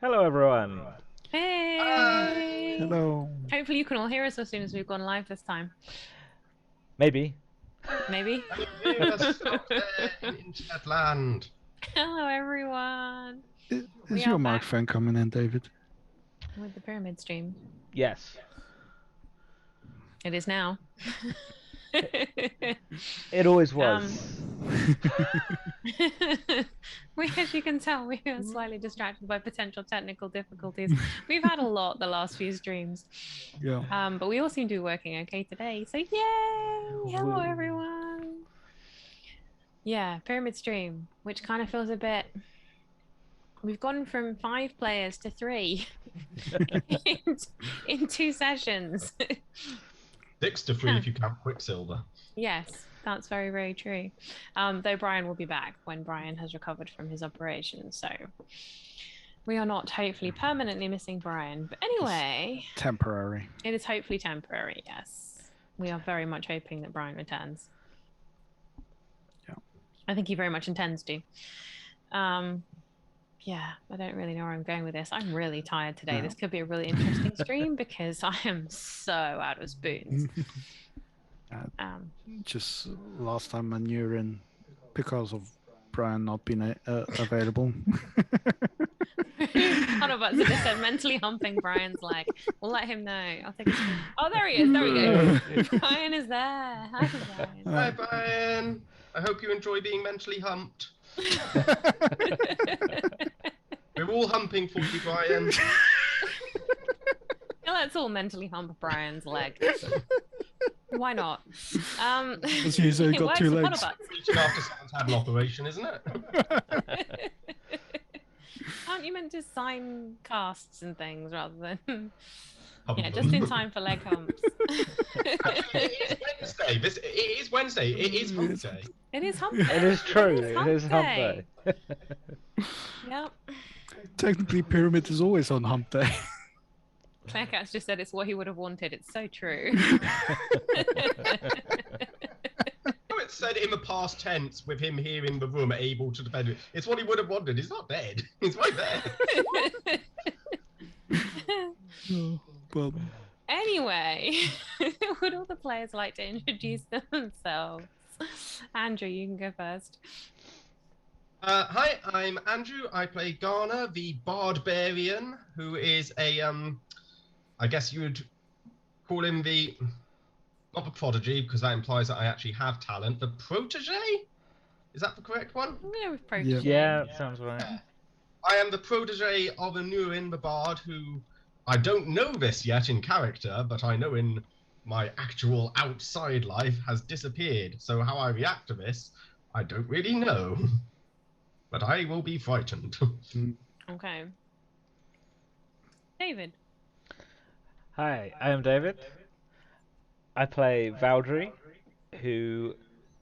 Hello, everyone. Hey! Hello. Hopefully you can all hear us as soon as we've gone live this time. Maybe. Maybe. Can you hear us out there in internet land? Hello, everyone. Is We your are back microphone coming in, David? with the pyramid stream. Yes. It is now. It always was. As you can tell, we are slightly distracted by potential technical difficulties. We've had a lot the last few streams. Yeah. But we all seem to be working okay today. So yay! Hello, everyone. Yeah, pyramid stream, which kind of feels a bit. We've gone from 5 players to 3 in 2 sessions. 6 to 3 if you count Quicksilver. Yes, that's very, very true. Though Brian will be back when Brian has recovered from his operation. So we are not hopefully permanently missing Brian. But anyway, Temporary. it is hopefully temporary, yes. We are very much hoping that Brian returns. Yeah. I think he very much intends to. Yeah, I don't really know where I'm going with this. I'm really tired today. No. This could be a really interesting stream because I am so out of spoons. Just last time when you're in, because of Brian not being available. None of us are just mentally humping Brian's leg. We'll let him know. I'll take a screen. Oh, there he is. There we go. Brian is there. Hi, Brian. Hi, Brian. I hope you enjoy being mentally humped. We're all humping for you, Brian. Yeah, let's all mentally hump Brian's leg. Why not? As usually got 2 legs. Reaching after someone's had an operation, isn't it? Aren't you meant to sign casts and things rather than... Hump Yeah, them. just in time for leg humps. It is Wednesday. It is Wednesday. It is hump day. It is hump day. It is true. It is hump day. Yep. Technically, Pyramid is always on hump day. Claire Katz just said it's what he would have wanted. It's so true. It said in the past tense with him here in the room, able to defend it. It's what he would have wanted. He's not dead. He's right there. Well, Anyway, would all the players like to introduce themselves? Andrew, you can go first. Hi, I'm Andrew. I play Garner, the Barbarian, who is a, I guess you would call him the, not the prodigy, because that implies that I actually have talent, the protege? Is that the correct one? Yeah, with protege. Yeah, sounds right. I am the protege of Anurin, the Bard, who, I don't know this yet in character, but I know in my actual outside life has disappeared. So how I react to this, I don't really know. But I will be frightened. Okay. David. Hi, I am David. I play Valdry, who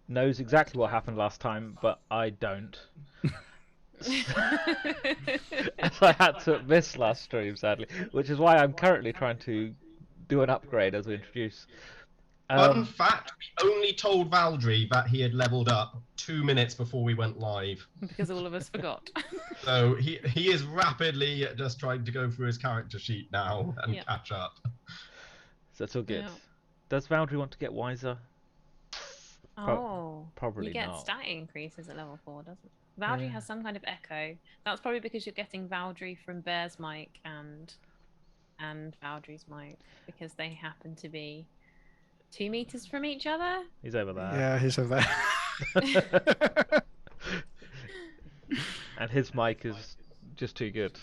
knows exactly what happened last time, but I don't. As I had to miss last stream, sadly, which is why I'm currently trying to do an upgrade as we introduce. Fun fact, we only told Valdry that he had leveled up 2 minutes before we went live. Because all of us forgot. So he is rapidly just trying to go through his character sheet now and catch up. So it's all good. Yeah. Does Valdry want to get wiser? Oh, probably you get not. stat increases at level 4, doesn't it? Valdry has some kind of echo. That's probably because you're getting Valdry from Bear's mic and Valdry's mic because they happen to be 2 meters from each other. He's over there. yeah, he's over there. And his mic is just too good.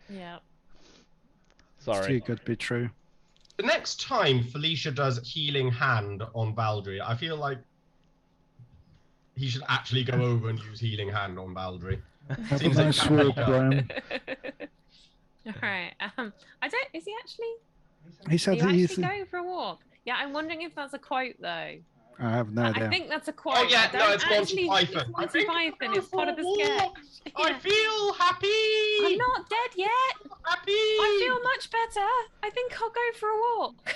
Yeah. It's Sorry. too good to be true. The next time Felicia does Healing Hand on Valdry, I feel like he should actually go over and use Healing Hand on Valdry. Have a Seems like nice that would work, be Brian. All right. I don't. Is he actually? He Are said you he's. actually going for a walk? Yeah, I'm wondering if that's a quote though. I have no idea. I think that's a quote. Oh yeah, I no, don't it's Monty actually, Python. It's Monty Python. It's part of the sketch. I Yeah. feel happy. I'm not dead yet. happy. I feel much better. I think I'll go for a walk.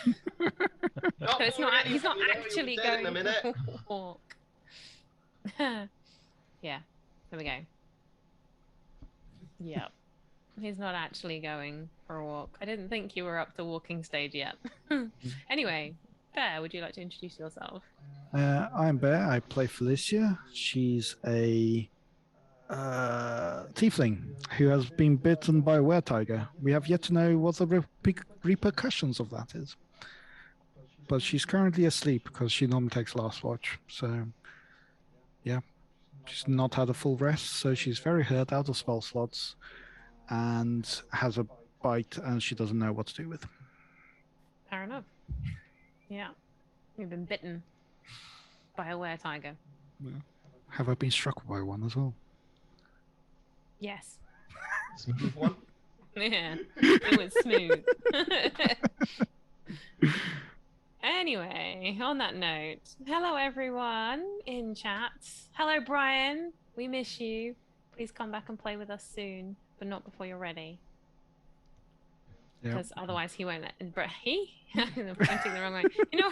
Not So it's not. already, He's not you know, actually you're dead going in a minute. for a walk. Yeah. There we go. Yeah. He's not actually going for a walk. I didn't think you were up to walking stage yet. Anyway, Bear, would you like to introduce yourself? I'm Bear. I play Felicia. She's a tiefling who has been bitten by a were-tiger. We have yet to know what the repercussions of that is. But she's currently asleep because she normally takes last watch. So, yeah, she's not had a full rest. So she's very hurt, out of spell slots, and has a bite, and she doesn't know what to do with. Fair enough. Yeah. You've been bitten by a were-tiger. Have I been struck by one as well? Yes. Smooth one. Yeah. It was smooth. Anyway, on that note, hello everyone in chat. Hello Brian, we miss you. Please come back and play with us soon, but not before you're ready. Yeah. Because otherwise he won't let. I'm pointing the wrong way. You know,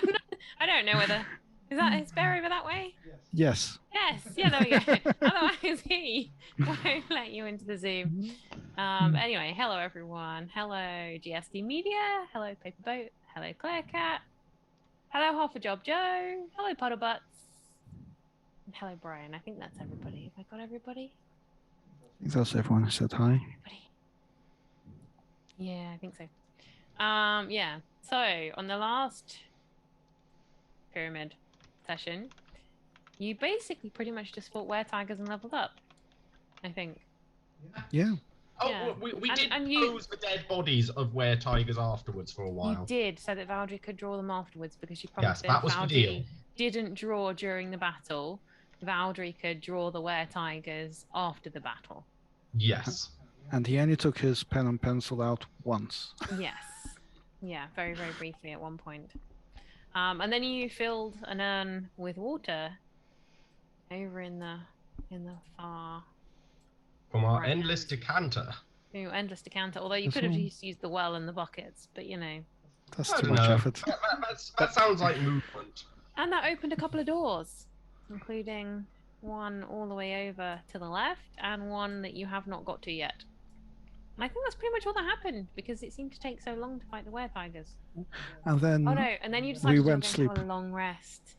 I don't know whether is Bear over that way. Yes. Yes, yeah, there we go. Otherwise he won't let you into the Zoom. Anyway, hello everyone. Hello GSD Media. Hello Paper Boat. Hello Claire Cat. Hello Half a Job Joe. Hello Puddle Butts. And hello Brian. I think that's everybody. Have I got everybody? I think that's everyone who said hi. Everybody. Yeah, I think so. Yeah. So on the last pyramid session, you basically pretty much just fought were-tigers and leveled up. I think. Yeah. Oh, Yeah. we And- did and you- pose the dead bodies of were-tigers afterwards for a You while. did, so that Valdry could draw them afterwards, because she Yes, promised that was the deal. didn't draw during the battle, Valdry could draw the were-tigers after the battle. Yes. And he only took his pen and pencil out once. Yes. Yeah, very, very briefly at one point. And then you filled an urn with water over in the far From our Right. endless decanter. endless decanter. Although you That's could have all. just used the well and the buckets, but you know. That's I too don't much know. effort. That sounds like movement. And that opened a couple of doors, including one all the way over to the left and one that you have not got to yet. And I think that's pretty much all that happened, because it seemed to take so long to fight the were-tigers. And then Oh no, and then you decided we to went go sleep. have a long rest.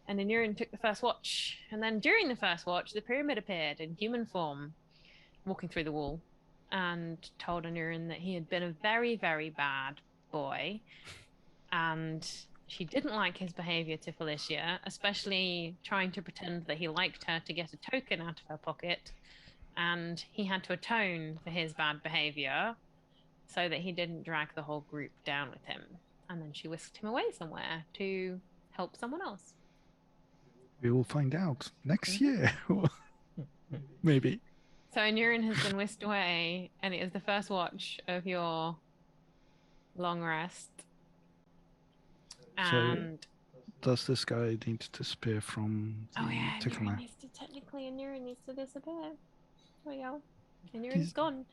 And then Nurin took the first watch. And then during the first watch, the pyramid appeared in human form, walking through the wall, and told Anurin that he had been a very, very bad boy. And she didn't like his behavior to Felicia, especially trying to pretend that he liked her to get a token out of her pocket. And he had to atone for his bad behavior so that he didn't drag the whole group down with him. And then she whisked him away somewhere to help someone else. we will find out next year. Maybe. So Anurin has been whisked away, and it is the first watch of your long rest. So- And Does this guy need to disappear from the oh yeah, tickle Anurin man? needs to technically Anurin needs to disappear. There we go. Anurin's He's- gone.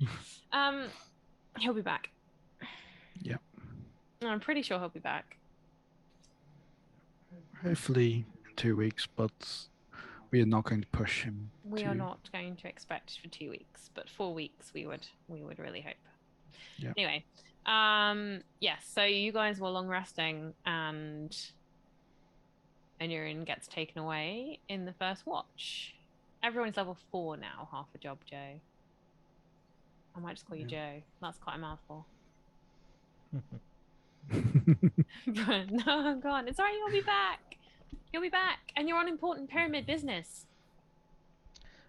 He'll be back. Yeah. I'm pretty sure he'll be back. Hopefully 2 weeks, but we are not going to push him. We are to- not going to expect for 2 weeks, but 4 weeks we would really hope. Yeah. Anyway, yes. So you guys were long resting, and Anurin gets taken away in the first watch. Everyone's level 4 now. Half a job, Joe. I might just call you Joe. That's quite a mouthful. No, go on. It's alright. You'll be back. You'll be back, and you're on important pyramid business.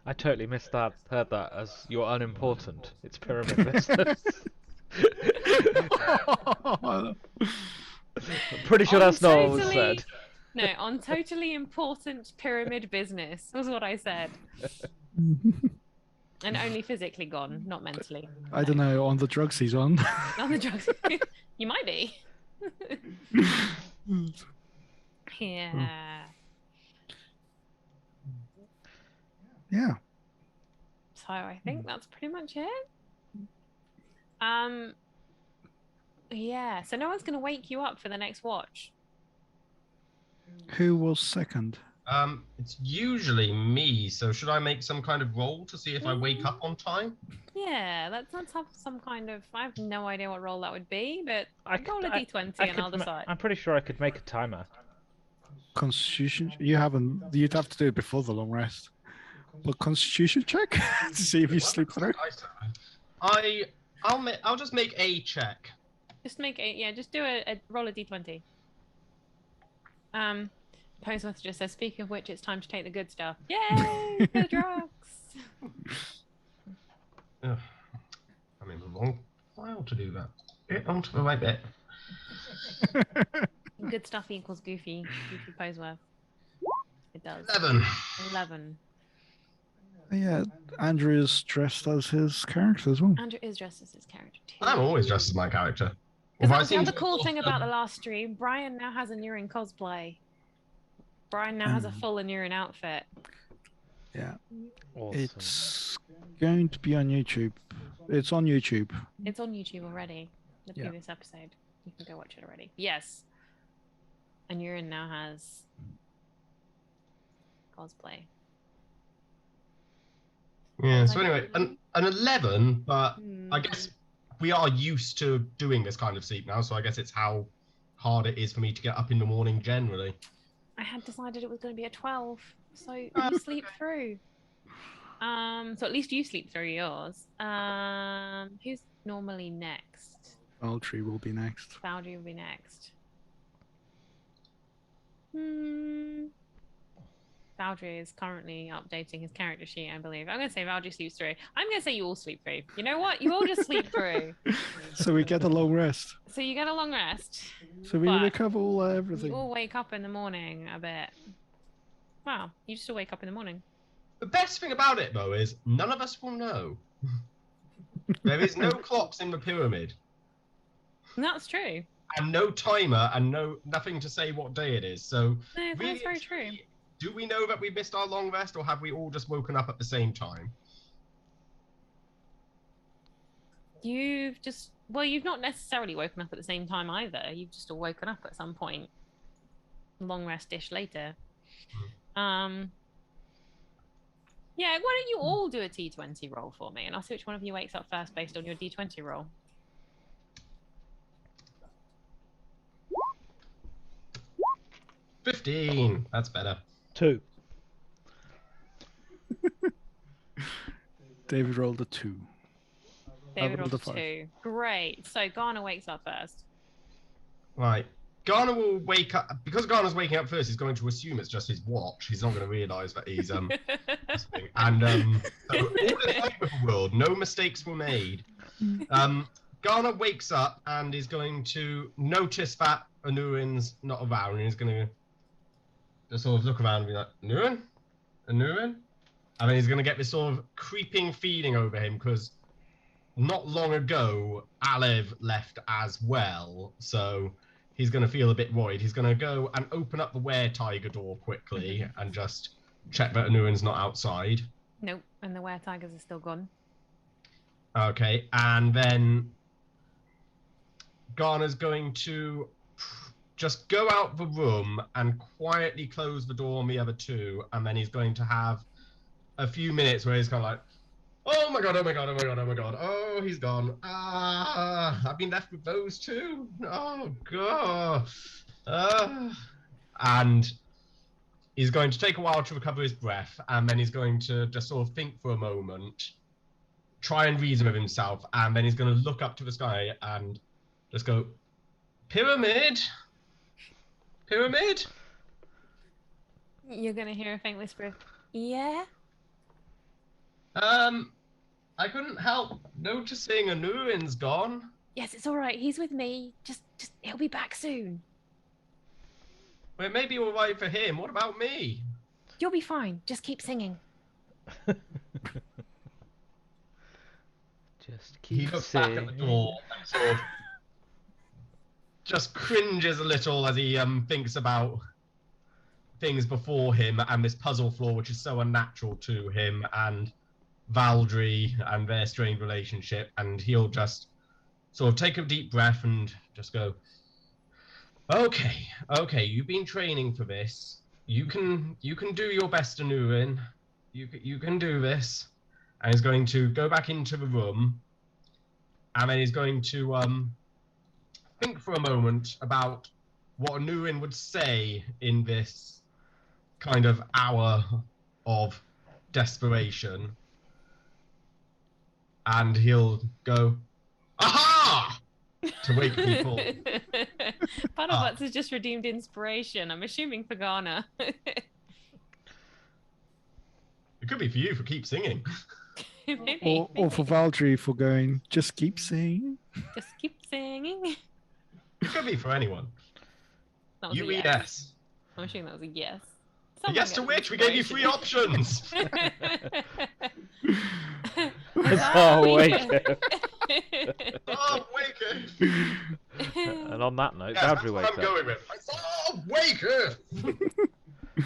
I totally heard that as you're unimportant. It's pyramid business. I'm pretty sure On that's not what was totally- said. No, on totally important pyramid business was what I said. And only physically gone, not mentally. I don't know, on the drugs he's on. On the drugs. You might be. Yeah. Yeah. So I think that's pretty much it. Yeah, so no one's gonna wake you up for the next watch. Who was second? It's usually me, so should I make some kind of roll to see if I wake up on time? Yeah, let's have some kind of. I have no idea what role that would be, but roll a I d20 I and I'll decide. I'm pretty sure I could make a timer. Constitution. You haven't. You'd have to do it before the long rest. But Constitution check to see if you sleep through. I'll just make a check. Just make a Just do a roll a d20. Poseworth just says, speaking of which, it's time to take the good stuff. Yay! The drugs! Ugh. I'm in the wrong file to do that. Get onto the right bit. Good stuff equals goofy Poseworth. It does. 11. Yeah, Andrew is dressed as his character as well. Andrew is dressed as his character too. I'm always dressed as my character. That's the other cool thing about the last stream. Brian now has a Nurin cosplay. Brian now has a full Nurin outfit. Yeah. Awesome. It's going to be on YouTube. It's on YouTube. It's on YouTube already. The previous episode. You can go watch it already. Yes. And Nurin now has cosplay. Yeah, so anyway, an 11, but I guess we are used to doing this kind of sleep now, so I guess it's how hard it is for me to get up in the morning generally. I had decided it was going to be a 12, so you sleep through. So at least you sleep through yours. Who's normally next? Valtteri will be next. Valtteri will be next. Valtteri is currently updating his character sheet, I believe. I'm going to say Valtteri sleeps through. I'm going to say you all sleep through. You know what? You all just sleep through. So we get a long rest. So you get a long rest. So we recover all everything. You all wake up in the morning a bit. Wow, you just all wake up in the morning. The best thing about it, though, is none of us will know. There is no clocks in the pyramid. That's true. And no timer and nothing to say what day it is. So No, that's very true. Do we know that we missed our long rest, or have we all just woken up at the same time? You've not necessarily woken up at the same time either. You've just all woken up at some point. Long rest-ish later. Yeah, why don't you all do a T20 roll for me, and I'll see which one of you wakes up first based on your D20 roll. $15. That's better. 2. David rolled a 2. David rolled a 2. Great. So Garner wakes up first. Right. Garner will wake up. Because Garner's waking up first, he's going to assume it's just his watch. He's not going to realise that he's so all is right with the world. No mistakes were made. Garner wakes up and is going to notice that Anurin's not around, and he's going to just sort of look around and be like, Anurin? Anurin? And then he's going to get this sort of creeping feeling over him, because not long ago, Alev left as well, so he's going to feel a bit worried. He's going to go and open up the were-tiger door quickly and just check that Anurin's not outside. Nope, and the were-tigers are still gone. Okay, and then Garner's going to just go out the room and quietly close the door on the other two, and then he's going to have a few minutes where he's kind of like, oh my god, oh my god, oh my god, oh my god, oh, he's gone. I've been left with those two. Oh god. And he's going to take a while to recover his breath, and then he's going to just sort of think for a moment, try and reason with himself, and then he's going to look up to the sky and just go, pyramid? Pyramid? You're going to hear a faint whisper of, yeah? I couldn't help noticing Anurin's gone. Yes, it's all right. He's with me. Just he'll be back soon. Well, it may be all right for him. What about me? You'll be fine. Just keep singing. Just keep He looks singing. back at the door and sort of just cringes a little as he thinks about things before him and this puzzle floor, which is so unnatural to him, and Valtteri and their strained relationship, and he'll just sort of take a deep breath and just go, okay, you've been training for this. you can do your best, Anurin. You can do this. And he's going to go back into the room, and then he's going to think for a moment about what Anurin would say in this kind of hour of desperation. And he'll go, aha! To wake people. Puddlebutt has just redeemed inspiration. I'm assuming for Ghana. It could be for you for keep singing. Maybe, Or for Valdry for going, just keep singing. just keep singing. It could be for anyone. That was a UES. yes. I'm assuming that was a yes. A yes to which we gave you 3 options. Oh, Waker. Oh, Waker. And on that note, Yeah, that's Valdry what wakes I'm up. going with. I saw Waker.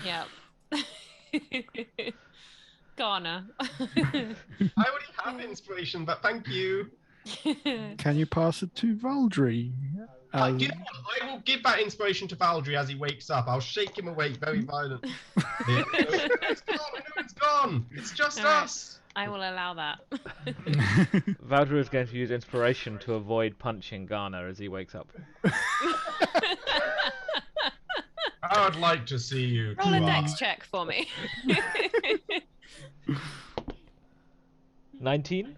Yep. Ghana. I already have inspiration, but thank you. Can you pass it to Valdry? You know what? I will give that inspiration to Valdry as he wakes up. I'll shake him awake very violently. It's gone. I know it's gone. It's just All right. us. I will allow that. Valdry is going to use inspiration to avoid punching Ghana as he wakes up. I would like to see you. Roll a try. dex check for me. 19?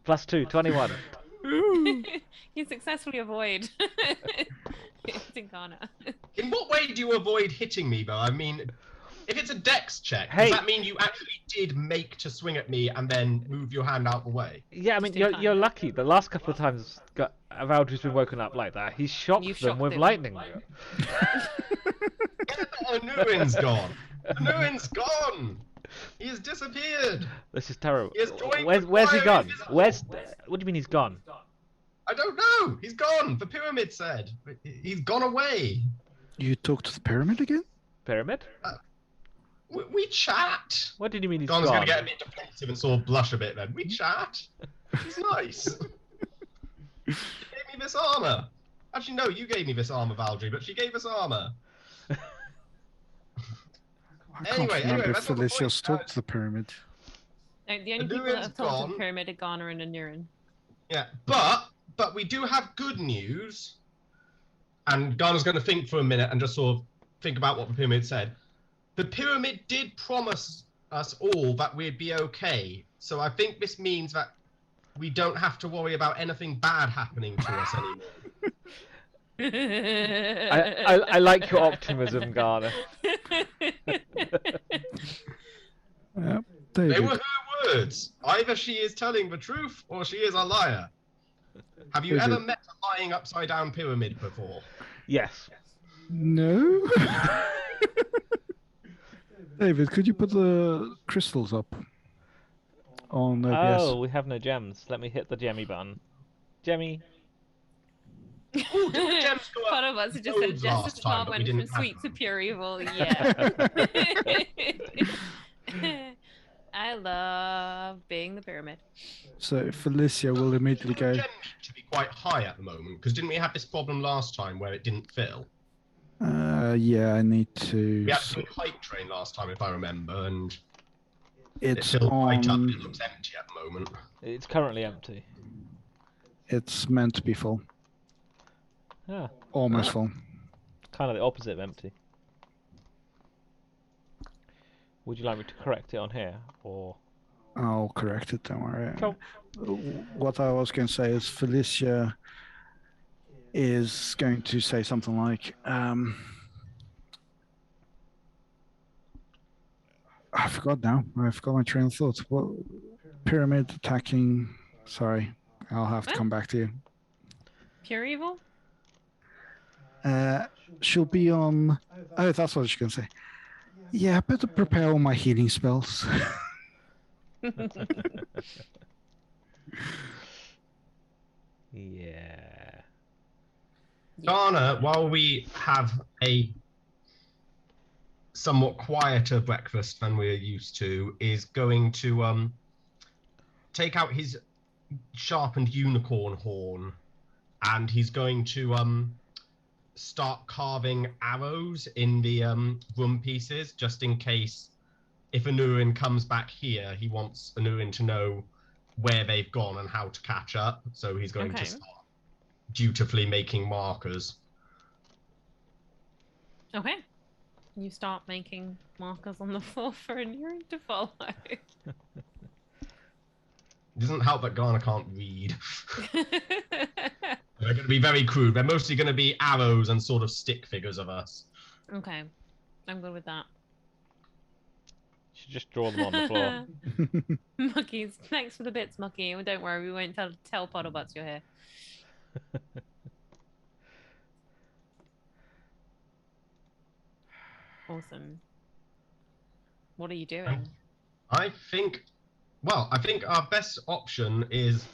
Plus 2, 21. You successfully avoid hitting Ghana. In what way do you avoid hitting me, though? I mean, if it's a dex check, Hey. does that mean you actually did make to swing at me and then move your hand out the way? Yeah, I mean, Just you're, in time. you're lucky. The last couple of times Valdry's been woken up like that, he's shocked You've them shocked with him. lightning. Anurin's gone. Anurin's gone. He has disappeared. This is terrible. He has joined Where's he the gone? choir What do you mean he's gone? I don't know. He's gone. The pyramid said. He's gone away. You talk to the pyramid again? Pyramid? We chat. What did you mean he's Gon's gone? going to get a bit defensive and sort of blush a bit then. We chat. He's nice. She gave me this armor. Actually, no, you gave me this armor, Valdry, but she gave us armor. I can't Anyway, remember if that's not the Felicia's point. talked to the pyramid. No, the only people that Anurin's have talked to gone. the pyramid are Ghana and Anurin. Yeah, but we do have good news. And Ghana's going to think for a minute and just sort of think about what the pyramid said. The pyramid did promise us all that we'd be okay. So I think this means that we don't have to worry about anything bad happening to us anymore. I like your optimism, Ghana. Yep, They David. were her words. Either she is telling the truth or she is a liar. Have you David. ever met a lying upside down pyramid before? Yes. No. David, could you put the crystals up on OBS? Oh, we have no gems. Let me hit the gemmy button. Gemmy. Ooh, did the gems go up? Puddlebutt just said loads just last as the time, bar but we went from didn't have sweet to them. pure evil. Yeah. I love being the pyramid. So Felicia will immediately The go, gems need to be quite high at the moment, because didn't we have this problem last time where it didn't fill? yeah, I need to. We had to do a height train last time, if I remember, and it It's filled right up. on. It looks empty at the moment. It's currently empty. It's meant to be full. Yeah, Almost full. kind of the opposite of empty. Would you like me to correct it on here, or? I'll correct it, don't worry. Cool. What I was going to say is Felicia is going to say something like, I forgot now. I forgot my train of thought. What pyramid attacking? Sorry, I'll have to What? come back to you. Pure evil? She'll be on. Oh, that's what she's going to say. Yeah, I better prepare all my healing spells. Yeah. Dana, while we have a somewhat quieter breakfast than we're used to, is going to take out his sharpened unicorn horn, and he's going to start carving arrows in the room pieces, just in case if Anurin comes back here, he wants Anurin to know where they've gone and how to catch up. So he's going to start dutifully making markers. Okay. You start making markers on the floor for Anurin to follow. It doesn't help that Ghana can't read. They're going to be very crude. They're mostly going to be arrows and sort of stick figures of us. Okay. I'm good with that. You should just draw them on the floor. Muckies. Thanks for the bits, Mucky. Don't worry, we won't tell Puddlebutts you're here. Awesome. What are you doing? I think our best option is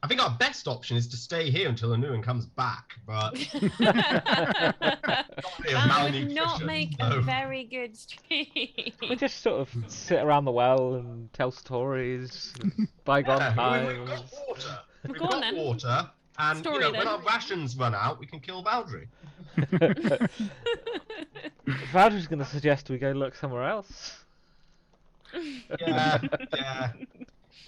to stay here until Anurin comes back, but that would not make a very good stream. We just sort of sit around the well and tell stories, bygone times. We've got water. We've Go on, got then. water, and Story, when then. our rations run out, we can kill Valdry. Valdry's going to suggest we go look somewhere else. Yeah.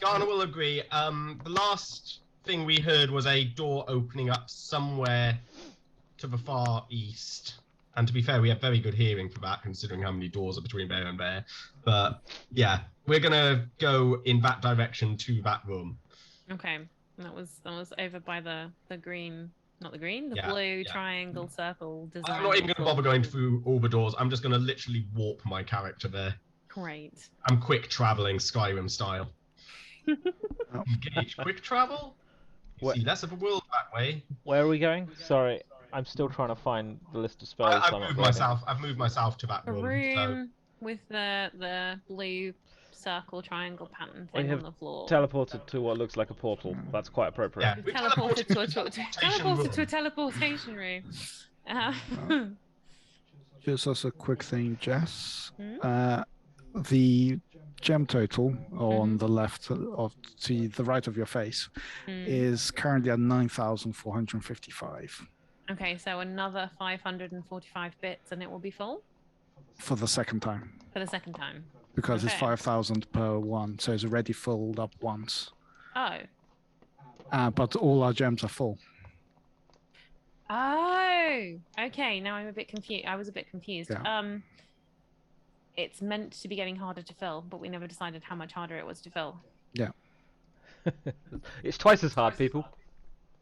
Ghana will agree. The last thing we heard was a door opening up somewhere to the far east. And to be fair, we have very good hearing for that, considering how many doors are between there and there. But yeah, we're gonna go in that direction to that room. Okay. That was over by the green, not the green, the Yeah, blue triangle circle design. I'm not even gonna bother going through all the doors. I'm just gonna literally warp my character there. Great. I'm quick traveling Skyrim style. Engage quick travel. You see less of a world that way. Where are we going? Sorry, I'm still trying to find the list of spells. I've moved myself to that A room. room with the blue circle triangle pattern We thing have on the floor. teleported to what looks like a portal. That's quite appropriate. Yeah, we've Teleported to a teleportation teleportation room. Just as a quick thing, Jess. Hmm? The gem total on the left to the right of your face is currently at 9,455 Okay, so another 545 bits and it will be full for the second time for the second time. because it's Okay. 5,000 per one, so it's already filled up once. Oh. But all our gems are full. Oh. Okay, now I'm a bit confused. I was a bit confused. Yeah. It's meant to be getting harder to fill, but we never decided how much harder it was to fill. Yeah. It's twice as hard, people.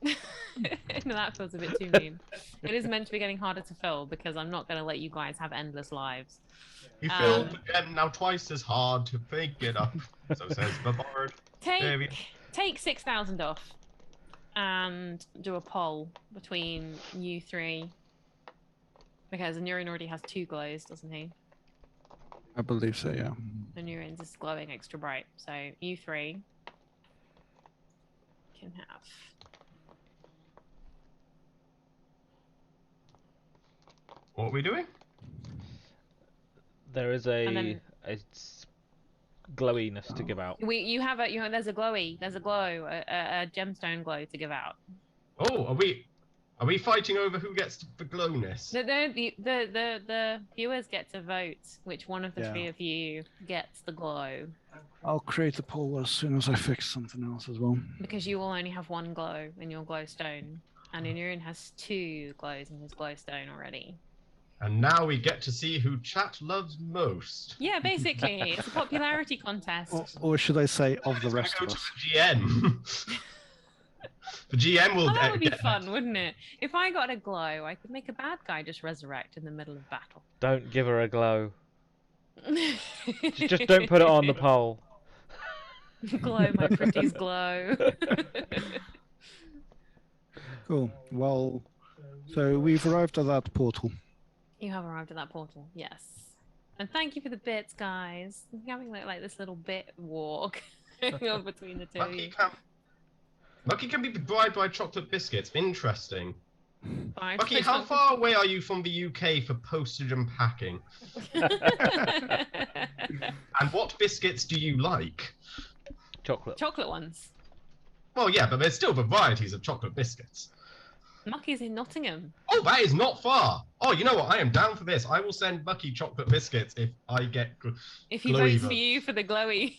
No, that feels a bit too mean. It is meant to be getting harder to fill because I'm not going to let you guys have endless lives. You filled the gem now twice as hard to pick it up. So says the bard. Take 6,000 off and do a poll between you three. Because Anurin already has 2 glows, doesn't he? I believe so, yeah. Anurin's is glowing extra bright. So you 3 can have. What are we doing? There is a glowiness to give out. There's a glow, a gemstone glow to give out. Oh, are we fighting over who gets the glowness? The viewers get to vote which one of the Yeah. 3 of you gets the glow. I'll create a poll as soon as I fix something else as well. Because you will only have 1 glow in your glowstone. And Anurin has 2 glows in his glowstone already. And now we get to see who chat loves most. Yeah, basically. It's a popularity contest. Or should I say, of the It's rest gonna of go us? to the GM. The GM will That would be get fun, wouldn't it? If I got a glow, I could make a bad guy just resurrect in the middle of battle. Don't give her a glow. Just don't put it on the poll. Glow, my pretties glow. Cool. Well, so we've arrived at that portal. You have arrived at that portal, yes. And thank you for the bits, guys. I'm having like this little bit walk going between the 2 of you. Lucky can be bribed by chocolate biscuits. Interesting. Fine. Lucky, how far away are you from the UK for postage and packing? And what biscuits do you like? Chocolate. Chocolate ones. Well, yeah, but there's still varieties of chocolate biscuits. Mucky's in Nottingham. Oh, that is not far. Oh, you know what? I am down for this. I will send Mucky chocolate biscuits if I get If he glowy votes for votes. you for the glowy.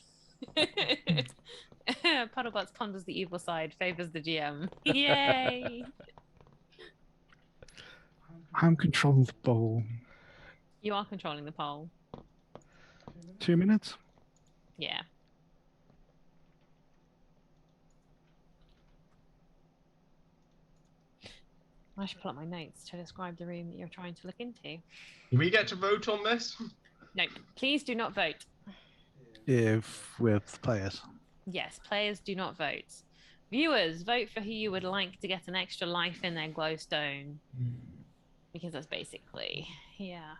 Puddlebutts ponders the evil side, favors the GM. Yay! I'm controlling the bowl. You are controlling the poll. 2 minutes. Yeah. I should pull up my notes to describe the room that you're trying to look into. Do we get to vote on this? No, please do not vote. If with players. Yes, players do not vote. Viewers, vote for who you would like to get an extra life in their glowstone. Because that's basically, yeah.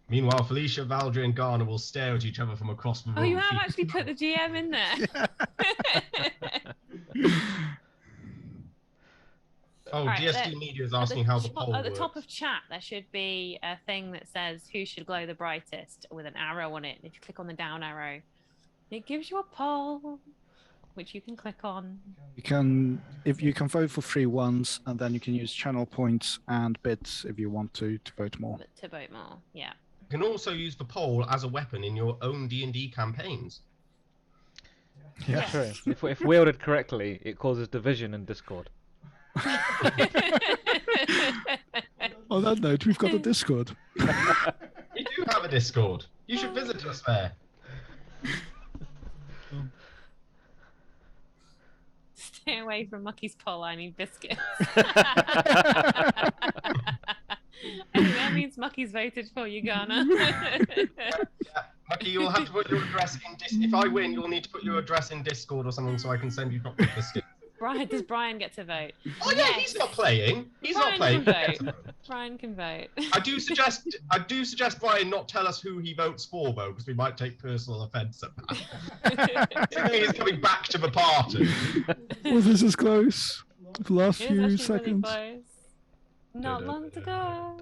Meanwhile, Felicia, Valdry, and Garner will stare at each other from across the room. Oh, you have actually put the GM in there. Oh, Right, DSD Media is asking how the poll At the works. top of chat, there should be a thing that says who should glow the brightest with an arrow on it. And if you click on the down arrow, it gives you a poll, which you can click on. You can vote for 3 ones, and then you can use channel points and bits if you want to vote more. To vote more, yeah. You can also use the poll as a weapon in your own D&D campaigns. Yeah. True. If wielded correctly, it causes division and discord. On that note, we've got a Discord. We do have a Discord. You should visit us there. Stay away from Mucky's poll. I need biscuits. And that means Mucky's voted for you, Ghana. Mucky, you'll have to put your address in if I win, you'll need to put your address in Discord or something so I can send you chocolate biscuits. Does Brian get to vote? Oh yeah, he's not playing. He's Brian not playing. can vote. Brian can vote. I do suggest Brian not tell us who he votes for though, because we might take personal offence at that. He's coming back to the party. Well, this is close. The last It is few actually seconds. really close. Not long to go.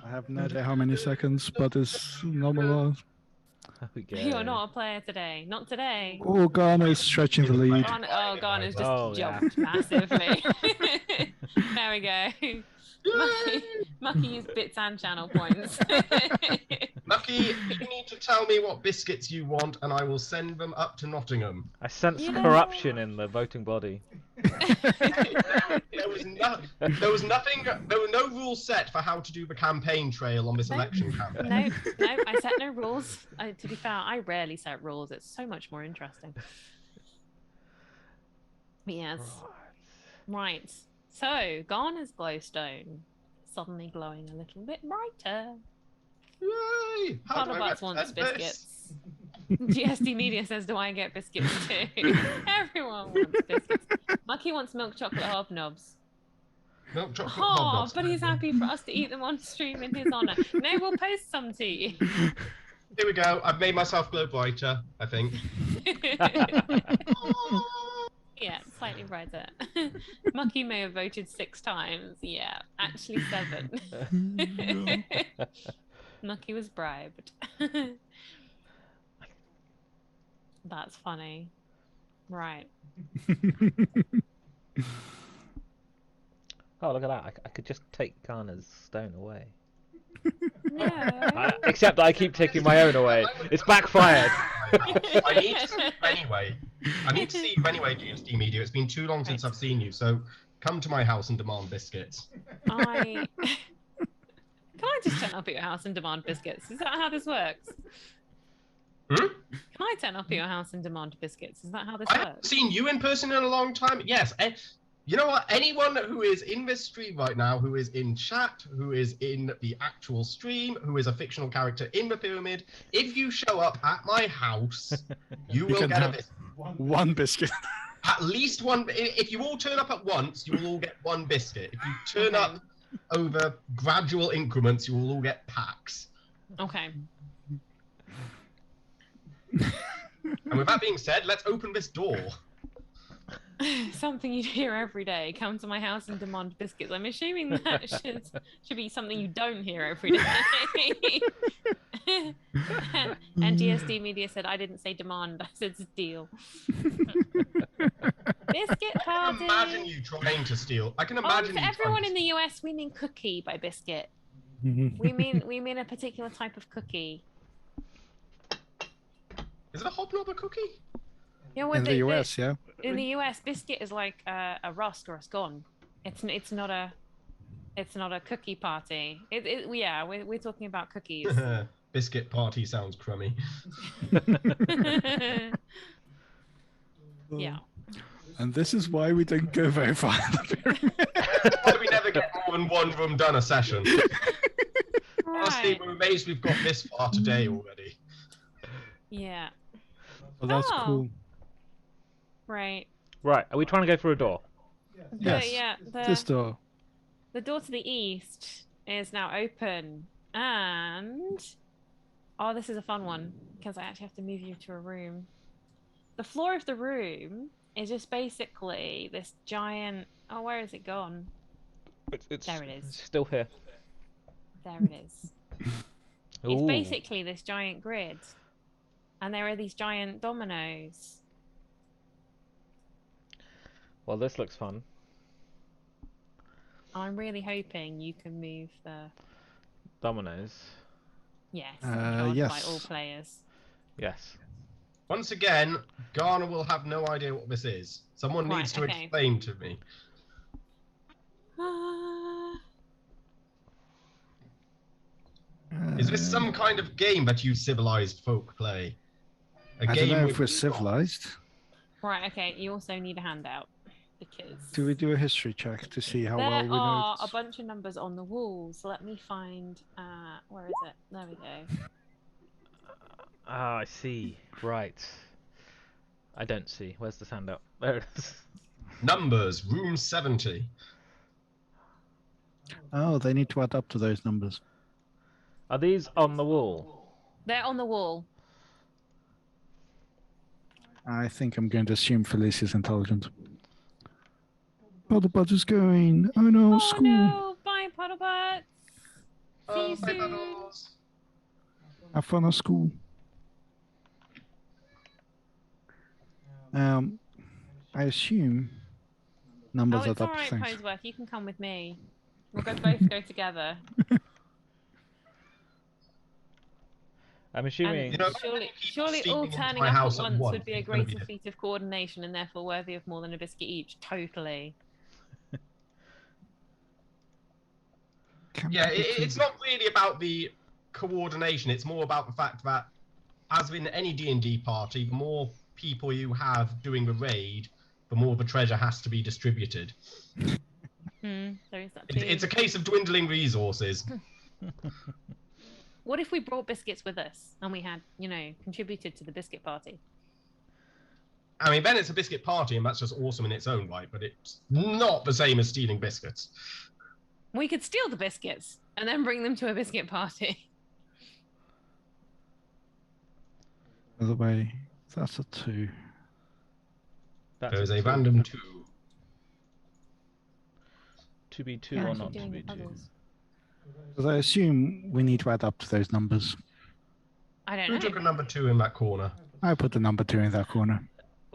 I have no idea how many seconds, but it's normal. You're not a player today. Not today. Oh, Ghana is stretching the lead. Ghana's just Oh, yeah. jumped massively. There we go. Mucky used bits and channel points. Mucky, you need to tell me what biscuits you want, and I will send them up to Nottingham. I sense Yeah. corruption in the voting body. There was nothing. There were no rules set for how to do the campaign trail on this No. election campaign. No, I set no rules. To be fair, I rarely set rules. It's so much more interesting. But yes. Right. So, Ghana's glowstone suddenly glowing a little bit brighter. Yay! How do I Puddlebutts wants represent this? biscuits. GSD Media says, do I get biscuits too? Everyone wants biscuits. Mucky wants milk chocolate hobnobs. Milk chocolate Oh, hobnobs. but he's happy for us to eat them on stream in his honour. No, we'll post some to you. Here we go. I've made myself glow brighter, I think. Yeah, slightly brighter. Mucky may have voted 6 times. Yeah, actually 7. Mucky was bribed. That's funny. Right. Oh, look at that. I could just take Ghana's stone away. Yeah. Except that I keep taking my own away. It's backfired. I need to see you anyway. I need to see you anyway, DSD Media. It's been too long since I've seen you, so come to my house and demand biscuits. Can I just turn up at your house and demand biscuits? Is that how this works? Hmm? Can I turn up at your house and demand biscuits? Is that how this I haven't works? seen you in person in a long time. Yes. You know what? Anyone who is in this stream right now, who is in chat, who is in the actual stream, who is a fictional character in the pyramid, if you show up at my house, you will can get a have biscuit. One biscuit. At least one. If you all turn up at once, you will all get one biscuit. If you turn up over gradual increments, you will all get packs. Okay. And with that being said, let's open this door. Something you hear every day. Come to my house and demand biscuits. I'm assuming that should be something you don't hear every day. And GSD Media said, I didn't say demand, I said steal. Biscuit I can party. imagine you trying to steal. I can Oh, imagine for you everyone trying in to... the US, we mean cookie by biscuit. We mean a particular type of cookie. Is it a hobnob a cookie? You know what In the US, yeah. in the US, biscuit is like a rusk or a scone. It's not a cookie party. Yeah, we're talking about cookies. Biscuit party sounds crummy. Yeah. And this is why we don't go very far. Why do we never get more than one room done a session? Honestly, Right. we're amazed we've got this far today already. Yeah. Well, that's Oh. cool. Right. Right, are we trying to go through a door? Yes. Yeah. This door. The door to the east is now open, and oh, this is a fun one because I actually have to move you to a room. The floor of the room is just basically this giant. Oh, where is it gone? There it is. It's still here. There it is. It's Ooh. basically this giant grid, and there are these giant dominoes. Well, this looks fun. I'm really hoping you can move the Dominoes. yes, yes. by all players. Yes. Once again, Garner will have no idea what this is. Someone Right, needs to okay. explain to me. Is this some kind of game that you civilized folk play? A I game don't know with if we're civilized. Right, okay. You also need a handout because Do we do a history check to see how well there we know are a this? bunch of numbers on the walls. Let me find. Where is it? There we go. Ah, I see. Right. I don't see. Where's the handout? There it is. Numbers, room 70. Oh, they need to add up to those numbers. Are these on the wall? They're on the wall. I think I'm going to assume Felice is intelligent. Puddlebutt is going. Oh no, Oh school. no! Bye, Puddlebutt. See you bye, soon. Puddles. Have fun at school. I assume numbers Oh, it's add all up to right, things. Poseworth. You can come with me. We'll both go together. I'm assuming. And You know, surely steaming all into turning my up house at at once once would be a is gonna be greater difficult. feat of coordination and therefore worthy of more than a biscuit each. Totally. Yeah, it's not really about the coordination. It's more about the fact that, as in any D&D party, the more people you have doing the raid, the more the treasure has to be distributed. There is that too. It's a case of dwindling resources. What if we brought biscuits with us and we had, contributed to the biscuit party? I mean, then it's a biscuit party, and that's just awesome in its own right, but it's not the same as stealing biscuits. We could steal the biscuits and then bring them to a biscuit party. By the way, that's a 2. That's There is a two. random 2. To be 2 You're or actually not to doing be the 2. puzzles. Because I assume we need to add up to those numbers. I don't Who know. took a number 2 in that corner? I put the number 2 in that corner.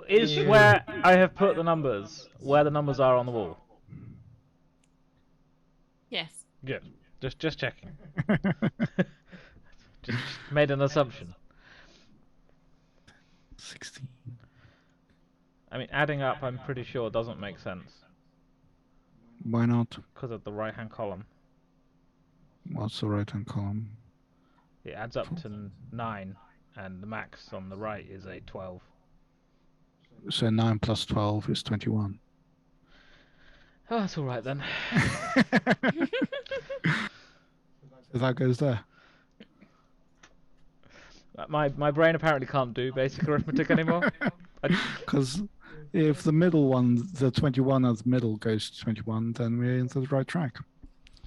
Is Yeah. where I have put the numbers, where the numbers are on the wall. Yes. Good. Just checking. Just made an assumption. 16. I mean, adding up, I'm pretty sure doesn't make sense Why not? because of the right-hand column. What's the right-hand column? It adds up to 9, and the max on the right is a 12. So 9 plus 12 is 21. Oh, that's all right then. So that goes there. My brain apparently can't do basic arithmetic anymore. Because if the middle one, the 21 at the middle goes to 21, then we're into the right track.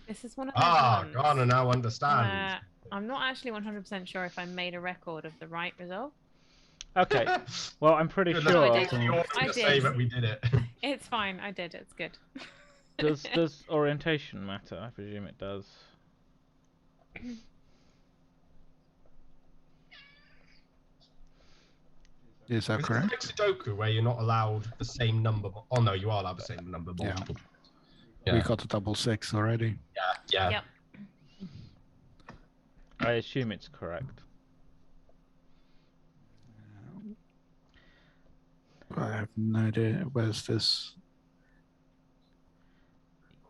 This is one of those ones Garner now understands. where I'm not actually 100% sure if I made a record of the right result. Okay. Well, I'm pretty Good, sure. let's go to the audience I to did. say that we did it. It's fine. I did. It's good. Does orientation matter? I presume it does. Is that Is it correct? like Sudoku where you're not allowed the same number? Oh no, you are allowed the same number Yeah. multiple. We got a double 6 already. Yeah. Yep. I assume it's correct. I have no idea. Where's this?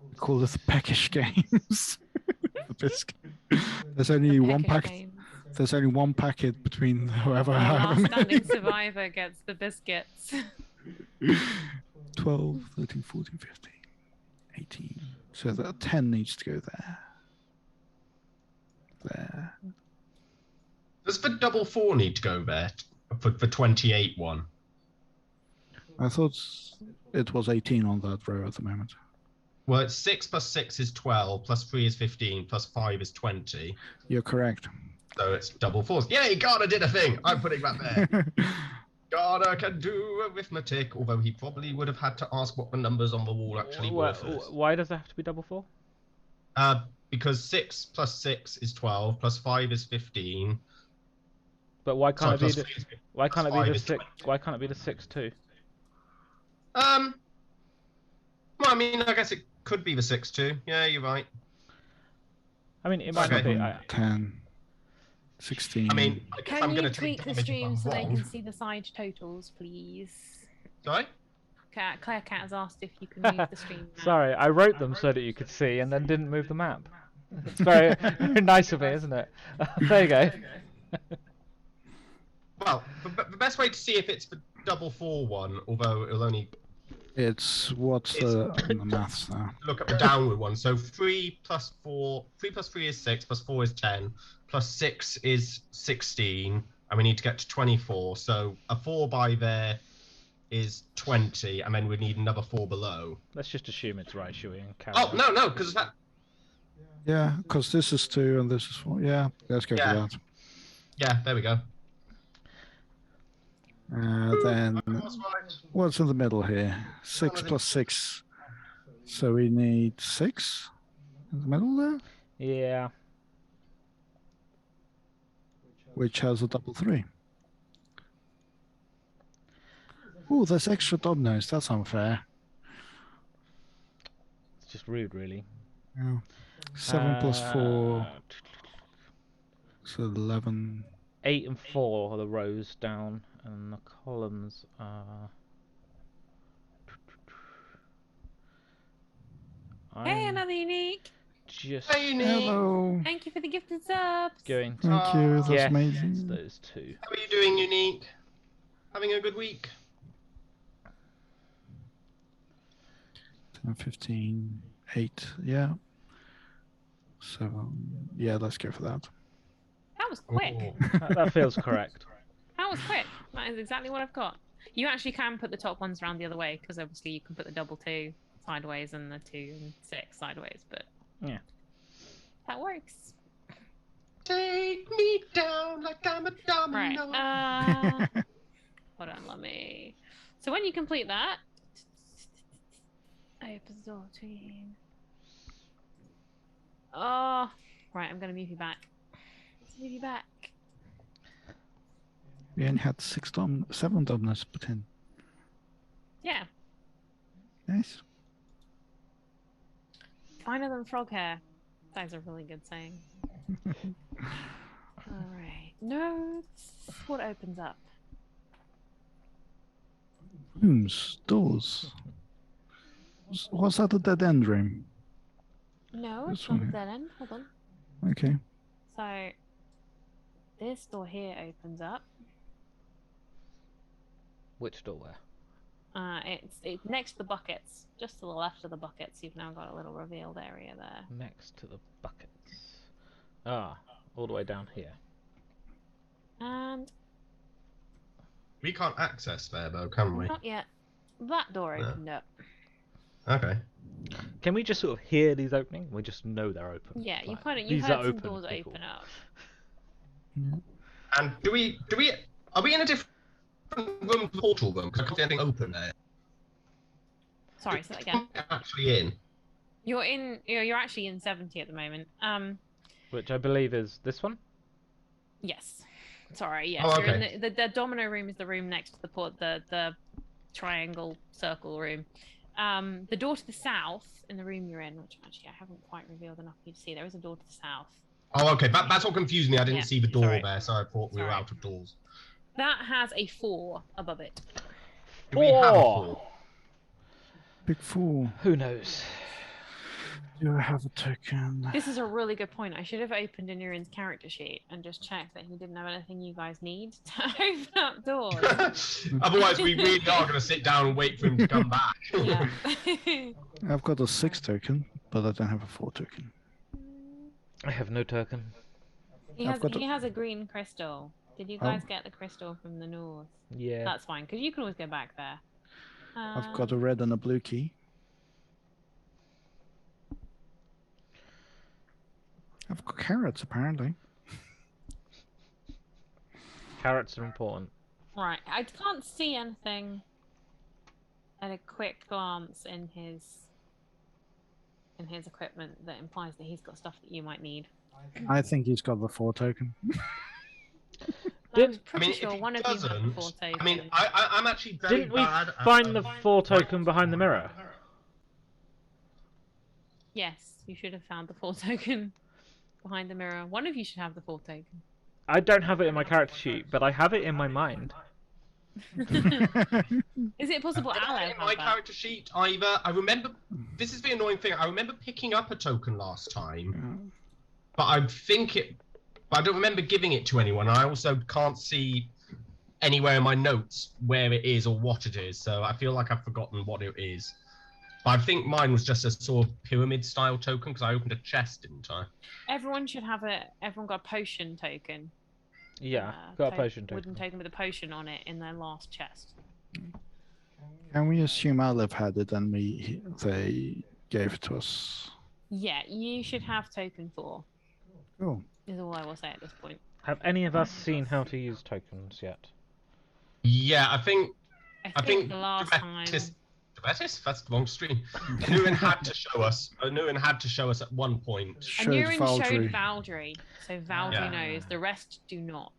We call this the peckish games. The biscuit. There's only one Peckish packet. game. There's only one packet between whoever The I last have. standing survivor gets the biscuits. 12, 13, 14, 15, 18. So that 10 needs to go there. There. Does the double 4 need to go there for 28 one? I thought it was 18 on that row at the moment. Well, it's 6 plus 6 is 12, plus 3 is 15, plus 5 is 20. You're correct. So it's double 4s. Yay, Garner did a thing! I'm putting that there. Garner can do arithmetic, although he probably would have had to ask what the numbers on the wall actually were first. Why does it have to be double 4? Because 6 plus 6 is 12, plus 5 is 15. But why can't Sorry, it be plus the 3 is why can't it plus be 5 the is 6? 20. Why can't it be the 6 too? Well, I mean, I guess it could be the 6 too. Yeah, you're right. I mean, it might Okay. not be. 10, 16. I mean, I guess Can I'm you going to tweak take the damage if stream I'm so they wrong. can see the side totals, please? Sorry? Claire Cat has asked if you can move the stream now. Sorry, I wrote them so that you could see, and then didn't move the map. It's very, very nice of me, isn't it? There you go. Well, the best way to see if it's the double 4 one, although it'll only It's what's the maths now? look at the downward one. So 3 plus 3 is 6, plus 4 is 10, plus 6 is 16, and we need to get to 24. So a 4 by there is 20, and then we need another 4 below. Let's just assume it's right, shall we? And carry Oh, on. no, because that... Yeah, because this is 2 and this is 4. Yeah, let's go Yeah. for that. Yeah, there we go. Then I was right. what's in the middle here? 6 plus 6. So we need 6 in the middle there, Yeah. which has a double 3. Oh, there's extra dominoes. That's unfair. It's just rude, really. Yeah. 7 plus 4, so 11. 8 and 4 are the rows down, and the columns are. Hey, I'm another unique. just Hey, Nick. Hello. Thank you for the gifted subs. going to Thank you. That's guess amazing. those two. How are you doing, Unique? Having a good week? 10, 15, 8. Yeah. 7. Yeah, let's go for that. That was quick. Oh. That feels correct. That was quick. That is exactly what I've got. You actually can put the top ones around the other way because obviously you can put the double 2 sideways and the 2 and 6 sideways, but Yeah. that works. Take me down like I'm a Right. domino. Hold on, let me. So when you complete that, opens the door between. Oh, right. I'm gonna move you back. Let's move you back. We only had 7 dominoes put in. Yeah. Nice. Finer than frog hair. That is a really good saying. All right. Notes. What opens up? Rooms, doors. Was that a dead end room? No, This it's not a one here. dead end. Hold on. Okay. So this door here opens up. Which doorway? It's next to the buckets, just to the left of the buckets. You've now got a little revealed area there. Next to the buckets. Ah, all the way down here. And We can't access there, though, can we? not yet. That door No. opened up. Okay. Can we just sort of hear these opening? We just know they're open. Yeah, you Like, kind of you these heard are some open, doors people. open up. And are we in a different room, portal room? Because I can't see anything open there. Sorry, say that again. Actually in. You're actually in 70 at the moment. Which I believe is this one. Yes. Sorry, yes, Oh, you're in okay. the domino room is the room next to the port, the triangle circle room. The door to the south in the room you're in, which actually I haven't quite revealed enough for you to see. There is a door to the south. Oh, okay. That's what confused me. I didn't Yeah, see the door sorry. there, so I thought we were Sorry. out of doors. That has a 4 above it. Do we have a 4. 4? Big fool. Who knows? Do I have a token? This is a really good point. I should have opened Inurin's character sheet and just checked that he didn't have anything you guys need to open up doors. Otherwise, we really are going to sit down and wait for him to come back. Yeah. I've got a 6 token, but I don't have a 4 token. I have no token. he has a green crystal. Did you guys get the crystal from the north? Yeah. That's fine, because you can always go back there. I've got a red and a blue key. I've got carrots, apparently. Carrots are important. Right, I can't see anything at a quick glance in his equipment that implies that he's got stuff that you might need. I think he's got the 4 token. I'm pretty I mean, sure if he one of you had the doesn't, 4 token. I mean, I'm actually very Didn't we bad at find the 4 token behind the mirror? Yes, you should have found the 4 token behind the mirror. One of you should have the 4 token. I don't have it in my character sheet, but I have it in my mind. Is it possible I don't Aloe have it in had my that? character sheet either. I remember, this is the annoying thing, I remember picking up a token last time, but I don't remember giving it to anyone. I also can't see anywhere in my notes where it is or what it is, so I feel like I've forgotten what it is. But I think mine was just a sort of pyramid-style token, because I opened a chest, didn't I? Everyone should have everyone got a potion token. Yeah, got a potion Wooden token. token with a potion on it in their last chest. Can we assume Aleph had it and they gave it to us? Yeah, you should have token 4. Cool. Is all I will say at this point. Have any of us seen how to use tokens yet? Yeah, I think the last time. Duetis? That's the wrong stream. Nuin had to show us. Nuin had to show us at one point. Anurin showed Valdry, so Valdry Yeah. knows. The rest do not.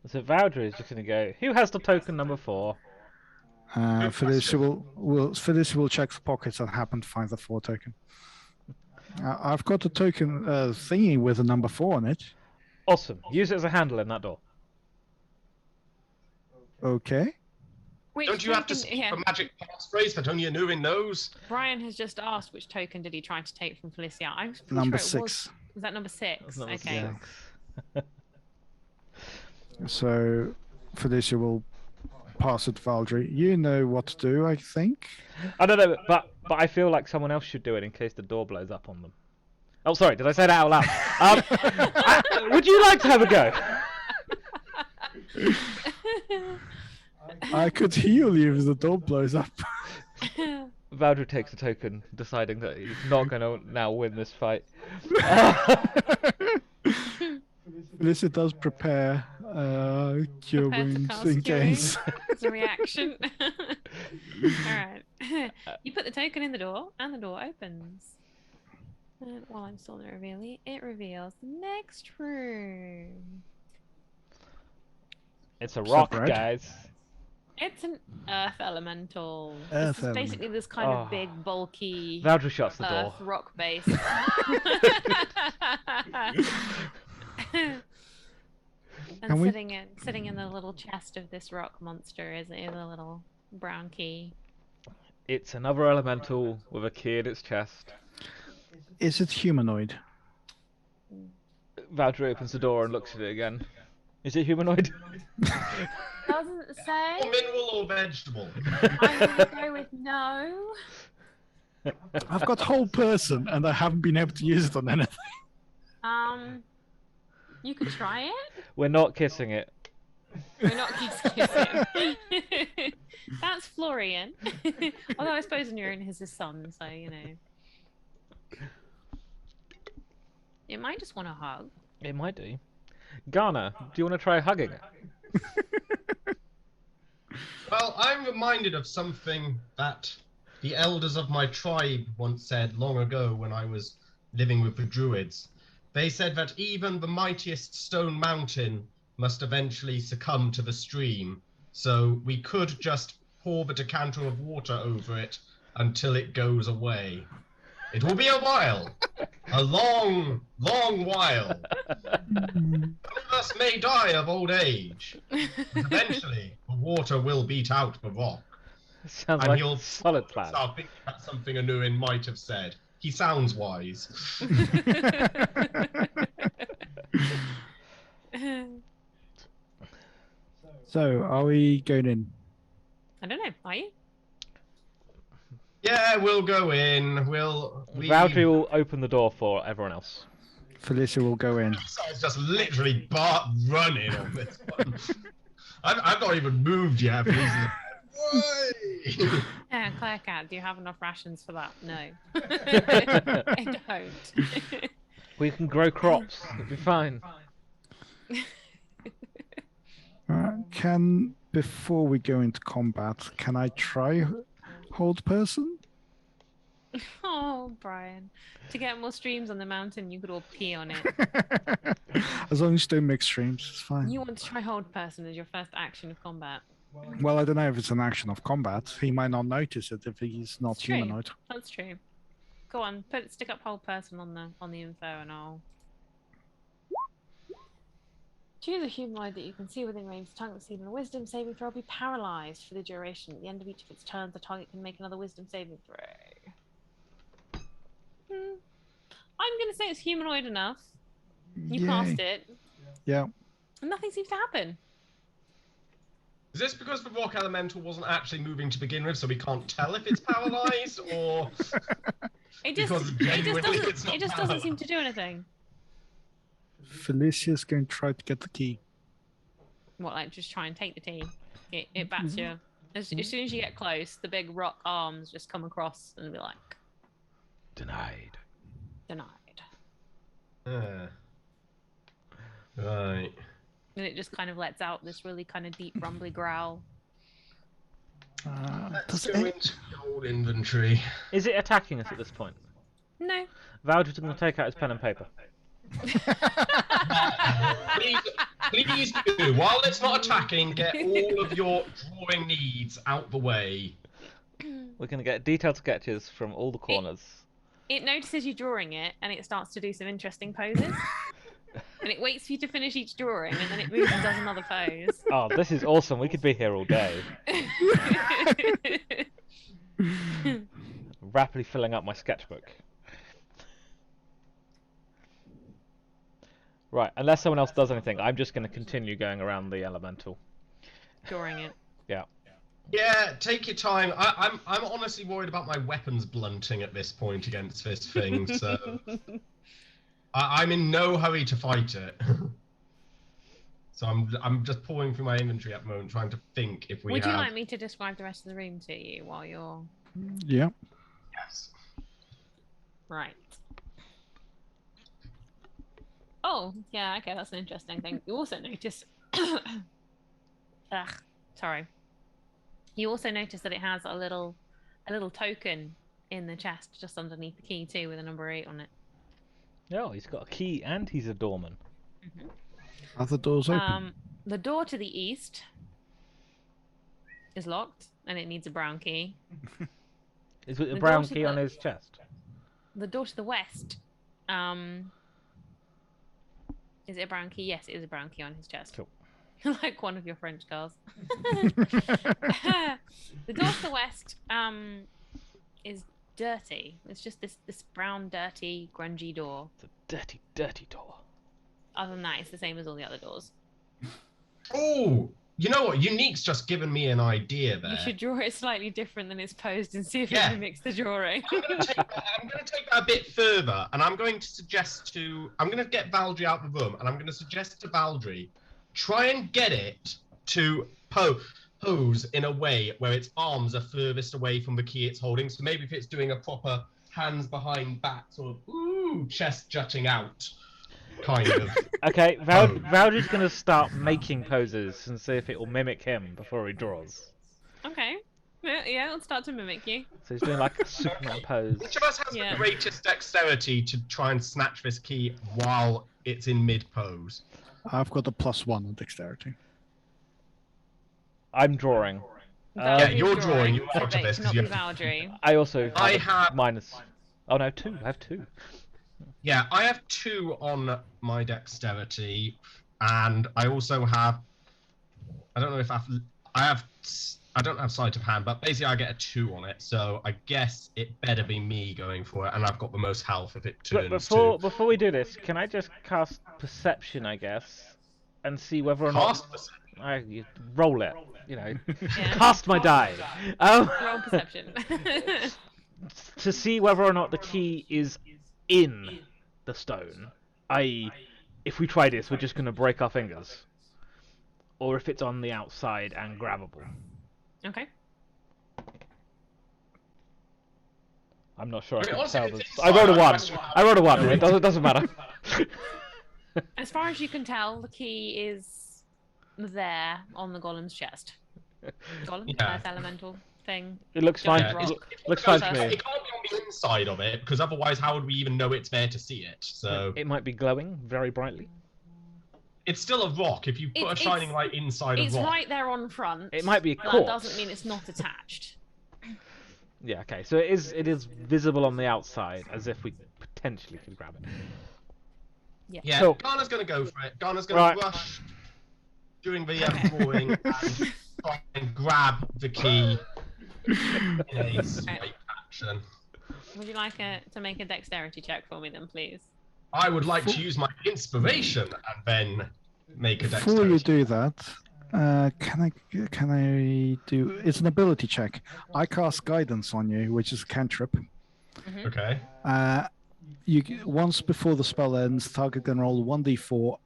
So Valdry is just going to go, who has the token number 4? Felicia will check the pockets and happen to find the 4 token. I've got a token thingy with a number 4 on it. Awesome. Use it as a handle in that door. Okay. Which Don't you have to token- speak yeah. a magic passphrase that only Nuin knows? Brian has just asked which token did he try to take from Felicia. I'm pretty Number sure it 6. Was that number 6? That's number Okay. 6. So Felicia will pass it to Valdry. You know what to do, I think. I don't know, but I feel like someone else should do it in case the door blows up on them. Oh, sorry, did I say that out loud? Would you like to have a go? I could heal you if the door blows up. Valdry takes a token, deciding that he's not going to now win this fight. Felicia does prepare cure Prepare to wounds cast in Cure case. It's a reaction. Alright. You put the token in the door, and the door opens. And while I'm still revealing, it reveals the next room. It's a rock, bread? guys. It's an earth elemental. Earth This is basically this kind Oh. of big, bulky Valdry shuts the earth door. rock base. And Can we- sitting in the little chest of this rock monster is a little brown key. It's another elemental with a key in its chest. Is it humanoid? Valdry opens the door and looks at it again. Is it humanoid? Doesn't say. Or mineral or vegetable? I'm gonna go with no. I've got whole person and I haven't been able to use it on anything. You could try it. We're not kissing it. We're not kissing. That's Florian. Although I suppose Nurin is his son, so you know. It might just want a hug. It might do. Garner, do you want to try hugging it? Well, I'm reminded of something that the elders of my tribe once said long ago when I was living with the druids. They said that even the mightiest stone mountain must eventually succumb to the stream. So we could just pour the decanter of water over it until it goes away. It will be a while. A long, long while. Some of us may die of old age. But eventually, the water will beat out the rock. Sounds And like he'll a solid plan. start thinking that's something Anuin might have said. He sounds wise. So, are we going in? I don't know. Are you? Yeah, we'll go in. Valdry will open the door for everyone else. Felicia will go in. It's just literally Bart running on this one. I've not even moved yet. Why? Yeah, Claire Cat, do you have enough rations for that? No. I don't. We can grow crops. It'll be fine. Before we go into combat, can I try hold person? Oh, Brian. To get more streams on the mountain, you could all pee on it. As long as you don't mix streams, it's fine. You want to try hold person as your first action of combat. Well, I don't know if it's an action of combat. He might not notice it if he's not It's true. humanoid. That's true. Go on, stick up hold person on the info and I'll choose a humanoid that you can see within range. The target receiving a wisdom saving throw will be paralyzed for the duration. At the end of each of its turns, the target can make another wisdom saving throw. I'm going to say it's humanoid enough. You passed it. Yeah. And nothing seems to happen. Is this because the rock elemental wasn't actually moving to begin with, so we can't tell if it's paralyzed, or It because genuinely it's not just doesn't seem to do anything. Felicia's going to try to get the key. What, like just try and take the tea? It bats you. As soon as you get close, the big rock arms just come across and be like, Denied. denied. Right. And it just kind of lets out this really kind of deep rumbly growl. Let's go into the old inventory. Is it attacking us at this point? No. Valdry's going to take out his pen and paper. Please do. While it's not attacking, get all of your drawing needs out the way. We're going to get detailed sketches from all the corners. It notices you drawing it, and it starts to do some interesting poses. And it waits for you to finish each drawing, and then it moves and does another pose. Oh, this is awesome. We could be here all day. Rapidly filling up my sketchbook. Right, unless someone else does anything, I'm just going to continue going around the elemental. Drawing it. Yeah. Yeah, take your time. I'm honestly worried about my weapons blunting at this point against this thing, so I'm in no hurry to fight it. So I'm just pouring through my inventory at the moment, trying to think if we Would have. you like me to describe the rest of the room to you while you're Yeah. Yes. right? Oh, yeah, okay, that's an interesting thing. You also notice sorry. You also notice that it has a little token in the chest just underneath the key too, with a number 8 on it. Oh, he's got a key and he's a doorman. Mm-hmm. Are the doors open? The door to the east is locked, and it needs a brown key. Is it a The brown door to key on the- his chest? The door to the west, is it a brown key? Yes, it is a brown key on his chest. Cool. Like one of your French girls. The door to the west is dirty. It's just this brown, dirty, grungy door. It's a dirty, dirty door. Other than that, it's the same as all the other doors. Oh, you know what? Unique's just given me an idea there. You should draw it slightly different than it's posed and see if Yeah. it mimics the drawing. I'm going to take that a bit further, and I'm going to get Valdry out of the room, and I'm going to suggest to Valdry, try and get it to pose in a way where its arms are furthest away from the key it's holding. So maybe if it's doing a proper hands behind back, sort of chest jutting out kind of. Okay, Valdry's going to start making poses and see if it will mimic him before he draws. Okay. Yeah, it'll start to mimic you. So he's doing like a Superman pose. Which of us has Yeah. the greatest dexterity to try and snatch this key while it's in mid pose? I've got a +1 on dexterity. I'm drawing. Yeah, Valdry's you're drawing. You're so out of that this cannot because be Valdry. I also have I a have- minus. Oh no, 2. I have 2. Yeah, I have 2 on my dexterity, and I also have. I don't know if I don't have sleight of hand, but basically I get a 2 on it, so I guess it better be me going for it, and I've got the most health if it But turns before we do this, can I just cast perception, I guess, and see whether or Cast not you roll it, Yeah. cast my die, Roll perception. to see whether or not the key is in the stone. I.e., if we try this, we're just going to break our fingers, or if it's on the outside and grabbable. Okay. I'm not sure I I mean, can honestly, tell if this. it's I rolled a inside, 1. I'd question I rolled a 1. how It doesn't matter. As far as you can tell, the key is there on the golem's chest. Golem? Yeah. Earth elemental thing. It looks fine. Giant Yeah, rock. Looks fine to First. me. It can't be on the inside of it, because otherwise how would we even know it's there to see it? So It might be glowing very brightly. it's still a rock. If you put a It's- shining light inside a It's rock, right there on front. It might be a but that quartz. doesn't mean it's not attached. Yeah, okay. So it is visible on the outside, as if we potentially could grab it. yeah, Cool. Garner's going to go for it. Garner's going to Right. rush during the drawing and try and grab the key in a swipe action. Would you like to make a dexterity check for me then, please? I would like to use my inspiration and then make a Before you dexterity. do that, can I do? It's an ability check. I cast guidance on you, which is a cantrip. Okay. Once before the spell ends, target can roll 1d4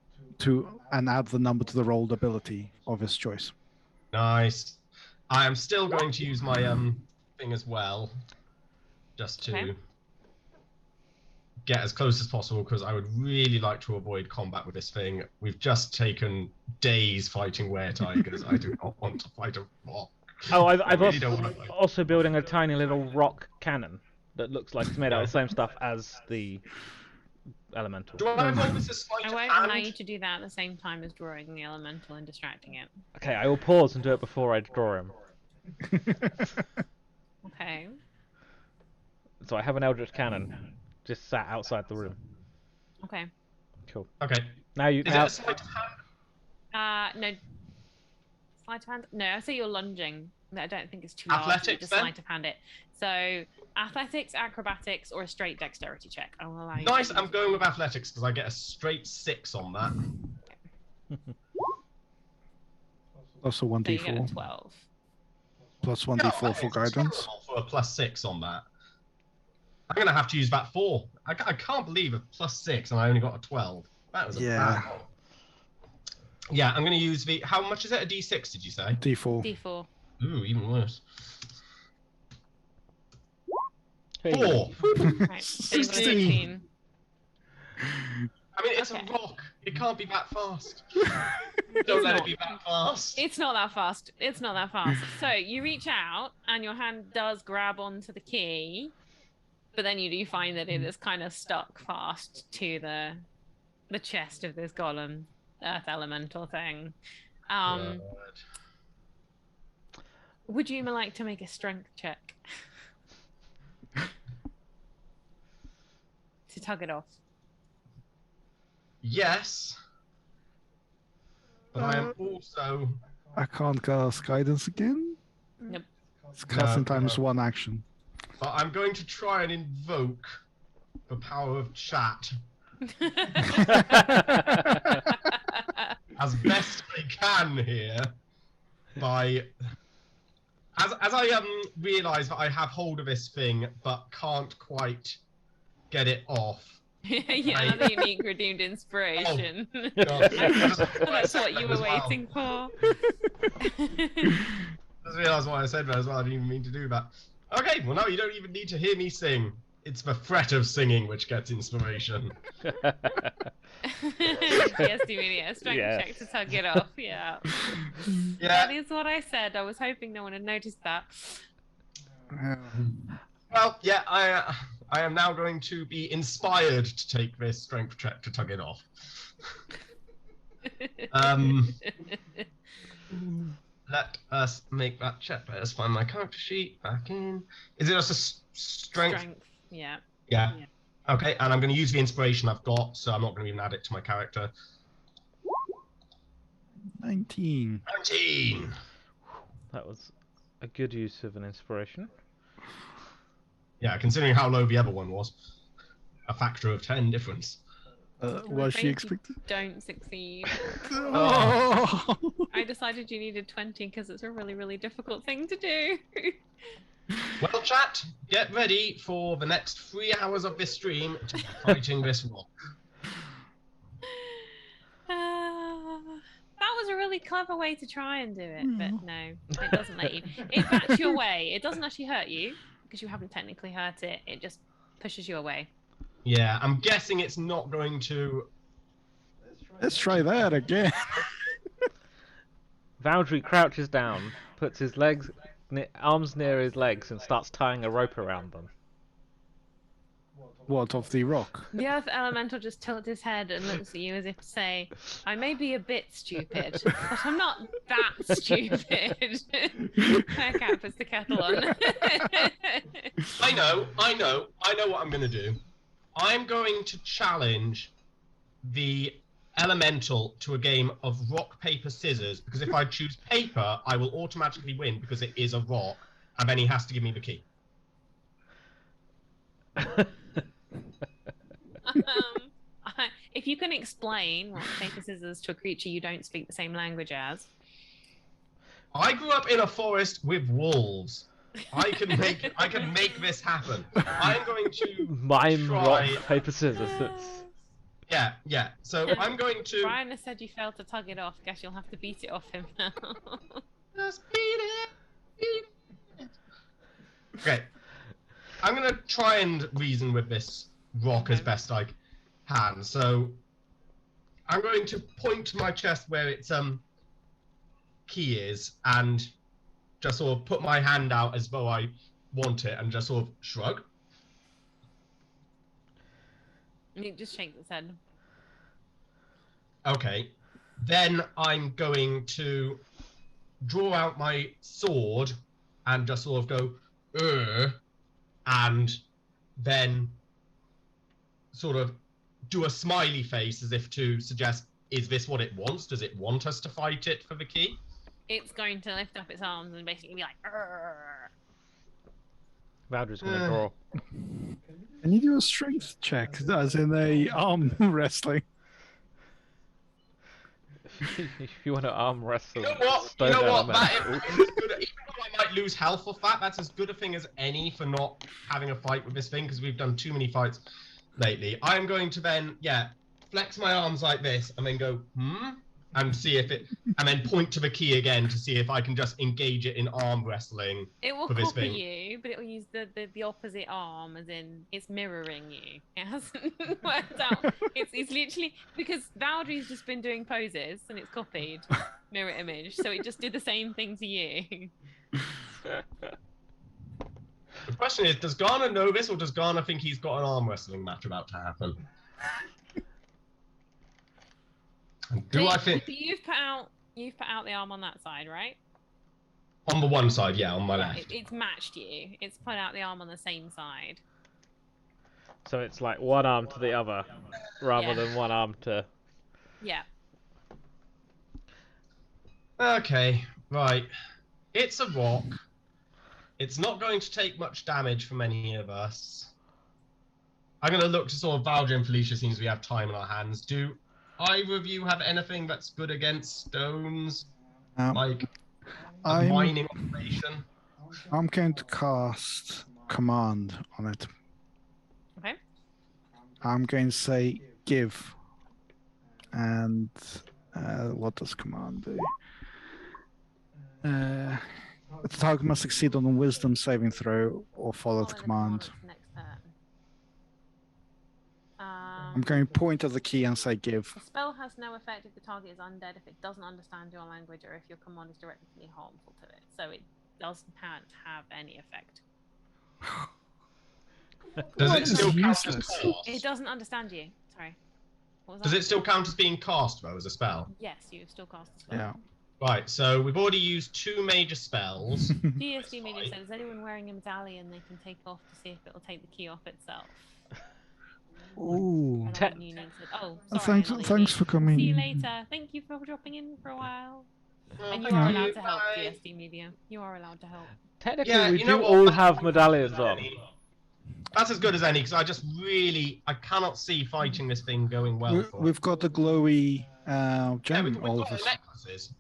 and add the number to the rolled ability of his choice. Nice. I am still going to use my thing as well, just to Okay. get as close as possible, because I would really like to avoid combat with this thing. We've just taken days fighting were-tigers. I do not want to fight a rock. Oh, I I've really don't want to fight. also building a tiny little rock cannon that looks like it's made out of the same stuff as the elemental. Do I roll this as sleight I of won't hand? allow you to do that at the same time as drawing the elemental and distracting it. Okay, I will pause and do it before I draw him. Okay. So I have an eldritch cannon just sat outside the room. Okay. Cool. Okay. Now you Is now it a sleight of hand? No. Sleight of hand? No, I say you're lunging. No, I don't think it's too hard to Athletics, then? sleight of hand it. So, athletics, acrobatics, or a straight dexterity check. I will allow you. Nice. to I'm going with athletics because I get a straight 6 on that. Plus a So you get a 1d4. 12. Plus 1d4 for It's guidance. terrible for a +6 on that. I'm going to have to use that 4. I can't believe a +6 and I only got a 12. That was a Yeah. bad roll. Yeah, I'm going to use the... How much is it? A D6, did you say? D4. D4. Ooh, even worse. Hey. 4. Right. So you've got a 16. 16. I mean, it's Okay. a rock. It can't be that fast. It's Don't let not. it be that fast. It's not that fast. It's not that fast. So you reach out and your hand does grab onto the key, but then you do find that it is kind of stuck fast to the chest of this golem earth elemental thing. Good. Would you like to make a strength check to tug it off? Yes. But I am also... I can't cast guidance again. Nope. It's casting No, times no. 1 action. But I'm going to try and invoke the power of chat as best I can here by as I realize that I have hold of this thing but can't quite get it off. Yeah, another unique redeemed inspiration. God, That's what you were waiting for. Just realised what I said there as well. I didn't even mean to do that. Okay, well now you don't even need to hear me sing. It's the threat of singing which gets inspiration. Yes, you mean a strength Yes. check to tug it off. Yeah. That Yeah. is what I said. I was hoping no one had noticed that. Well, yeah, I am now going to be inspired to take this strength check to tug it off. Let us make that check. Let us find my character sheet back in. Is it just a strength? Strength. Yeah. Yeah. Okay, and I'm going to use the inspiration I've got, so I'm not going to even add it to my character. 19. 19! That was a good use of an inspiration. Yeah, considering how low the other one was. A factor of 10 difference. I'm Was she afraid you expected? Don't succeed. Oh. I decided you needed 20 because it's a really, really difficult thing to do. Well, chat, get ready for the next 3 hours of this stream to be fighting this rock. That was a really clever way to try and do it, but no, it doesn't let you. It backs you away. It doesn't actually hurt you because you haven't technically hurt it. It just pushes you away. Yeah, I'm guessing it's not going to... Let's try that again. Valdry crouches down, puts his arms near his legs, and starts tying a rope around them. What, of the rock? The Earth Elemental just tilts his head and looks at you as if to say, I may be a bit stupid, but I'm not that stupid. Cat puts the kettle on. I know what I'm going to do. I'm going to challenge the elemental to a game of rock, paper, scissors, because if I choose paper, I will automatically win because it is a rock, and then he has to give me the key. If you can explain rock, paper, scissors to a creature you don't speak the same language as. I grew up in a forest with wolves. I can make this happen. I'm going to Mime try... rock paper scissors. Yeah. So I'm going to... Brian has said you failed to tug it off. Guess you'll have to beat it off him now. Just beat it. Okay. I'm going to try and reason with this rock as best I can. So I'm going to point to my chest where its key is and just sort of put my hand out as though I want it and just sort of shrug. He just shakes his head. Okay. Then I'm going to draw out my sword and just sort of go, and then sort of do a smiley face as if to suggest, is this what it wants? Does it want us to fight it for the key? It's going to lift up its arms and basically be like, "Arr." Valdry's gonna draw. Can you do a strength check, as in a arm wrestling? If you want to arm wrestle, You know what? That is good. Even though I might lose health off that, that's as good a thing as any for not having a fight with this thing, because we've done too many fights lately. I'm going to then, flex my arms like this and then go, and see if it, and then point to the key again to see if I can just engage it in arm wrestling. It will for this copy thing. you, but it will use the opposite arm, as in it's mirroring you. It hasn't worked out. It's literally because Valdry's just been doing poses and it's copied mirror image, so it just did the same thing to you. The question is, does Garner know this, or does Garner think he's got an arm wrestling match about to happen? And do I think You've put out the arm on that side, right? on the one side, on my left. It's matched you. It's put out the arm on the same side. So it's like one arm to the other, rather than one arm to... Yeah. Okay, right. It's a rock. It's not going to take much damage from any of us. I'm going to look to sort of Valdry and Felicia, since we have time in our hands. Do either of you have anything that's good against stones? Like a mining operation? I'm going to cast command on it. Okay. I'm going to say give. And what does command do? The target must succeed on a wisdom saving throw or follow the command. Next turn. I'm going to point at the key and say give. The spell has no effect if the target is undead, if it doesn't understand your language, or if your command is directly harmful to it. So it doesn't have any effect. Does What it is still count as useless? cause? It doesn't understand you. Sorry. What was Does that? it still count as being cast though as a spell? Yes, you still cast a spell. Yeah. Right, so we've already used 2 major spells. DSD Media fine. says anyone wearing a medallion they can take off to see if it'll take the key off itself. Ooh. Another unique said, oh, sorry, Thanks, another thanks unique. for coming. See you later. Thank you for dropping in for a while. Oh, And you thank are you. allowed to help, Bye. DSD Media. You are allowed to help. Technically, Yeah, we you know do what? all That's have as medallions good as on. any. That's as good as any, because I cannot see fighting this thing going well for us. We've got the glowy Yeah, gem, we've all got of the us. necklaces.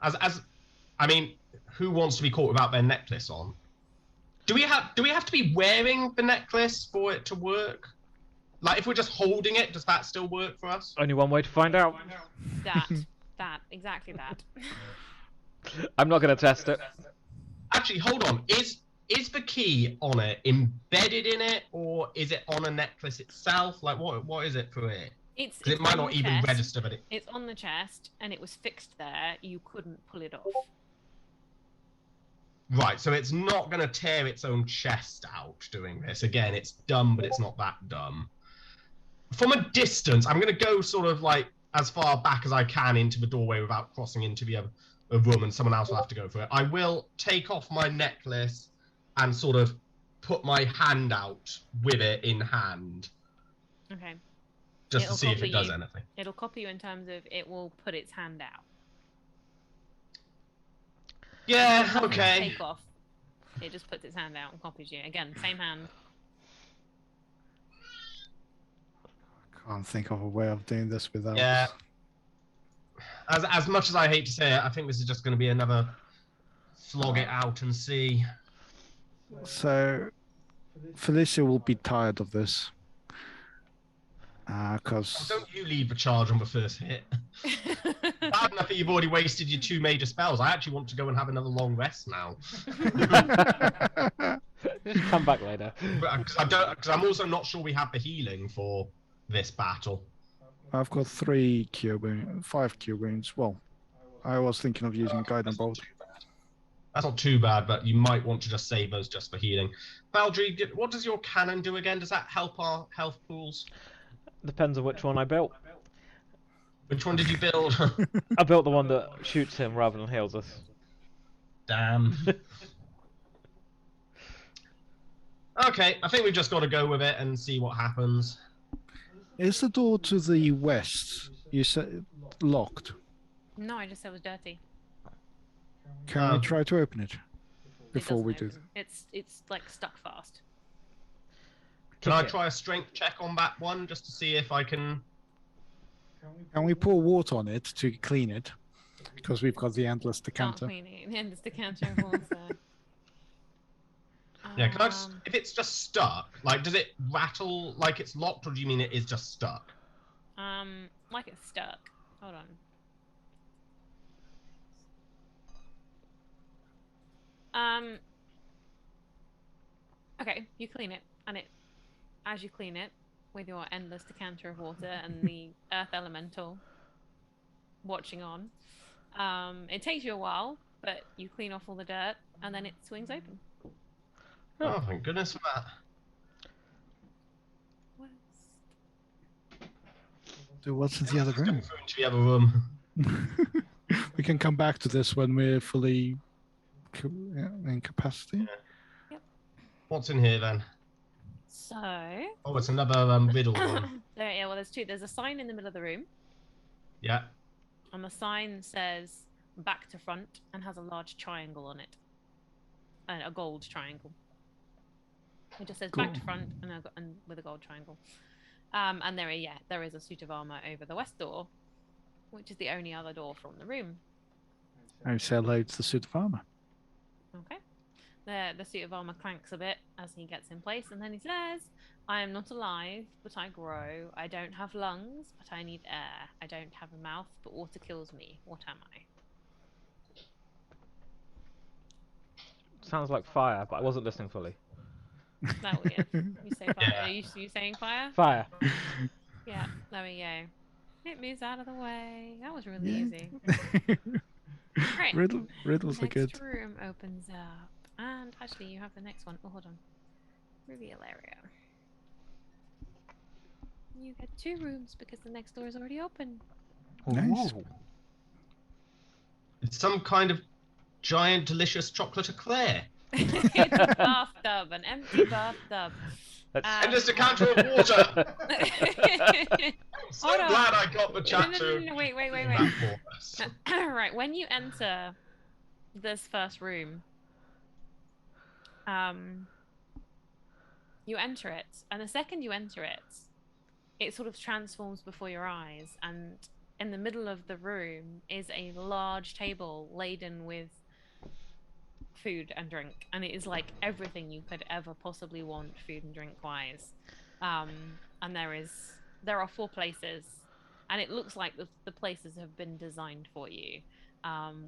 I mean, who wants to be caught without their necklace on? Do we have to be wearing the necklace for it to work? Like, if we're just holding it, does that still work for us? Only one way to find out. Exactly that. I'm not going to test it. Actually, hold on. Is the key on it embedded in it, or is it on a necklace itself? Like, what is it for it? It's Because it might on not the even chest. register that it. It's on the chest, and it was fixed there. You couldn't pull it off. Right, so it's not going to tear its own chest out doing this. Again, it's dumb, but it's not that dumb. From a distance, I'm going to go sort of like as far back as I can into the doorway without crossing into the other room, and someone else will have to go for it. I will take off my necklace and sort of put my hand out with it in hand, Okay. just It'll to see if copy it does you. anything. It'll copy you in terms of it will put its hand out. Yeah, It doesn't okay. Take off. It just puts its hand out and copies you. Again, same hand. Can't think of a way of doing this without. Yeah. As much as I hate to say it, I think this is just going to be another flog it out and see. So, Felicia will be tired of this. Oh, Because don't you lead the charge on the first hit. Bad enough that you've already wasted your 2 major spells. I actually want to go and have another long rest now. Just come back later. Because I'm also not sure we have the healing for this battle. I've got 3 cure wounds, 5 cure wounds. Well, I was thinking of using guiding bolt. That's not too bad, but you might want to just save those just for healing. Valdry, what does your cannon do again? Does that help our health pools? Depends on which one I built. Which one did you build? I built the one that shoots him rather than heals us. Damn. Okay, I think we've just got to go with it and see what happens. Is the door to the west, you said, locked? No, I just said it was dirty. Can we try to open it It before we doesn't do? open. It's like stuck fast. Can I Kick it. try a strength check on that one just to see if I can? Can we pour water on it to clean it? Because we've got the endless Can't decanter. clean it. And it's decanter of water. Yeah, can I just? If it's just stuck, like, does it rattle like it's locked, or do you mean it is just stuck? Like it's stuck. Hold on. Okay, you clean it, and as you clean it with your endless decanter of water and the earth elemental watching on, it takes you a while, but you clean off all the dirt, and then it swings open. Oh, thank goodness for that. So what's in the other room? Let's go into the other room. We can come back to this when we're fully in capacity. What's in here then? So, Oh, it's another riddle one. well, there's 2. There's a sign in the middle of the room, Yeah. and the sign says back to front and has a large triangle on it. And a gold triangle. It just says back to front and with a gold triangle. And there is a suit of armor over the west door, which is the only other door from the room. I say hello to the suit of armor. Okay. The suit of armor clanks a bit as he gets in place, and then he says, I am not alive, but I grow. I don't have lungs, but I need air. I don't have a mouth, but water kills me. What am I? Sounds like fire, but I wasn't listening fully. No, yeah. You say fire. Yeah. Are you saying fire? Fire. Yeah, there we go. It moves out of the way. That was really Yeah. easy. Right. Riddles are good. Next room opens up. And actually, you have the next one. Oh, hold on. Reveal area. You get 2 rooms because the next door is already open. Nice. Ooh. It's some kind of giant, delicious chocolate eclair. It's a bathtub, an empty bathtub. That's... And just a counter of water. So Hold on. glad I got the chat to. No, wait. that for us. Right, when you enter this first room, you enter it, and the second you enter it, it sort of transforms before your eyes, and in the middle of the room is a large table laden with food and drink, and it is like everything you could ever possibly want food and drink wise. And there are 4 places, and it looks like the places have been designed for you.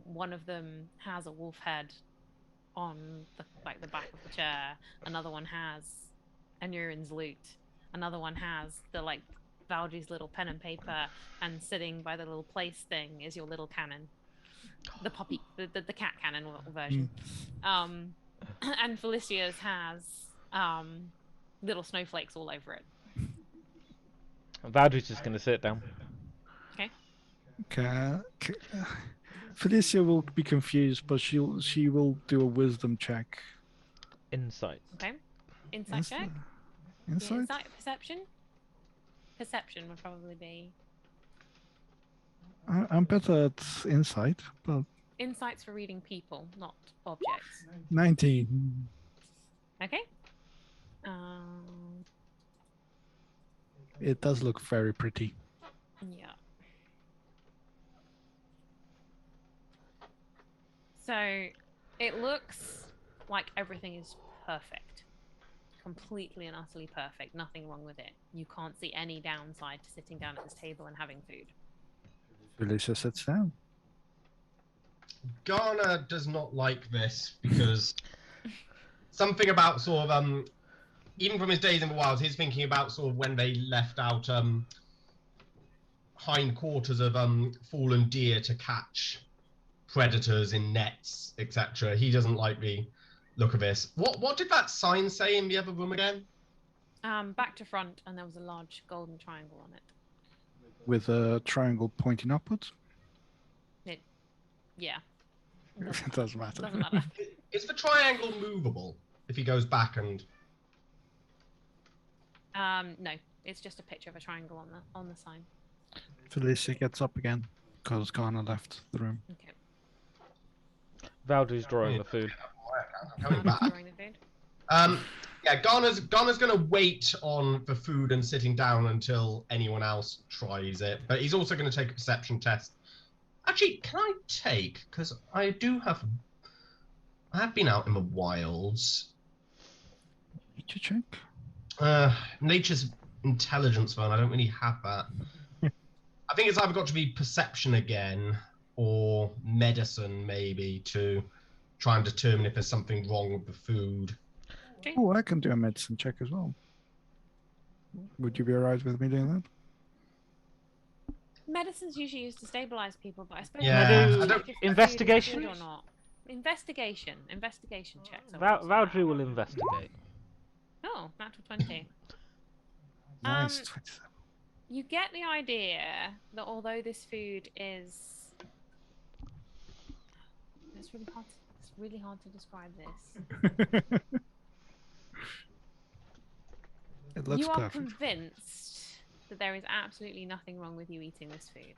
One of them has a wolf head on the back of the chair. Another one has Anurin's lute. Another one has the Valdry's little pen and paper, and sitting by the little place thing is your little cannon, the puppy, the cat cannon version. And Felicia's has little snowflakes all over it. Valdry's just going to sit down. Okay. Felicia will be confused, but she will do a wisdom check. Insight. Okay. Insight check. Yeah, Insight? insight, perception. Perception would probably be. I'm better at insight, but Insight's for reading people, not objects. 19. Okay. It does look very pretty. Yeah. So it looks like everything is perfect. Completely and utterly perfect. Nothing wrong with it. You can't see any downside to sitting down at this table and having food. Felicia sits down. Garner does not like this because something about sort of even from his days in the wilds, he's thinking about sort of when they left out hindquarters of fallen deer to catch predators in nets, etc. He doesn't like the look of this. What did that sign say in the other room again? Back to front, and there was a large golden triangle on it. With a triangle pointing upwards? Yeah. It doesn't matter. Doesn't matter. Is the triangle movable if he goes back and? No, it's just a picture of a triangle on the sign. Felicia gets up again because Garner left the room. Okay. Valdry's drawing the food. I'm coming back. Drawing the food. Yeah, Garner's gonna wait on the food and sitting down until anyone else tries it. But he's also gonna take a perception test. Actually, can I take? Because I have been out in the wilds. Nature check? Nature's intelligence one. I don't really have that. I think it's either got to be perception again or medicine maybe to try and determine if there's something wrong with the food. Okay. Oh, I can do a medicine check as well. Would you be alright with me doing that? Medicine's usually used to stabilize people, but I suppose Yeah, you can I check don't- if the Investigation? food is good or not. Investigation checks. Valdry will investigate. Oh, natural 20. Nice, Um, 27. You get the idea that although this food is, it's really hard to describe this. It looks You are perfect. convinced that there is absolutely nothing wrong with you eating this food,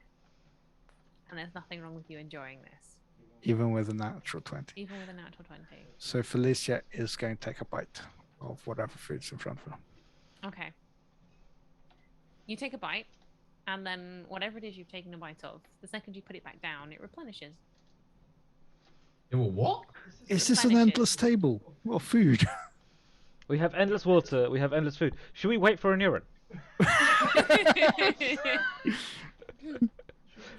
and there's nothing wrong with you enjoying this, Even with a natural 20. even with a natural 20. So Felicia is going to take a bite of whatever food's in front of her. Okay. You take a bite, and then whatever it is you've taken a bite of, the second you put it back down, it replenishes. It will what? Is this an Replenishes. endless table of food? We have endless water. We have endless food. Should we wait for an urine?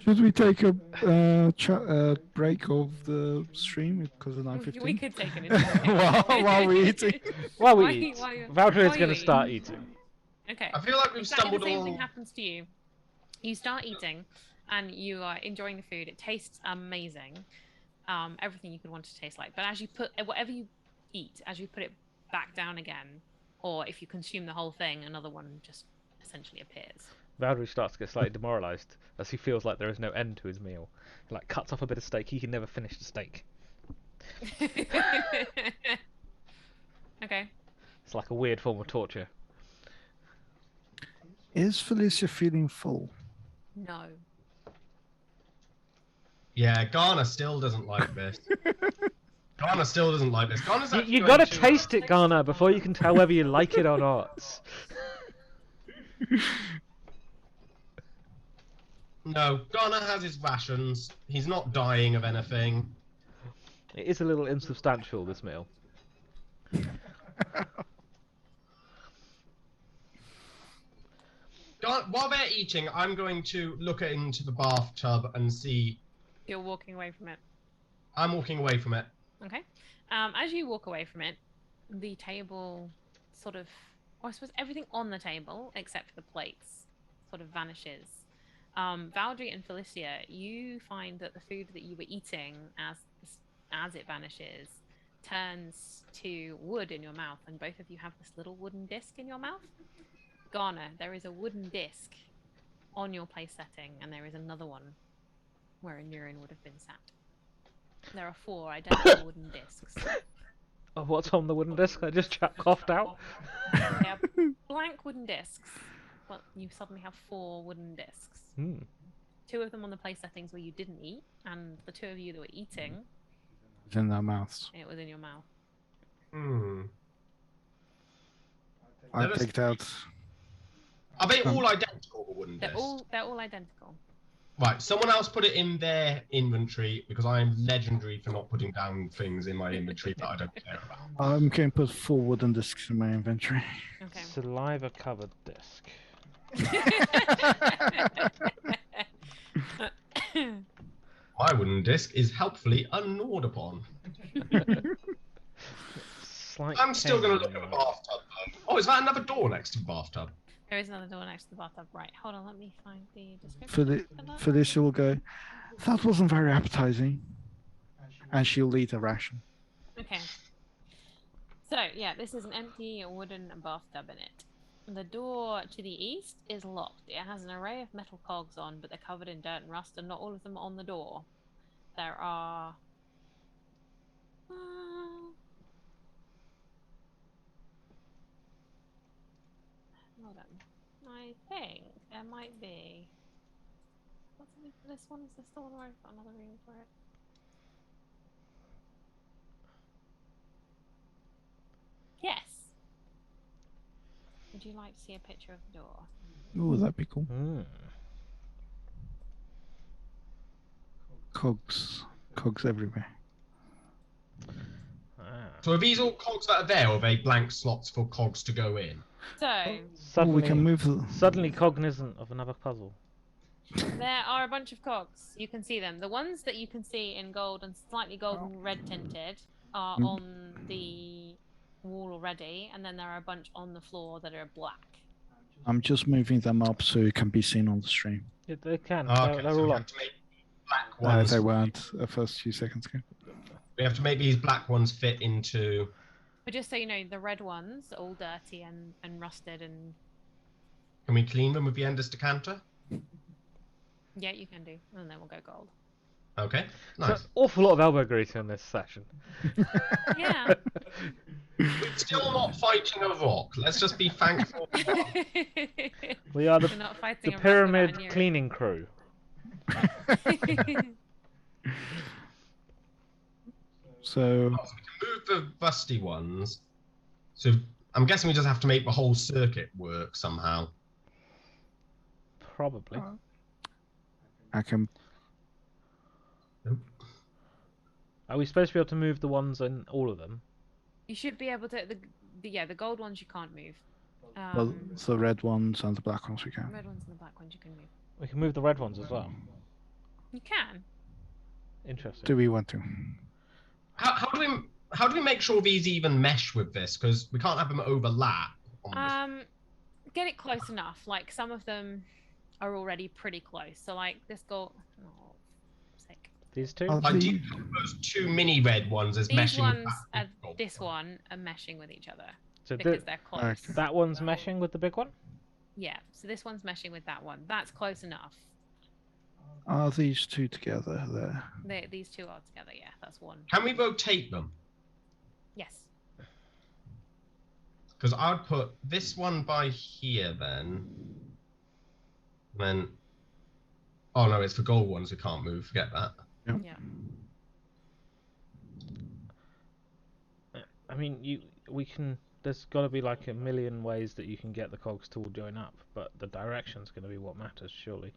Should we take a break of the stream because of 9:15? We could take an interview. while we're eating. While we Why- eat, why- Valdry is why going to you start eat? eating. Okay. I feel like we've Exactly stumbled the same thing all. happens to you. You start eating, and you are enjoying the food. It tastes amazing. Everything you could want to taste like. But as you put whatever you eat, as you put it back down again, or if you consume the whole thing, another one just essentially appears. Valerie starts to get slightly demoralised as he feels like there is no end to his meal. He like cuts off a bit of steak. He can never finish the steak. Okay. It's like a weird form of torture. Is Felicia feeling full? No. Yeah, Garner still doesn't like this. Garner still doesn't like this. Garner's actually You going gotta to, taste it, Garner, before you can tell whether you like it or not. No, Garner has his rations. He's not dying of anything. It is a little insubstantial, this meal. While they're eating, I'm going to look into the bathtub and see. You're walking away from it. I'm walking away from it. Okay. As you walk away from it, the table sort of, or I suppose everything on the table except for the plates sort of vanishes. Valdry and Felicia, you find that the food that you were eating as it vanishes turns to wood in your mouth, and both of you have this little wooden disc in your mouth. Garner, there is a wooden disc on your place setting, and there is another one where a Nurin would have been sat. There are 4 identical wooden discs. Oh, what's on the wooden disc? I just coughed out. They are blank wooden discs. Well, you suddenly have 4 wooden discs. 2 of them on the place settings where you didn't eat, and the 2 of you that were eating, It's in their mouths. it was in your mouth. I Let us- picked out. Are they all identical, the wooden They're discs? all identical. Right, someone else put it in their inventory because I am legendary for not putting down things in my inventory that I don't care about. I'm going to put 4 wooden discs in my inventory. Okay. Saliva-covered disc. My wooden disc is helpfully ungnawed upon. Slight I'm still going to pain look in at the the- bathtub. Oh, is that another door next to the bathtub? There is another door next to the bathtub. Right, hold on, let me find the description. for that. Felicia will go, that wasn't very appetizing. And she'll eat a ration. Okay. So, yeah, this is an empty wooden bathtub in it. The door to the east is locked. It has an array of metal cogs on, but they're covered in dirt and rust, and not all of them are on the door. There are... Hold on. I think there might be... What's the name for this one? Is this the one where I've got another room for it? Yes. Would you like to see a picture of the door? Oh, that'd be cool. Cogs. Cogs everywhere. So are these all cogs that are there, or are they blank slots for cogs to go in? So, Oh, Suddenly, we can move the... suddenly cognizant of another puzzle. there are a bunch of cogs. You can see them. The ones that you can see in gold and slightly golden red tinted are on the wall already, and then there are a bunch on the floor that are black. I'm just moving them up so it can be seen on the stream. Yeah, they can. Okay, They're so all we on. have to make black ones. They weren't the first few seconds ago. We have to make these black ones fit into. But just so you know, the red ones are all dirty and rusted, and Can we clean them with the Ender's decanter? yeah, you can do, and then we'll go gold. Okay, So, nice. an awful lot of elbow grease in this session. Yeah. We're still not fighting a rock. Let's just be thankful. We are We're not fighting the a rock pyramid without a cleaning crew. Nurin. So, So we can move the rusty ones. So I'm guessing we just have to make the whole circuit work somehow. Probably. I can... Nope. Are we supposed to be able to move the ones in all of them? You should be able to. The gold ones you can't move. Well, the red ones and the black ones we The can. red ones and the black ones you can move. We can move the red ones as well. You can. Interesting. Do we want to? How do we make sure these even mesh with this? Because we can't have them overlap. On this. Get it close enough. Like some of them are already pretty close. So like this gold. Oh, sake. These two? Oh, Like, do the- you put those 2 mini red ones as These meshing ones with that are. big gold This one? are meshing with each other So because they're close. Okay. that one's meshing with the big one? Yeah, so this one's meshing with that one. That's close enough. Are these two together there? These two are together, yeah, that's one. Can we rotate them? Yes. Because I'd put this one by here then. Then. Oh no, it's for gold ones we can't move. Forget that. Yep. Yeah. I mean, we can. There's got to be like a million ways that you can get the cogs to all join up, but the direction's going to be what matters, surely.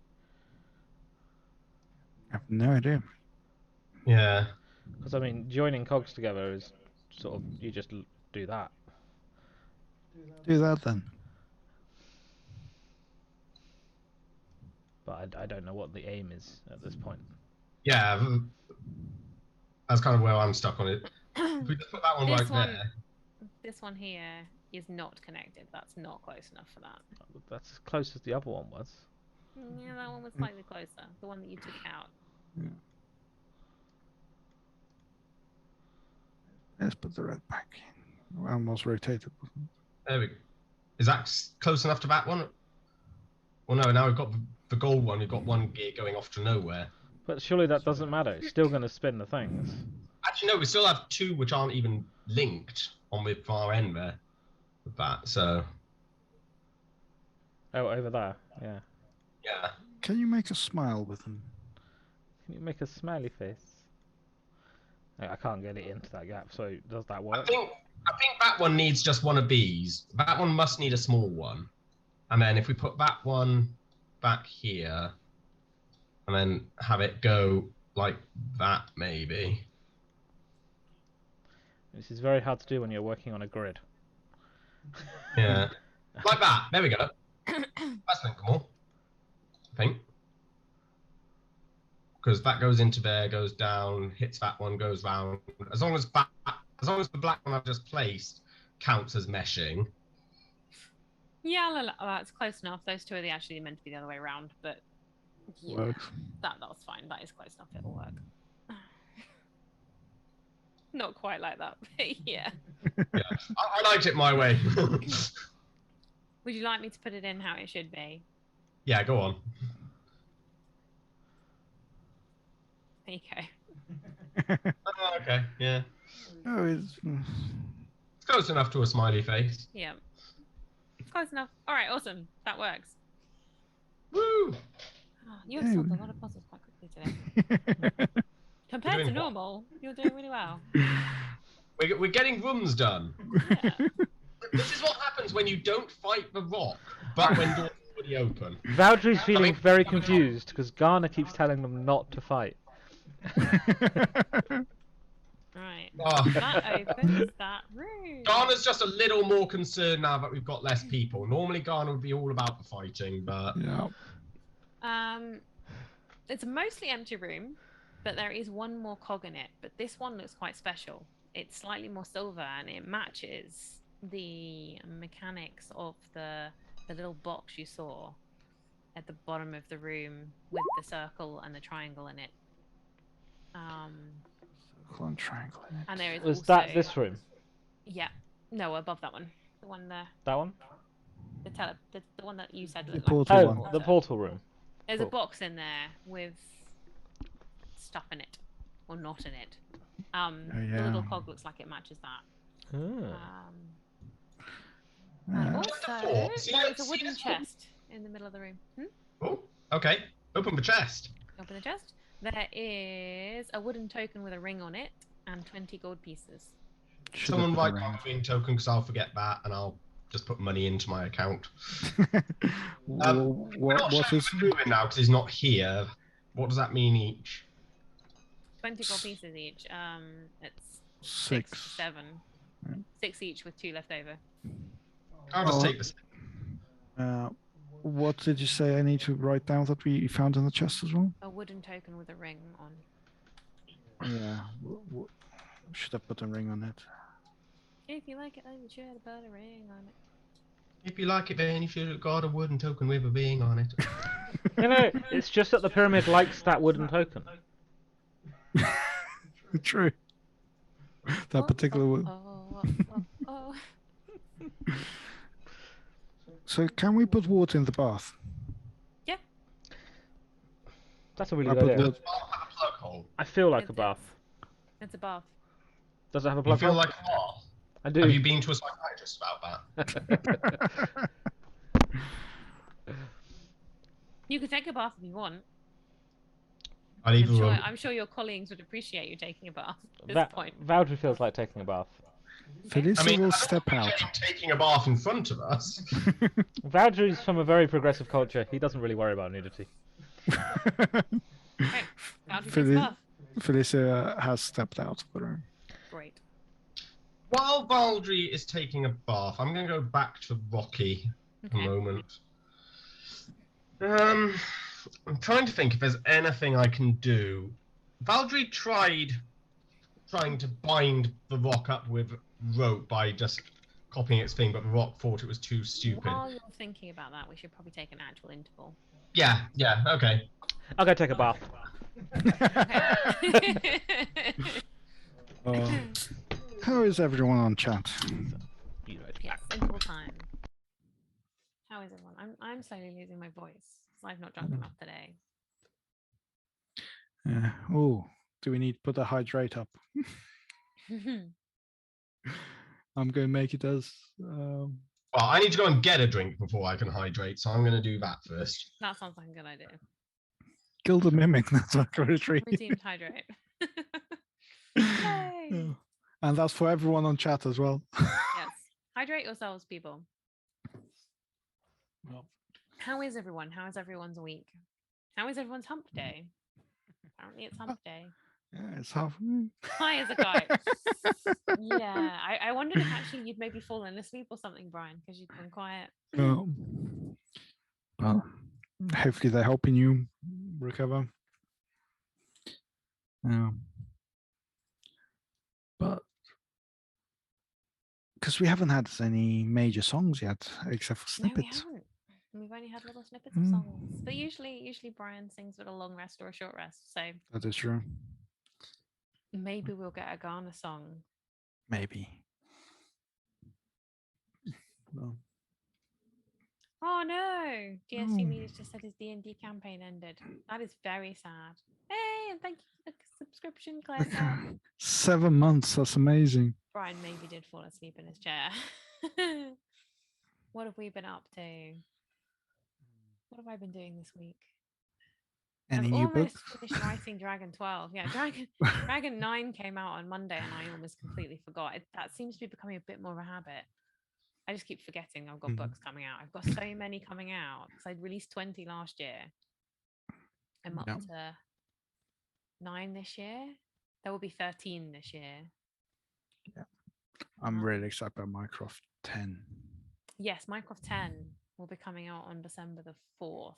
I have no idea. Yeah. Because I mean, joining cogs together is sort of you just do that. Do that then. But I don't know what the aim is at this point. Yeah. That's kind of where I'm stuck on it. If we just put that one This right one- there. This one here is not connected. That's not close enough for that. That's as close as the other one was. Yeah, that one was slightly closer. The one that you took out. Let's put the red back in. Almost rotated. There we go. Is that close enough to that one? Well, no, now we've got the gold one. We've got one gear going off to nowhere. But surely that doesn't matter. It's still going to spin the things. Actually, no, we still have two which aren't even linked on the far end there with that, so... Oh, over there. Yeah. Yeah. Can you make a smile with them? Can you make a smiley face? I can't get it into that gap, so does that I work? think that one needs just one of these. That one must need a small one. And then if we put that one back here, and then have it go like that, maybe. This is very hard to do when you're working on a grid. Yeah. Like that. There we go. That's linkable. I think. Because that goes into there, goes down, hits that one, goes round. As long as the black one I've just placed counts as meshing. Yeah, that's close enough. Those two are actually meant to be the other way around, but yeah, Works. that was fine. That is close enough. It'll work. Not quite like that, but yeah. Yeah. I liked it my way. Would you like me to put it in how it should be? Yeah, go on. There you go. Oh, okay, yeah. Oh, it's... It's close enough to a smiley face. Yeah. It's close enough. All right, awesome. That works. Woo! Oh, you have solved a lot of puzzles quite quickly today. Compared to doing what? normal, you're doing really well. We're getting rooms done. Yeah. This is what happens when you don't fight the rock, but when doors are already open. Valdry's feeling very confused because Garner keeps telling them not to fight. Right. Oh. That opens that room. Garner's just a little more concerned now that we've got less people. Normally Garner would be all about the fighting, but... Yeah. It's a mostly empty room, but there is one more cog in it. But this one looks quite special. It's slightly more silver, and it matches the mechanics of the little box you saw at the bottom of the room with the circle and the triangle in it. Circle and triangle in it. And there is Was also... that this room? Yeah. No, above that one. The one there. That one? The one that you said The looked portal like Oh, one. the portal room. There's a Cool. box in there with stuff in it, or not in it. The yeah. little cog looks like it matches that. Ah. And Yeah. also, See there that- is a see wooden this one? chest in the middle of the room. Oh, okay. Open the chest. Open the chest. There is a wooden token with a ring on it and 20 gold pieces. Should Someone have write put a down green token because I'll forget that and I'll just put money into my account. ring. We're not what showing is... the druid now because he's not here. What does that mean each? 20 gold pieces each. It's 6. 7. Yeah. 6 each with 2 left over. I'll just Oh. take this. What did you say I need to write down that we found in the chest as well? A wooden token with a ring on. Yeah. Should I put a ring on it? If you like it, then you should put a ring on it. If you like it, then you should have got a wooden token with a ring on it. No, it's just that the pyramid likes that wooden token. True. That particular one. Oh. So can we put water in the bath? Yeah. That's a really I good put idea. water. I'll have a plug hole. I feel like a It's- bath. It's a bath. Does it have a You plug feel hole? like a what? I do. Have you been to a psychiatrist about that? You could take a bath if you want. I leave I'm the sure. room. I'm sure your colleagues would appreciate you taking a bath at this point. Valdry feels like taking a bath. Felissa I mean, will I don't step out. appreciate him taking a bath in front of us. Valdry's from a very progressive culture. He doesn't really worry about nudity. Right. Valdry takes a bath. Felissa has stepped out of the room. Great. While Valdry is taking a bath, I'm going to go back to Rocky a Okay. moment. I'm trying to think if there's anything I can do. Valdry tried trying to bind the rock up with rope by just copying its thing, but the rock thought it was too stupid. While you're thinking about that, we should probably take an actual interval. Yeah, okay. I'll go take a bath. Okay. How is everyone on chat? You know, Yes, interval time. How is everyone? I'm slowly losing my voice. So I've not drunk enough today. Oh, do we need to put a hydrate up? I'm going to make it as. Well, I need to go and get a drink before I can hydrate, so I'm going to do that first. That sounds like a good idea. Kill the mimic. That's not going to treat. Redeemed hydrate. Yay! And that's for everyone on chat as well. Yes. Hydrate yourselves, people. Well, How is everyone? How is everyone's week? How is everyone's hump day? Apparently it's hump day. yeah, it's half. High as a kite. Yeah. I wondered if actually you'd maybe fallen asleep or something, Brian, because you've been quiet. Well, hopefully they're helping you recover. But because we haven't had any major songs yet, except for No, we snippets. haven't. We've only had little snippets of songs. But usually Brian sings with a long rest or a short rest. So That is true. maybe we'll get a Ghana song. Maybe. Well, Oh no! DSC Oh. Media's just said his D&D campaign ended. That is very sad. Hey, and thank you for the subscription, Claire. 7 months. That's amazing. Brian maybe did fall asleep in his chair. What have we been up to? What have I been doing this week? Any I've new almost books? finished writing Dragon 12. Yeah, Dragon 9 came out on Monday and I almost completely forgot. That seems to be becoming a bit more of a habit. I just keep forgetting I've got books coming out. I've got so many coming out because I'd released 20 last year. I'm up to 9 this year. There will be 13 this year. Yeah. I'm really excited about Minecraft 10. Yes, Minecraft 10 will be coming out on December the 4th.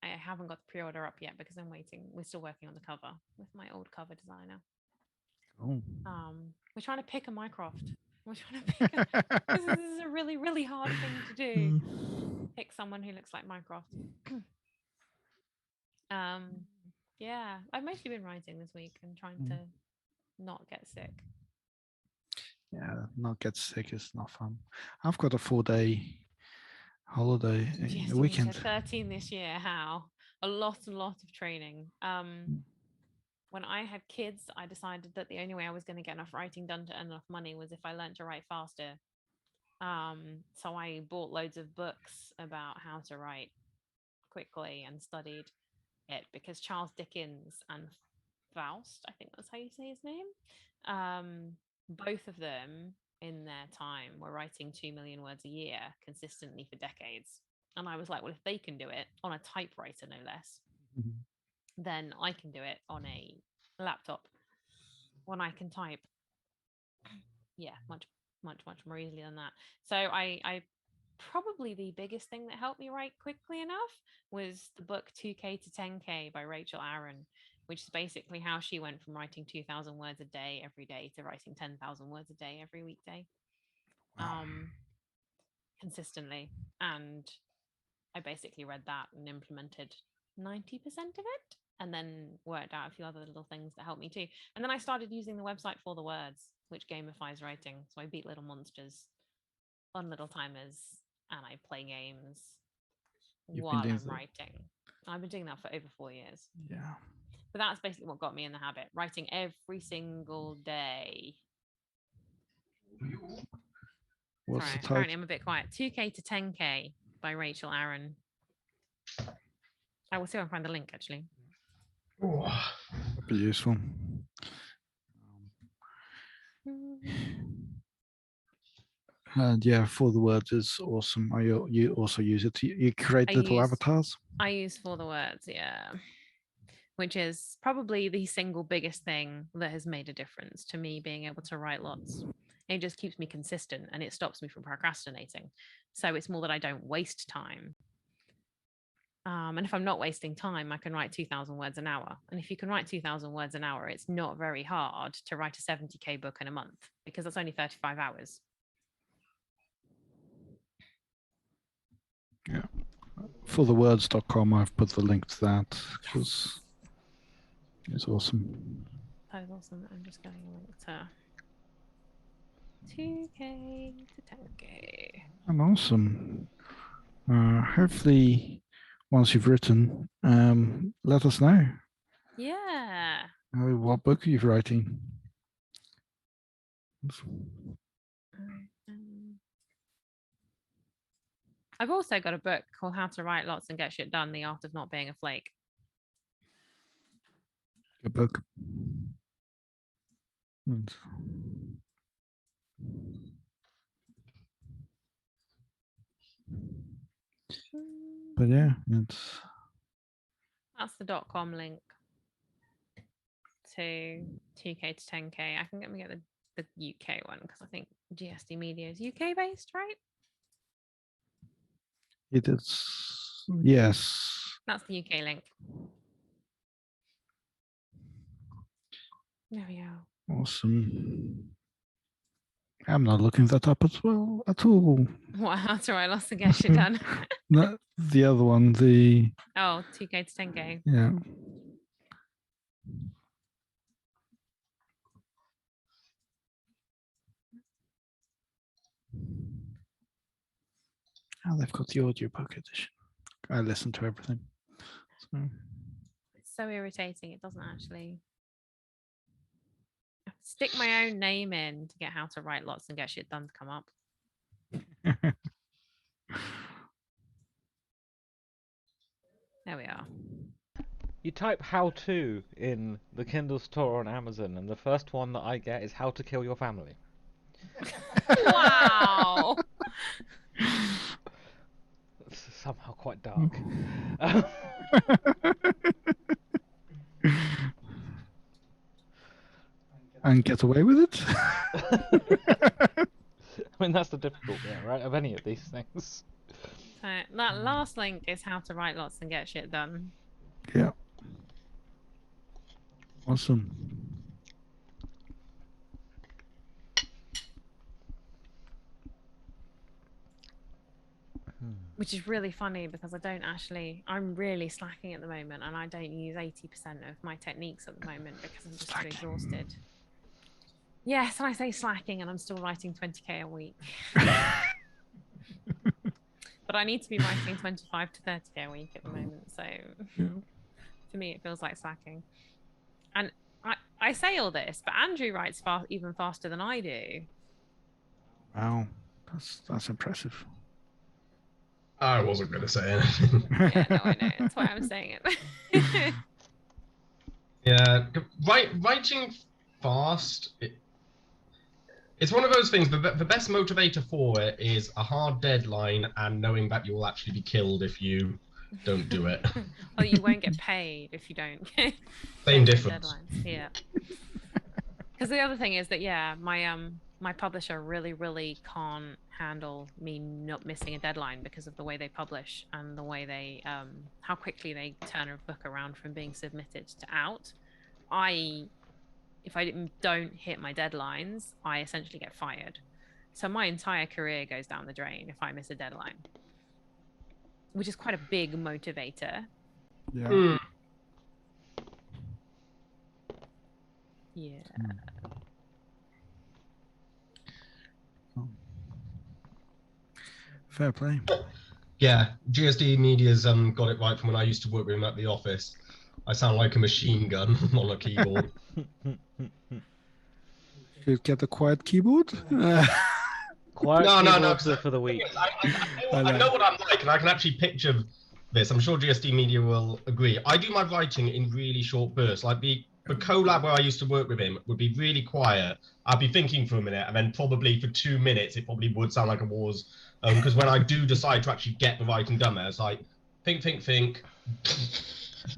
I haven't got the pre-order up yet because I'm waiting. We're still working on the cover with my old cover designer. Oh. We're trying to pick a Minecraft. We're trying to pick this is a really, really hard thing to do. Pick someone who looks like Minecraft. Yeah, I've mostly been writing this week and trying to not get sick. Yeah, not get sick is not fun. I've got a 4-day holiday Yes, a weekend. 13 this year. How? A lot of training. When I had kids, I decided that the only way I was going to get enough writing done to earn enough money was if I learned to write faster. So I bought loads of books about how to write quickly and studied it because Charles Dickens and Faust, I think that's how you say his name, both of them in their time were writing 2 million words a year consistently for decades. And I was like, well, if they can do it on a typewriter, no less, then I can do it on a laptop when I can type. Yeah, much more easily than that. So I probably the biggest thing that helped me write quickly enough was the book 2K to 10K by Rachel Aaron, which is basically how she went from writing 2,000 words a day every day to writing 10,000 words a day every weekday. Consistently. And I basically read that and implemented 90% of it and then worked out a few other little things that helped me too. And then I started using the website For the Words, which gamifies writing. So I beat little monsters on little timers and I play games You've been while doing I'm that. writing. I've been doing that for over 4 years. Yeah. But that's basically what got me in the habit, writing every single day. What's Sorry, the apparently title? I'm a bit quiet. 2K to 10K by Rachel Aaron. I will see if I can find the link actually. Oh, That'd be useful. And yeah, For the Words is awesome. You also use it. You create little avatars. I use For the Words, yeah. Which is probably the single biggest thing that has made a difference to me being able to write lots. It just keeps me consistent and it stops me from procrastinating. So it's more that I don't waste time. And if I'm not wasting time, I can write 2,000 words an hour. And if you can write 2,000 words an hour, it's not very hard to write a 70K book in a month because that's only 35 hours. Yeah. ForTheWords.com. I've put the link to that because it's awesome. That is awesome. I'm just getting a link to 2K to 10K. And awesome. Hopefully, once you've written, let us know. Yeah. What book are you writing? I've also got a book called How to Write Lots and Get Shit Done, The Art of Not Being a Flake. Good book. And but yeah, it's That's the .com link to 2K to 10K. I can get the UK one because I think GSD Media is UK based, right? it is yes. That's the UK link. There we go. Awesome. I'm not looking that up as well at all. What, How to Write Lots and Get Shit Done? No, the other one, the Oh, 2K to 10K. yeah. Oh, they've got the audiobook edition. I listen to everything. So It's so irritating. It doesn't actually. I have to stick my own name in to get How to Write Lots and Get Shit Done to come up. There we are. You type "how to" in the Kindle store on Amazon, and the first one that I get is "how to kill your family." Wow. It's somehow quite dark. and get away with it. I mean, that's the difficult bit, right, of any of these things. So that last link is How to Write Lots and Get Shit Done. Yeah. Awesome. Which is really funny because I'm really slacking at the moment and I don't use 80% of my techniques at the moment because I'm just too exhausted. Yes, and I say slacking and I'm still writing 20K a week. But I need to be writing 25 to 30K a week at the moment. So for me, it feels like slacking. And I say all this, but Andrew writes even faster than I do. Wow, that's impressive. I wasn't going to say anything. Yeah, no, I know. That's why I'm saying it. Yeah, writing fast. It's one of those things. The best motivator for it is a hard deadline and knowing that you will actually be killed if you don't do it. Or you won't get paid if you don't. Same difference. Deadlines. Yeah. Because the other thing is that my publisher really can't handle me not missing a deadline because of the way they publish and the way they how quickly they turn a book around from being submitted to out. If I don't hit my deadlines, I essentially get fired. So my entire career goes down the drain if I miss a deadline, which is quite a big motivator. Yeah. Mm. Yeah. Fair play. Yeah, GSD Media's got it right from when I used to work with him at the office. I sound like a machine gun on a keyboard. Should get a quiet keyboard. Quiet No. keyboards are for the weak. I know what I'm like, and I can actually picture this. I'm sure GSD Media will agree. I do my writing in really short bursts. Like the collab where I used to work with him would be really quiet. I'd be thinking for a minute, and then probably for 2 minutes, it probably would sound like a war's. Because when I do decide to actually get the writing done, there, it's like think.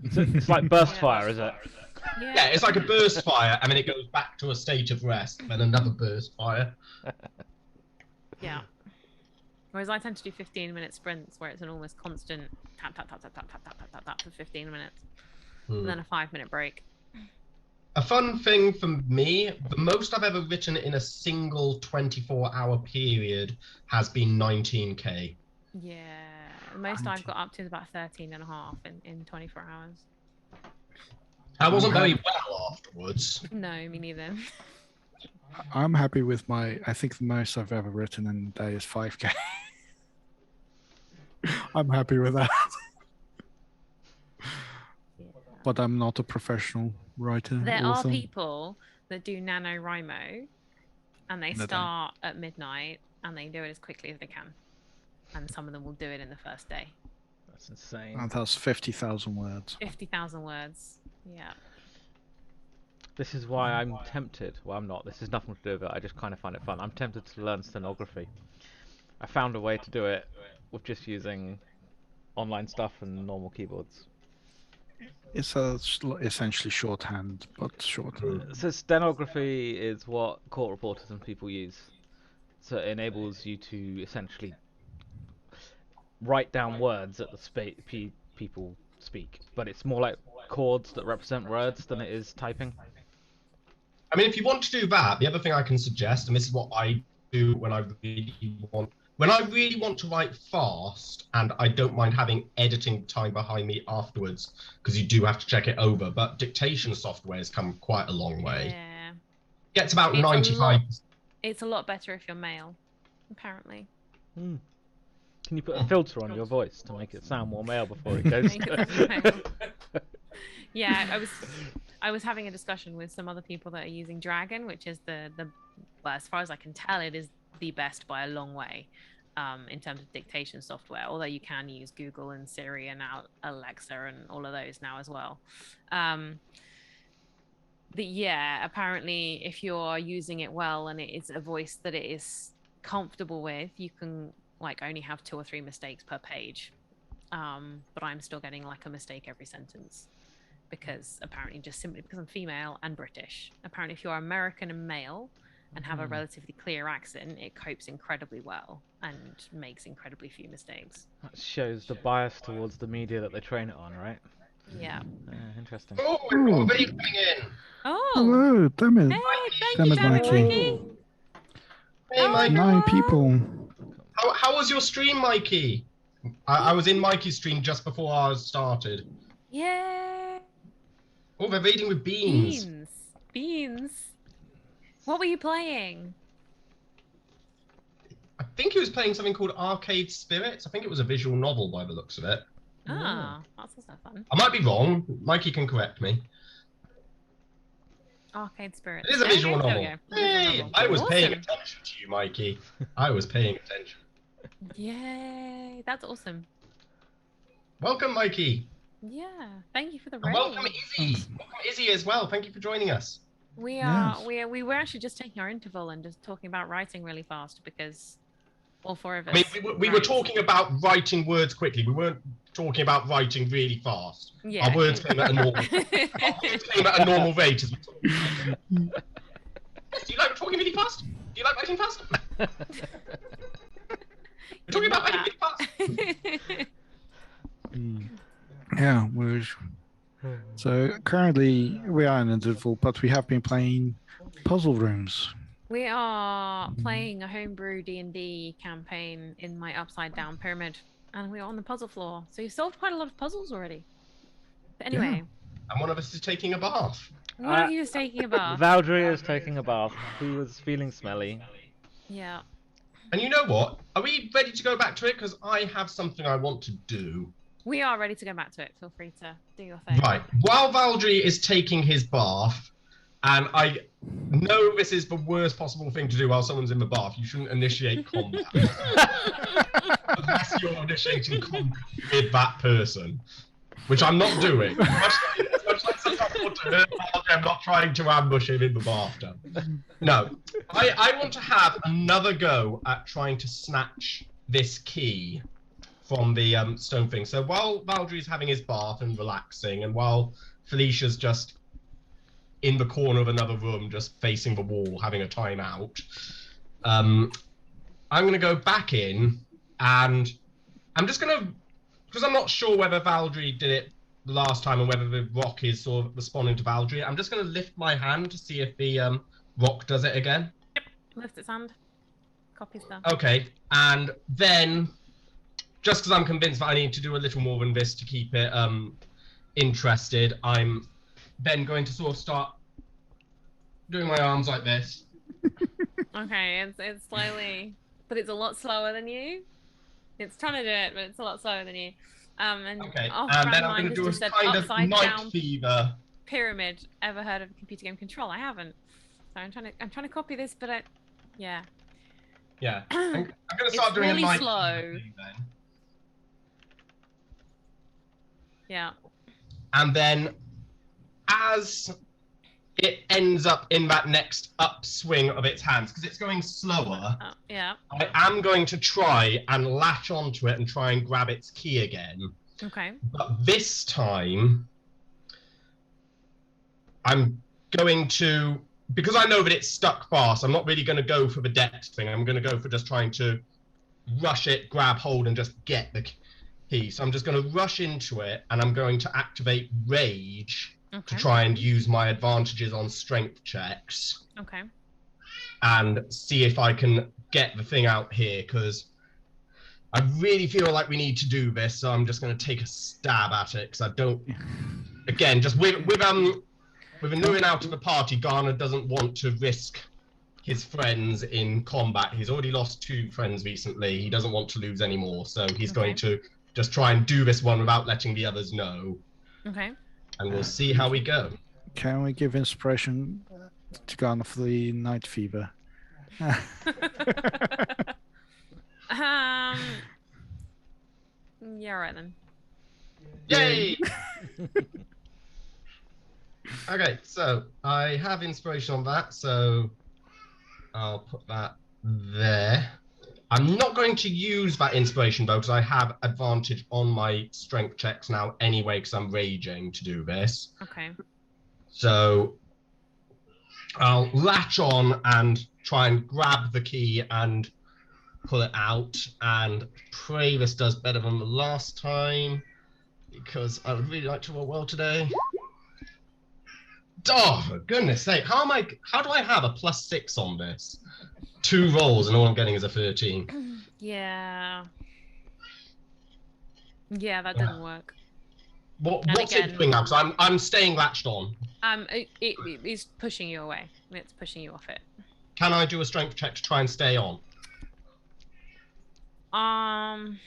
It's like burst fire, is it? Yeah, it's like a burst fire, and then it goes back to a state of rest, then another burst fire. Yeah. Whereas I tend to do 15-minute sprints where it's an almost constant tap for 15 minutes. And then a 5-minute break. A fun thing for me, the most I've ever written in a single 24-hour period has been 19k. Yeah. The most I've got up to is about 13 and a half in 24 hours. I wasn't very well afterwards. No, me neither. I'm happy with my. I think the most I've ever written in a day is 5k. I'm happy with that. But I'm not a professional writer. There author. are people that do NaNoWriMo and they start at midnight and they do it as quickly as they can. And some of them will do it in the first day. That's insane. And that's 50,000 words. 50,000 words. Yeah. This is why I'm tempted. Well, I'm not. This has nothing to do with it. I just kind of find it fun. I'm tempted to learn stenography. I found a way to do it with just using online stuff and normal keyboards. It's essentially shorthand, but shorthand. So stenography is what court reporters and people use. So it enables you to essentially write down words that the people speak, but it's more like chords that represent words than it is typing. I mean, if you want to do that, the other thing I can suggest, and this is what I do when I really want to write fast, and I don't mind having editing time behind me afterwards, because you do have to check it over, but dictation software has come quite a long way. Yeah. Gets about It's 95. It's a lot better if you're male, apparently. Hmm. Can you put a filter on your voice to make it sound more male before it goes? Make it sound male. Yeah, I was having a discussion with some other people that are using Dragon, which is the well, as far as I can tell, it is the best by a long way in terms of dictation software. Although you can use Google and Siri and Alexa and all of those now as well. But yeah, apparently, if you're using it well and it is a voice that it is comfortable with, you can like only have 2 or 3 mistakes per page. But I'm still getting like a mistake every sentence. Because apparently just simply because I'm female and British. Apparently if you're American and male and have a relatively clear accent, it copes incredibly well and makes incredibly few mistakes. That shows the bias towards the media that they train it on, right? Yeah. Interesting. Oh, we've got a video coming in. Oh! Hello, damn it. Hey, thank Damn you, it, Mikey. Hey, Mikey. 9 people. How was your stream, Mikey? I was in Mikey's stream just before ours started. Yay! Oh, they're reading with beans. Beans. What were you playing? I think he was playing something called Arcade Spirits. I think it was a visual novel by the looks of it. Ah, that's also fun. I might be wrong. Mikey can correct me. Arcade Spirits. It is a visual There we novel. go. Visual Hey, novel. I was paying Awesome. attention to you, Mikey. I was paying attention. Yay, that's awesome. Welcome, Mikey. Yeah, thank you for the And raid. welcome, Izzy. Welcome, Izzy, as well. Thank you for joining us. We are Yes. we were actually just taking our interval and just talking about writing really fast because all 4 of us. I mean, we were write. talking about writing words quickly. We weren't talking about writing really fast. Yeah. Our words came at a normal. Our words came at a normal rate. As we talked. Do you like talking really fast? Do you like writing fast? We're talking about writing really fast. Yeah, so currently we are in interval, but we have been playing puzzle rooms. We are playing a homebrew D&D campaign in my upside down pyramid, and we're on the puzzle floor. So you've solved quite a lot of puzzles already. But anyway, And one of us is taking a bath. one of you is taking a bath. Valdry is taking a bath. He was feeling smelly. Yeah. And you know what? Are we ready to go back to it? Because I have something I want to do. We are ready to go back to it. Feel free to do your thing. Right. While Valdry is taking his bath, and I know this is the worst possible thing to do while someone's in the bath. You shouldn't initiate combat. Unless you're initiating combat with that person. Which I'm not doing. Much like I'm not trying to ambush him in the bathtub. No. I want to have another go at trying to snatch this key from the stone thing. So while Valdry's having his bath and relaxing, and while Felicia's just in the corner of another room, just facing the wall, having a timeout, I'm going to go back in, and I'm just going to, because I'm not sure whether Valdry did it the last time and whether the rock is sort of responding to Valdry, I'm just going to lift my hand to see if the rock does it again. Yep, lift its hand. Copy stuff. Okay, and then, just because I'm convinced that I need to do a little more than this to keep it interested, I'm then going to sort of start doing my arms like this. Okay, it's slowly, but it's a lot slower than you. It's trying to do it, but it's a lot slower than you. And Okay, off and then brand I'm going mind to do a just said kind of upside night down fever. pyramid. Ever heard of computer game control? I haven't. So I'm trying to copy this, but yeah. Yeah, I'm going to start doing really a night slow. fever thing then. Yeah. And then, as it ends up in that next upswing of its hands, because it's going slower, Yeah. I am going to try and latch onto it and try and grab its key again. Okay. But this time, I'm going to, because I know that it's stuck fast, I'm not really going to go for the dex thing. I'm going to go for just trying to rush it, grab hold, and just get the key. So I'm just going to rush into it, and I'm going to activate Rage to try and use my advantages on strength checks. Okay. And see if I can get the thing out here, because I really feel like we need to do this, so I'm just going to take a stab at it, because I don't... Again, just with a new in out of the party, Garner doesn't want to risk his friends in combat. He's already lost 2 friends recently. He doesn't want to lose any more, so he's going to just try and do this one without letting the others know. Okay. And we'll see how we go. Can we give inspiration to Garner for the night fever? Yeah, right then. Yay! Okay, so I have inspiration on that, so I'll put that there. I'm not going to use that inspiration though, because I have advantage on my strength checks now anyway, because I'm raging to do this. Okay. So I'll latch on and try and grab the key and pull it out, and pray this does better than the last time, because I would really like to roll well today. Oh, for goodness sake, how do I have a +6 on this? 2 rolls and all I'm getting is a 13. Yeah. Yeah, that didn't work. What's it doing now? Because I'm staying latched on. It is pushing you away. It's pushing you off it. Can I do a strength check to try and stay on? I'm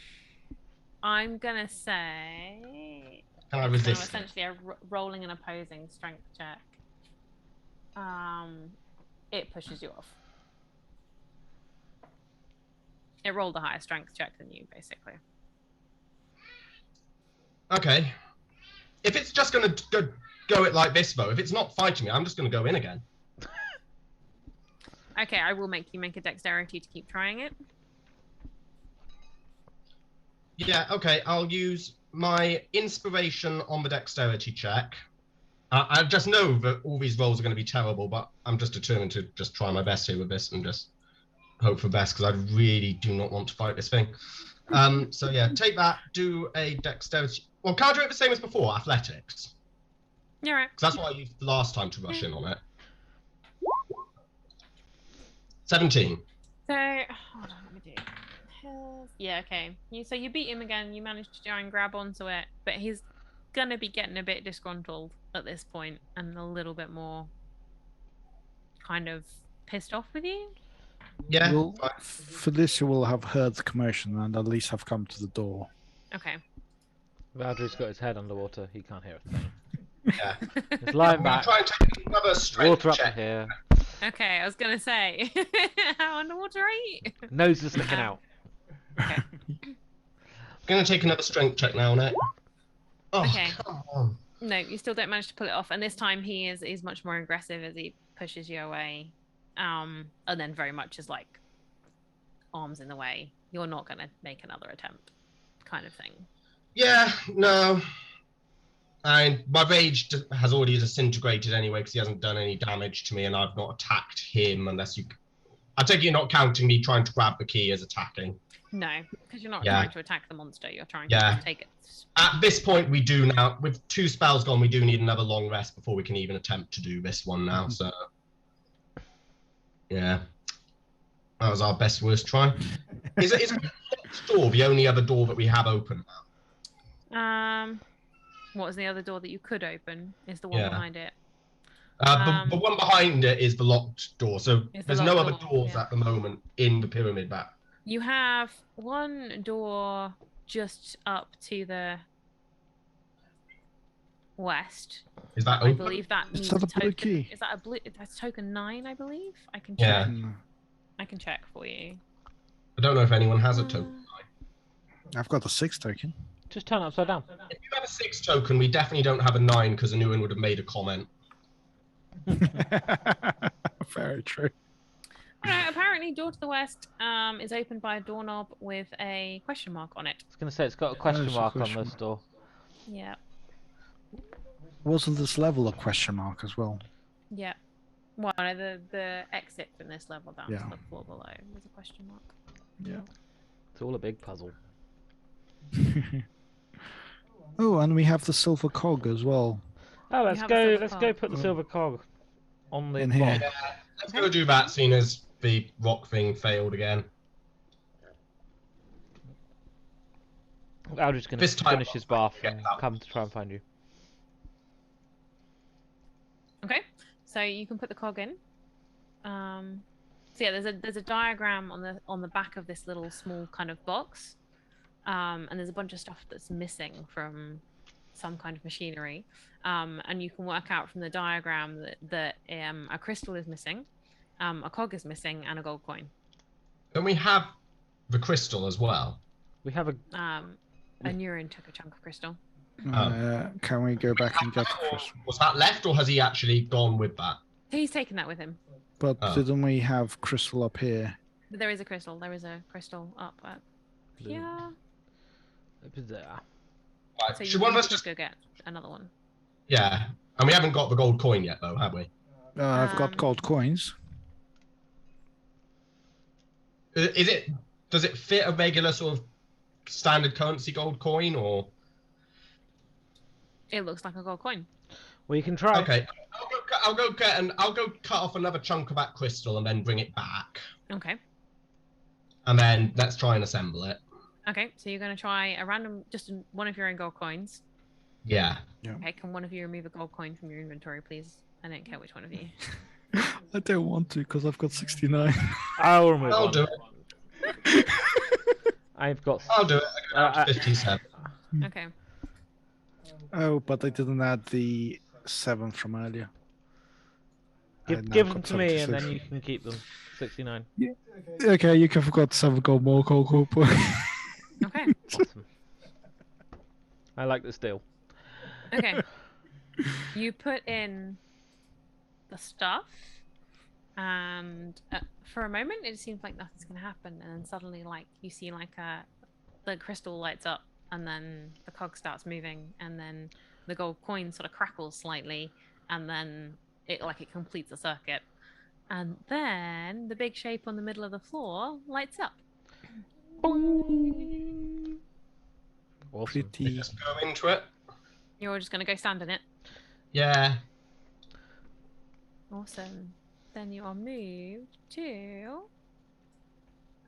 gonna say. Can I resist? Essentially, rolling an opposing strength check. It pushes you off. It rolled a higher strength check than you, basically. Okay. If it's just going to go it like this, though, if it's not fighting me, I'm just going to go in again. Okay, I will make you make a dexterity to keep trying it. Yeah, okay, I'll use my inspiration on the dexterity check. I just know that all these rolls are going to be terrible, but I'm just determined to just try my best here with this and just hope for best, because I really do not want to fight this thing. So yeah, take that, do a dexterity. Well, can I do it the same as before, athletics? You're right. Because that's what I used the last time to rush in on it. 17. So, hold on, let me do. Yeah, okay. So you beat him again. You managed to try and grab onto it, but he's gonna be getting a bit disgruntled at this point and a little bit more kind of pissed off with you. Yeah. Well, fine. Felicia will have heard the commotion and at least have come to the door. Okay. Valdry's got his head underwater. He can't hear a thing. Yeah. He's lying I'm gonna back. try and take another strength Water up to check. here. Okay, I was gonna say, how underwater are you? Nose is sticking out. Okay. Gonna take another strength check now, Nick. Oh, Okay. come on. No, you still don't manage to pull it off, and this time he's much more aggressive as he pushes you away, and then very much is like arms in the way. You're not gonna make another attempt, kind of thing. Yeah, no. And my rage has already disintegrated anyway because he hasn't done any damage to me, and I've not attacked him unless you. I take it you're not counting me trying to grab the key as attacking. No, because you're not Yeah. trying to attack the monster. You're trying to Yeah. just take it. At this point, we do now, with 2 spells gone, we do need another long rest before we can even attempt to do this one now. So, yeah, that was our best worst try. Is a locked door the only other door that we have open now? What was the other door that you could open? Is the one Yeah. behind it? The one behind it is the locked door. So It's the there's no locked other door, doors yeah. at the moment in the pyramid back. You have one door just up to the west. Is that I open? believe that Is needs that a a blue token. key? Is that a blue? That's token 9, I believe. I can Yeah. check. Mm, I can check for you. I don't know if anyone has a token. I've got a 6 token. Just turn it upside down. If you have a 6 token, we definitely don't have a 9 because Anuin would have made a comment. Very true. Alright, apparently, door to the west is opened by a doorknob with a question mark on it. I was going to say, it's got a question There's a mark on question this mark. door. Yeah, Wasn't this level a question mark as well? yeah. Well, no, the exit from this level down Yeah. to the floor below was a question mark. Yeah. It's all a big puzzle. Oh, and we have the silver cog as well. Oh, let's have a go. silver Let's cog. go put the silver cog on the In box. here. Yeah, let's go do that, seeing as the rock thing failed again. Aldrich's going This to time finish his bath get and that. come to try and find you. Okay, so you can put the cog in. So yeah, there's a diagram on the back of this little small kind of box, and there's a bunch of stuff that's missing from some kind of machinery, and you can work out from the diagram that a crystal is missing, a cog is missing, and a gold coin. Don't we have the crystal as well? We have a. And Nurin took a chunk of crystal. Can we go back and get the Or crystal? was that left, or has he actually gone with that? He's taken that with him. But Oh. didn't we have crystal up here? But there is a crystal. There is a crystal up Blue. here. There. Right. So you Should one of can us just just? go get another one. Yeah, and we haven't got the gold coin yet, though, have we? I've got Um, gold coins. Is it? Does it fit a regular sort of standard currency gold coin, or? It looks like a gold coin. Well, you can try. Okay, I'll go cut off another chunk of that crystal and then bring it back, Okay. and then let's try and assemble it. Okay, so you're going to try a random, one of your own gold coins. Yeah. Okay, can one of you remove a gold coin from your inventory, please? I don't care which one of you. I don't want to because I've got 69. I'll remove I'll one. do it. I've got. I'll do it. I Uh, got 57. Okay. Oh, but I didn't add the 7 from earlier. I now Give them got to me, and 76. then you can keep them. 69. Okay, you can forgot 7 gold more gold point. Okay. Awesome. I like this deal. Okay. You put in the stuff, and for a moment it seems like nothing's going to happen, and then suddenly, like, you see like the crystal lights up, and then the cog starts moving, and then the gold coin sort of crackles slightly, and then it completes a circuit, and then the big shape on the middle of the floor lights up. Awesome. Pretty. Just go into it. You're just going to go stand in it. Yeah. Awesome. Then you are moved to.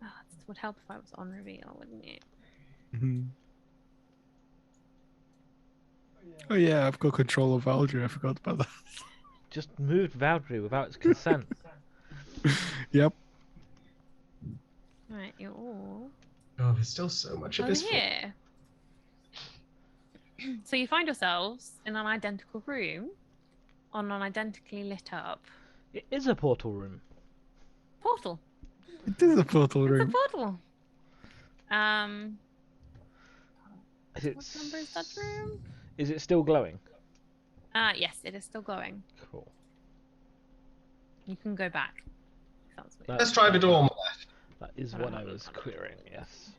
Oh, this would help if I was on reveal, wouldn't it? Mhm. Oh yeah, I've got control of Valdry. I forgot about that. Just moved Valdry without its consent. Yep. Right, you're all Oh, there's still so much of over this. here. So you find yourselves in an identical room on an identically lit up It is a portal room. portal. It is a portal It's a room. portal. Is it, What number is that room? is it still glowing? Yes, it is still going. Cool. You can go back. If that's what you Let's try the door on the left. That is what I was querying, yes.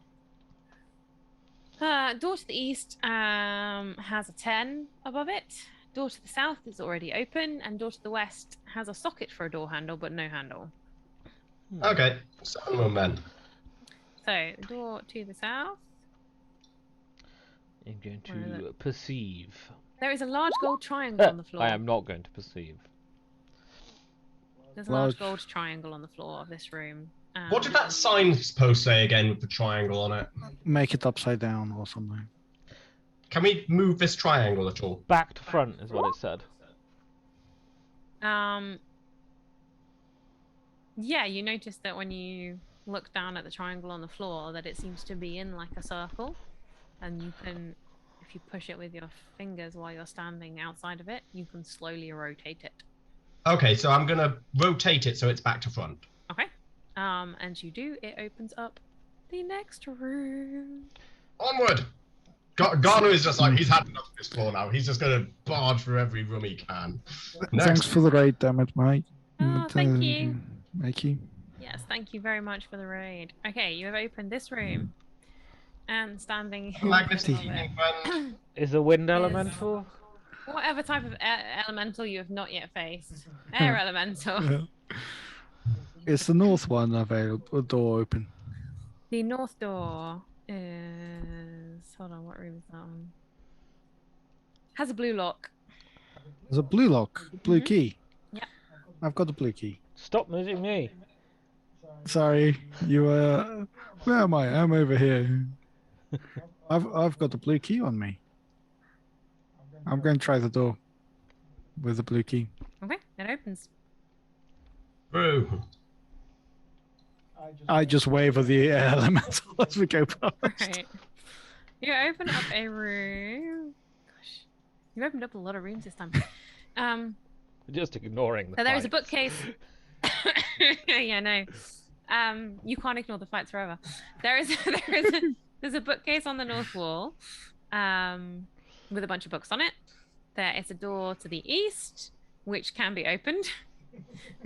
Door to the east has a 10 above it. Door to the south is already open, and door to the west has a socket for a door handle, but no handle. Okay, 7 room then. So, the door to the south. I'm going Where is to perceive. There is a large gold triangle on the floor. I am not going to perceive. There's a large Large- gold triangle on the floor of this room. What did that signpost say again with the triangle on it? Make it upside down or something. Can we move this triangle at all? Back to front is what it said. Yeah, you notice that when you look down at the triangle on the floor, that it seems to be in like a circle, and you can, if you push it with your fingers while you're standing outside of it, you can slowly rotate it. Okay, so I'm gonna rotate it so it's back to front. Okay. And you do, it opens up the next room. Onward! Garner is just like, he's had enough of this floor now. He's just gonna barge through every room he can. Thanks Next. for the raid, damn it, Mike. Oh, thank you. Mikey. Yes, thank you very much for the raid. Okay, you have opened this room. And standing in the Magnus middle of evening, it, friend. Is the wind Yes. elemental? whatever type of elemental you have not yet faced. Air elemental. Is the north one available? Door open? The north door is... Hold on, what room is that one? Has a blue lock. There's a blue lock, blue Mhm. key. Yeah. I've got a blue key. Stop moving me. Sorry, you where am I? I'm over here. I've got the blue key on me. I'm going to try the door with the blue key. Okay, it opens. Through. I just wave at the air elemental as we go past. Right. You open up a room. Gosh, you've opened up a lot of rooms this time. Just ignoring the So there is a fights. bookcase. Yeah, no. You can't ignore the fights forever. There's a bookcase on the north wall, with a bunch of books on it. There is a door to the east, which can be opened,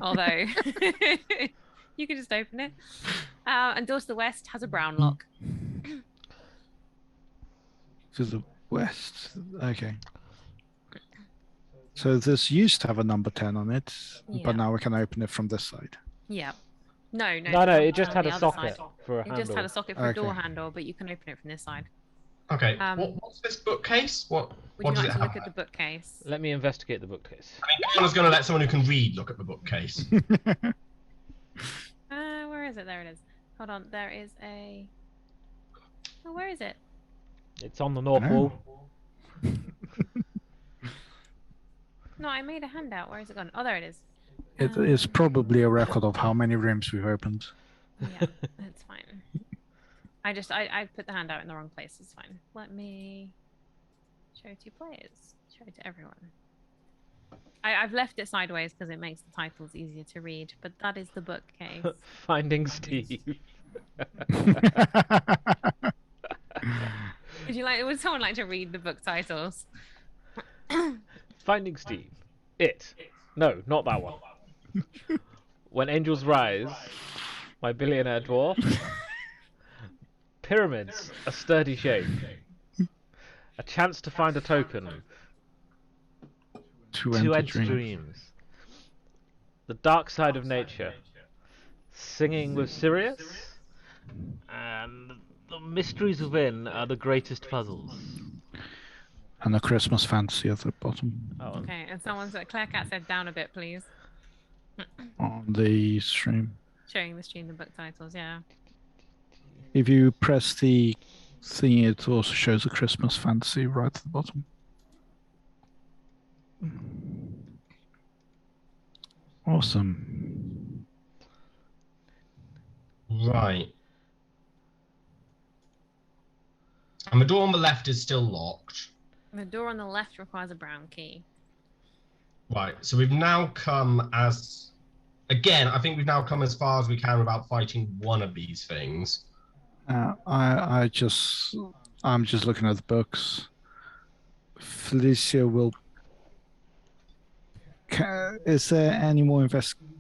although you can just open it. And door to the west has a brown lock. To the west. Okay. So this used to have a number 10 on it, Yeah. but now we can open it from this side. Yeah. No. No, it just on had the a other socket side. for a It handle. just had a socket for a door Okay. handle, but you can open it from this side. Okay, Um, what's this bookcase? What Would what you does like it to have? look at the bookcase? Let me investigate the bookcase. I mean, Garner's gonna let someone who can read look at the bookcase. Where is it? There it is. Hold on. There is a. Oh, where is it? It's on the north Oh. wall. No, I made a handout. Where is it gone? Oh, there it is. It is probably a record of how many rooms we've opened. Yeah, it's fine. I put the handout in the wrong place. It's fine. Let me show to players. Show it to everyone. I've left it sideways because it makes the titles easier to read, but that is the bookcase. Finding Steve. Would someone like to read the book titles? Finding Steve. It. No, not that one. When Angels Rise. My Billionaire Dwarf. Pyramids. A Sturdy Shape. A Chance to Find a Token. To Two enter Edge dream. Dreams. The Dark Side of Nature. Singing with Sirius. And the mysteries within are the greatest puzzles. And a Christmas fantasy at the bottom Oh, Okay, and someone said, Claire Cat said down a bit, please. on the stream. Showing the stream the book titles, yeah. If you press the thing, it also shows a Christmas fantasy right at the bottom. Awesome. Right. And the door on the left is still locked. The door on the left requires a brown key. Right, so we've now come as... Again, I think we've now come as far as we can without fighting one of these things. I'm just looking at the books. Felicia will. Is there any more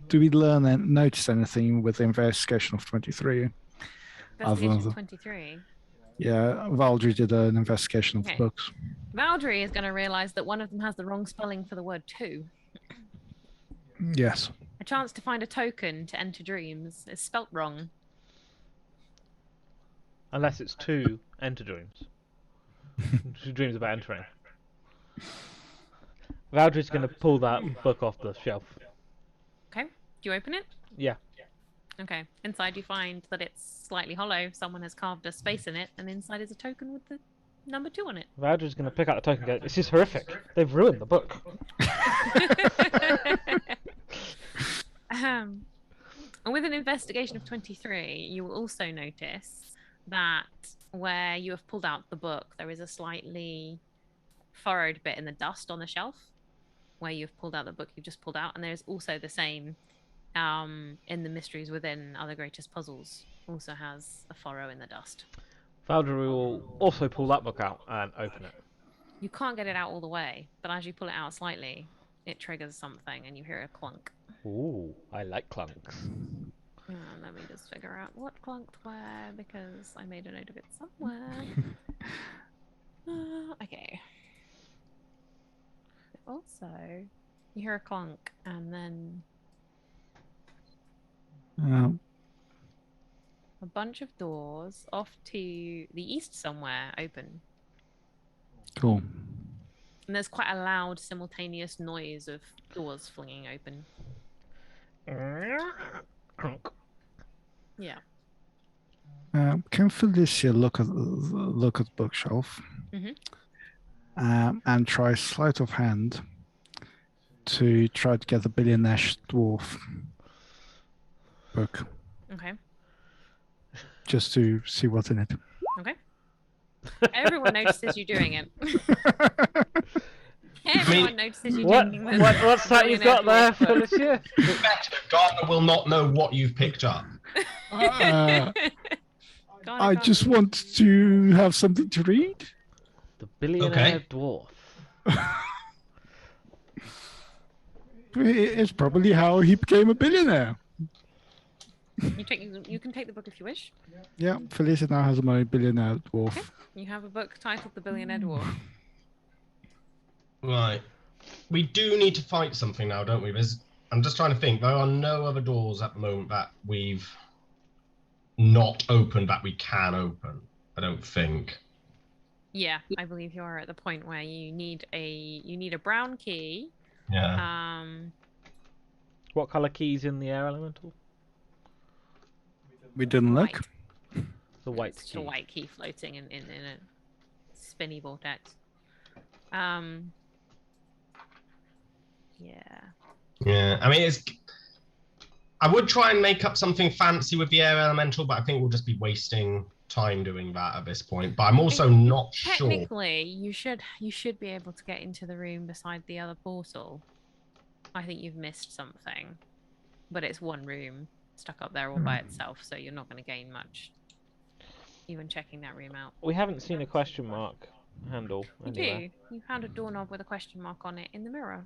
do we learn and notice anything with the investigation of 23? Investigation 23. Yeah, Valdry did an investigation of the books. Valdry is going to realise that one of them has the wrong spelling for the word two. Yes. A chance to find a token to enter dreams is spelt wrong. Unless it's two enter dreams. Two dreams about entering. Valdry's going to pull that book off the shelf. Okay. Do you open it? Yeah. Okay. Inside you find that it's slightly hollow. Someone has carved a space in it, and inside is a token with the number 2 on it. Valdry's going to pick out the token and go, this is horrific. They've ruined the book. And with an investigation of 23, you will also notice that where you have pulled out the book, there is a slightly furrowed bit in the dust on the shelf where you've pulled out the book you've just pulled out, and there's also the same in the Mysteries Within Other Greatest Puzzles, also has a furrow in the dust. Valdry will also pull that book out and open it. You can't get it out all the way, but as you pull it out slightly, it triggers something and you hear a clunk. Ooh, I like clunks. Let me just figure out what clunked where, because I made a note of it somewhere. Okay. Also, you hear a clunk, and then a bunch of doors off to the east somewhere open. Cool. And there's quite a loud, simultaneous noise of doors flinging open. Yeah. Can Felicia look at the bookshelf and try sleight of hand to try to get the Billionaire Dwarf book? Okay. Just to see what's in it. Okay. Everyone notices you doing it. Everyone notices you taking this. What's that you've got there, Felicia? Gardner will not know what you've picked up. I just want to have something to read. The Billionaire Dwarf. It's probably how he became a billionaire. You can take the book if you wish. Yeah, Felicia now has a billionaire dwarf. Okay. You have a book titled The Billionaire Dwarf. Right. We do need to fight something now, don't we? I'm just trying to think. There are no other doors at the moment that we've not opened that we can open, I don't think. Yeah, I believe you're at the point where you need a brown key. Yeah. What colour key's in the air elemental? We didn't look. White. The white It's just key. a white key floating in a spinny vortex. Yeah. Yeah. I mean, I would try and make up something fancy with the air elemental, but I think we'll just be wasting time doing that at this point. But I'm also not sure. Technically, you should be able to get into the room beside the other portal. I think you've missed something, but it's one room stuck up there all by itself, so you're not going to gain much even checking that room out. We haven't seen a question mark handle You anywhere. do. You found a doorknob with a question mark on it in the mirror.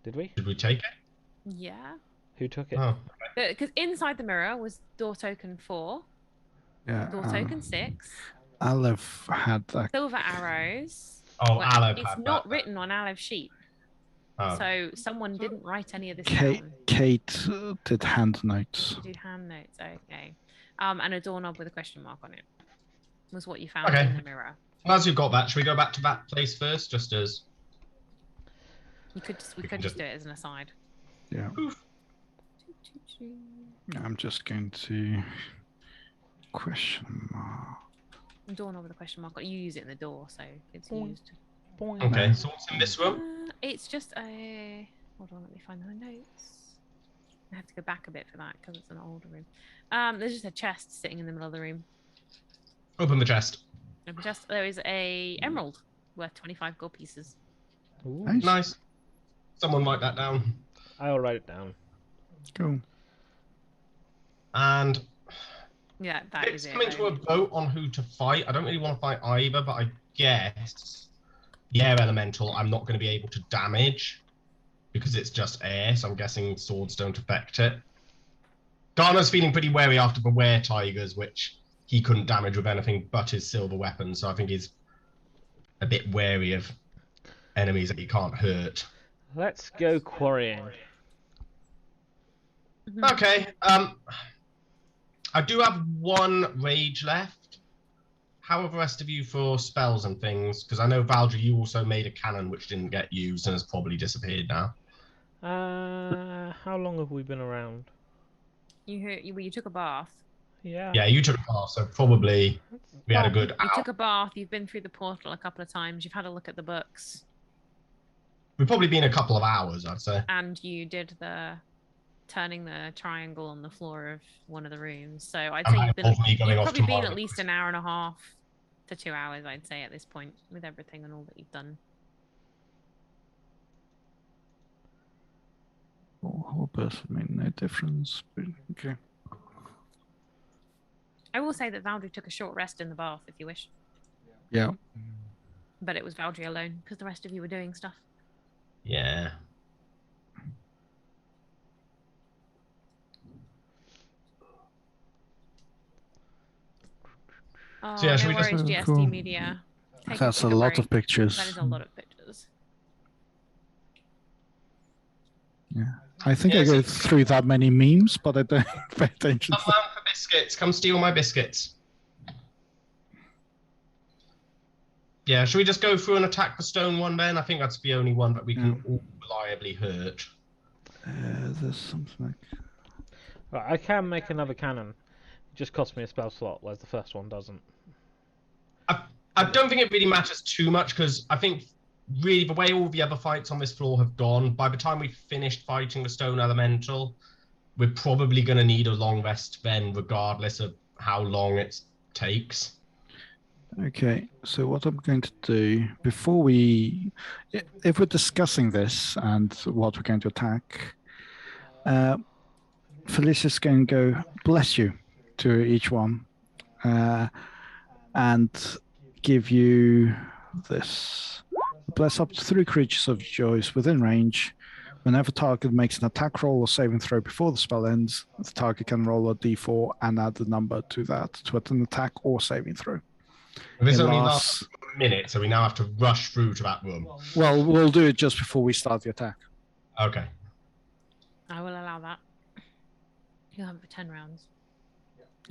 Did we? Did we take it? Yeah. Who took it? Oh. Because inside the mirror was door token 4, Yeah. door token 6, Aleph had that. silver arrows. Oh, Well, Aleph it's had not that. written on Alev's sheet, Oh. so someone didn't write any of this Kate down. did hand notes. You did hand notes, okay. And a doorknob with a question mark on it was what you found Okay. in the mirror. Well, as you've got that, should we go back to that place first, just as... We could just do it as an aside. Yeah. I'm just going to question mark. Doorknob with a question mark. You use it in the door, so it's Boing. used. Boing. Okay, so what's in this room? It's just a. Hold on, let me find the notes. I have to go back a bit for that because it's an older room. There's just a chest sitting in the middle of the room. Open the chest. There is a emerald worth 25 gold pieces. Ooh. Nice. Nice. Someone write that down. I'll write it down. Cool. And Yeah, that it's is it. coming to a though. vote on who to fight. I don't really want to fight either, but I guess the air elemental I'm not going to be able to damage because it's just air, so I'm guessing swords don't affect it. Garner's feeling pretty wary after the were tigers, which he couldn't damage with anything but his silver weapon, so I think he's a bit wary of enemies that he can't hurt. Let's go quarrying. Mhm. Okay, I do have one rage left. How are the rest of you for spells and things? Because I know, Valdry, you also made a cannon which didn't get used and has probably disappeared now. How long have we been around? You took a bath. Yeah. Yeah, you took a pass, so probably we had a good You hour. took a bath. You've been through the portal a couple of times. You've had a look at the books, We've probably been a couple of hours, I'd say. and you did the turning the triangle on the floor of one of the rooms. So I'd And say that you've been involved me going you've off probably been tomorrow. at least an hour and a half to 2 hours. I'd say at this point with everything and all that you've done. Whole person made no difference. But okay. I will say that Valdry took a short rest in the bath, if you wish, Yeah. but it was Valdry alone because the rest of you were doing stuff. Yeah. Oh, So yeah, should no we just- worries, Oh, GSD cool. Media. That's a Take lot break. of pictures. That is a lot of pictures. Yeah. I think Yeah, I go so- through that many memes, but I don't pay attention. Come round for biscuits. Come steal my biscuits. Yeah, should we just go through and attack the stone one then? I think that's the only one that we can all reliably hurt. There's something like... Right, I can make another cannon. It just costs me a spell slot, whereas the first one doesn't. I don't think it really matters too much because I think really the way all the other fights on this floor have gone, by the time we've finished fighting the stone elemental, we're probably going to need a long rest then, regardless of how long it takes. Okay, so what I'm going to do before we, if we're discussing this and what we're going to attack, Felicia's going to go bless you to each one, and give you this. Bless up to 3 creatures of choice within range. Whenever target makes an attack roll or saving throw before the spell ends, the target can roll a d4 and add the number to that to an attack or saving throw. This It only lasts- lasts a minute, so we now have to rush through to that room. Well, we'll do it just before we start the attack. Okay. I will allow that. You'll have it for 10 rounds.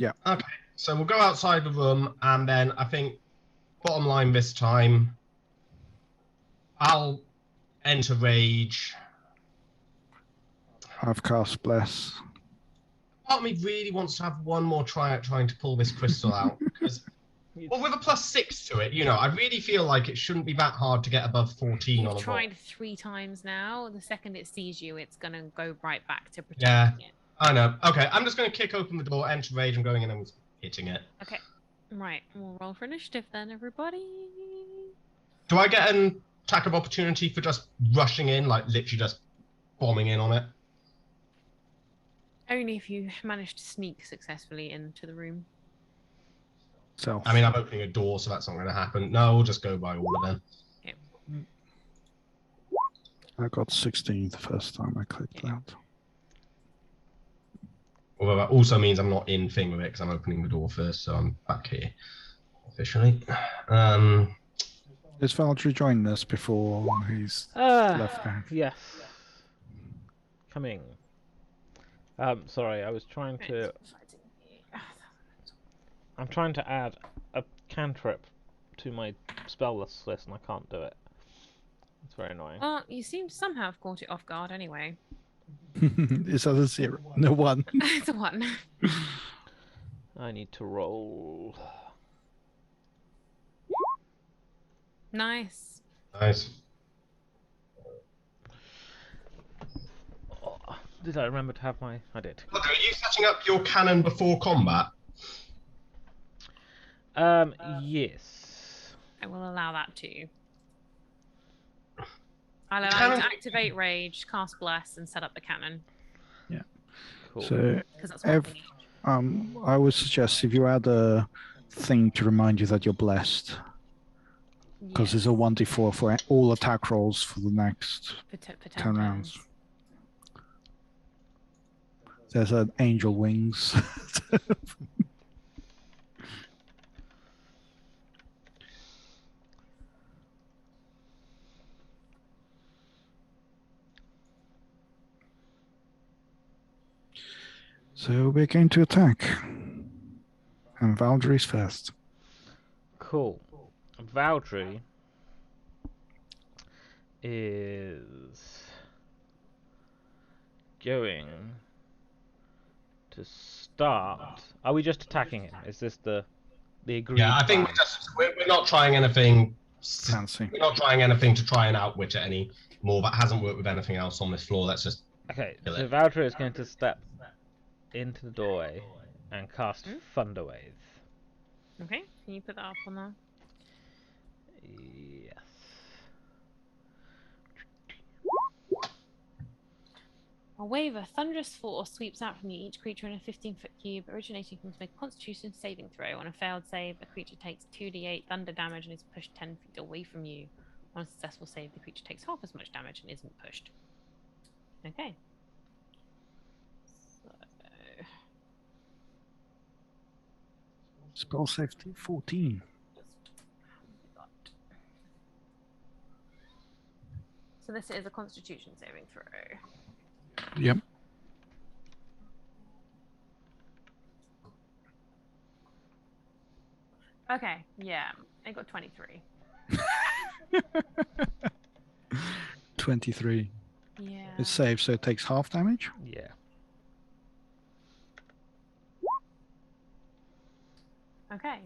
Okay, so we'll go outside the room, and then I think, bottom line this time, I'll enter rage. I've cast bless. Part of me really wants to have one more try at trying to pull this crystal out, because, well, with a +6 to it, you know, I really feel like it shouldn't be that hard to get above 14 on You've a tried 3 times now. The second it sees you, it's going to go right back to Yeah. protecting it. I know. Okay, I'm just going to kick open the door, enter rage, and going in and hitting it. Okay. Right. We'll roll for initiative then, everybody. Do I get an attack of opportunity for just rushing in, like literally just bombing in on it? Only if you manage to sneak successfully into the room. So I mean, I'm opening a door, so that's not going to happen. No, we'll just go by order then. I got 16 the first time I clicked that. Although that also means I'm not in thing with it because I'm opening the door first, so I'm back here officially. Is Valdry joining us before he's left behind? Yes. Coming. Sorry, I was trying to. I'm trying to add a cantrip to my spell list, and I can't do it. It's very annoying. Well, you seem to somehow have caught it off guard anyway. Is that a 0? No, 1. It's a 1. I need to roll. Nice. Nice. Oh, did I remember to have my? I did. Look, are you setting up your cannon before combat? Yes. I will allow that too. I'll allow you Cannon- to activate Rage, cast Bless, and set up the cannon. Cool. So Because that's one thing each. I would suggest if you add a thing to remind you that you're blessed, because Yes. there's a 1d4 for all attack rolls for the next For 10 10 rounds. turns. There's an angel wings. So we're going to attack. And Valdry's first. Cool. Valdry is going to start. Are we just attacking him? Is this the agreed? Yeah, I think plan? we're not trying anything. Fancy. We're not trying anything to try and outwit it any more. That hasn't worked with anything else on this floor. Let's just. Okay, Kill so it. Valdry is going to step into the doorway and cast Thunderwave. Okay, can you put that up on there? Yes. A wave of thunderous force sweeps out from you. Each creature in a 15-foot cube originating from to make a Constitution saving throw. On a failed save, a creature takes 2d8 thunder damage and is pushed 10 feet away from you. On a successful save, the creature takes half as much damage and isn't pushed. Okay. So, Spell safety 14. so this is a Constitution saving throw. Yep. Okay, yeah, I got 23. 23. Yeah. It's saved, so it takes half damage. Yeah. Okay.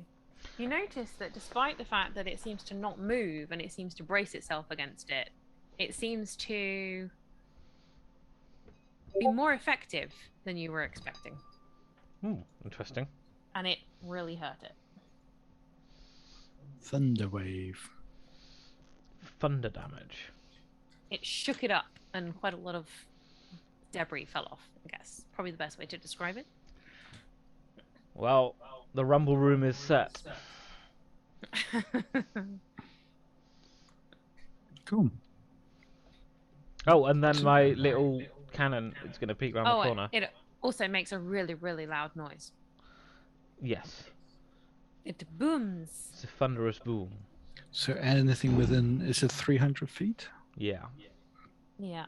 You notice that despite the fact that it seems to not move and it seems to brace itself against it, it seems to be more effective than you were expecting. Interesting. And it really hurt it. Thunderwave. Thunder damage. It shook it up and quite a lot of debris fell off, I guess. Probably the best way to describe it. Well, the rumble room is set. Cool. Oh, and then my little cannon is going to peek around the corner. It also makes a really, really loud noise. Yes. It booms. It's a thunderous boom. So anything within, is it 300 feet? Yeah. Yeah.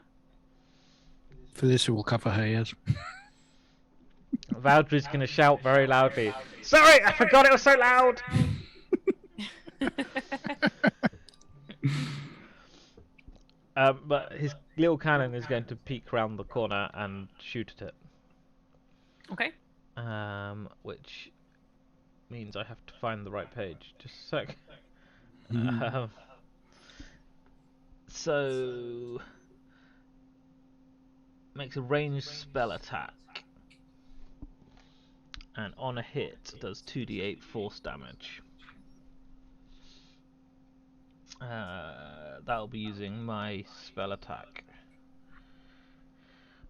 For this, it will cover her ears. Valdry's going to shout very loudly, "Sorry, I forgot it was so loud!" But his little cannon is going to peek round the corner and shoot at it. Okay. Which means I have to find the right page. Just a sec. Mhm. So makes a ranged spell attack, and on a hit does 2d8 force damage. That'll be using my spell attack,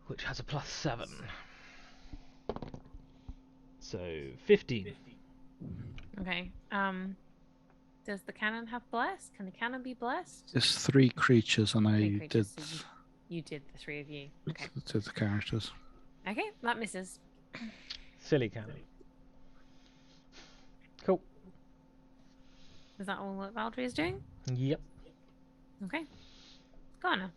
which has a +7. So 15. Okay. Does the cannon have blessed? Can the cannon be blessed? There's 3 creatures, and I Three did creatures, so you did the 3 of you. Okay. to the characters. Okay, that misses. Silly cannon. Cool. Is that all that Valdry is doing? Yep. Okay. Ghana.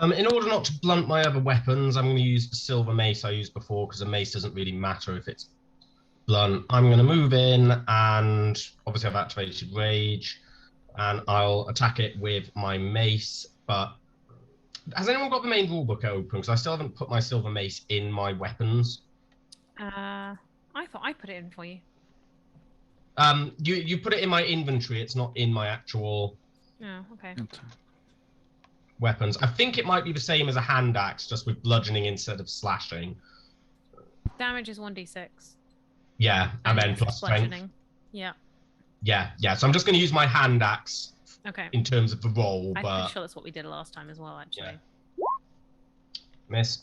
In order not to blunt my other weapons, I'm going to use the silver mace I used before, because a mace doesn't really matter if it's blunt. I'm going to move in, and obviously I've activated Rage, and I'll attack it with my mace. But has anyone got the main rulebook open? Because I still haven't put my silver mace in my weapons. I thought I put it in for you. You put it in my inventory. It's not in my actual Oh, okay. weapons. I think it might be the same as a hand axe, just with bludgeoning instead of slashing. Damage is 1d6. Yeah, and then it's plus strength. bludgeoning. Yeah. Yeah, yeah. So I'm just going to use my hand axe Okay. in terms of the roll, I'm but pretty sure that's what we did last time as well, actually. miss.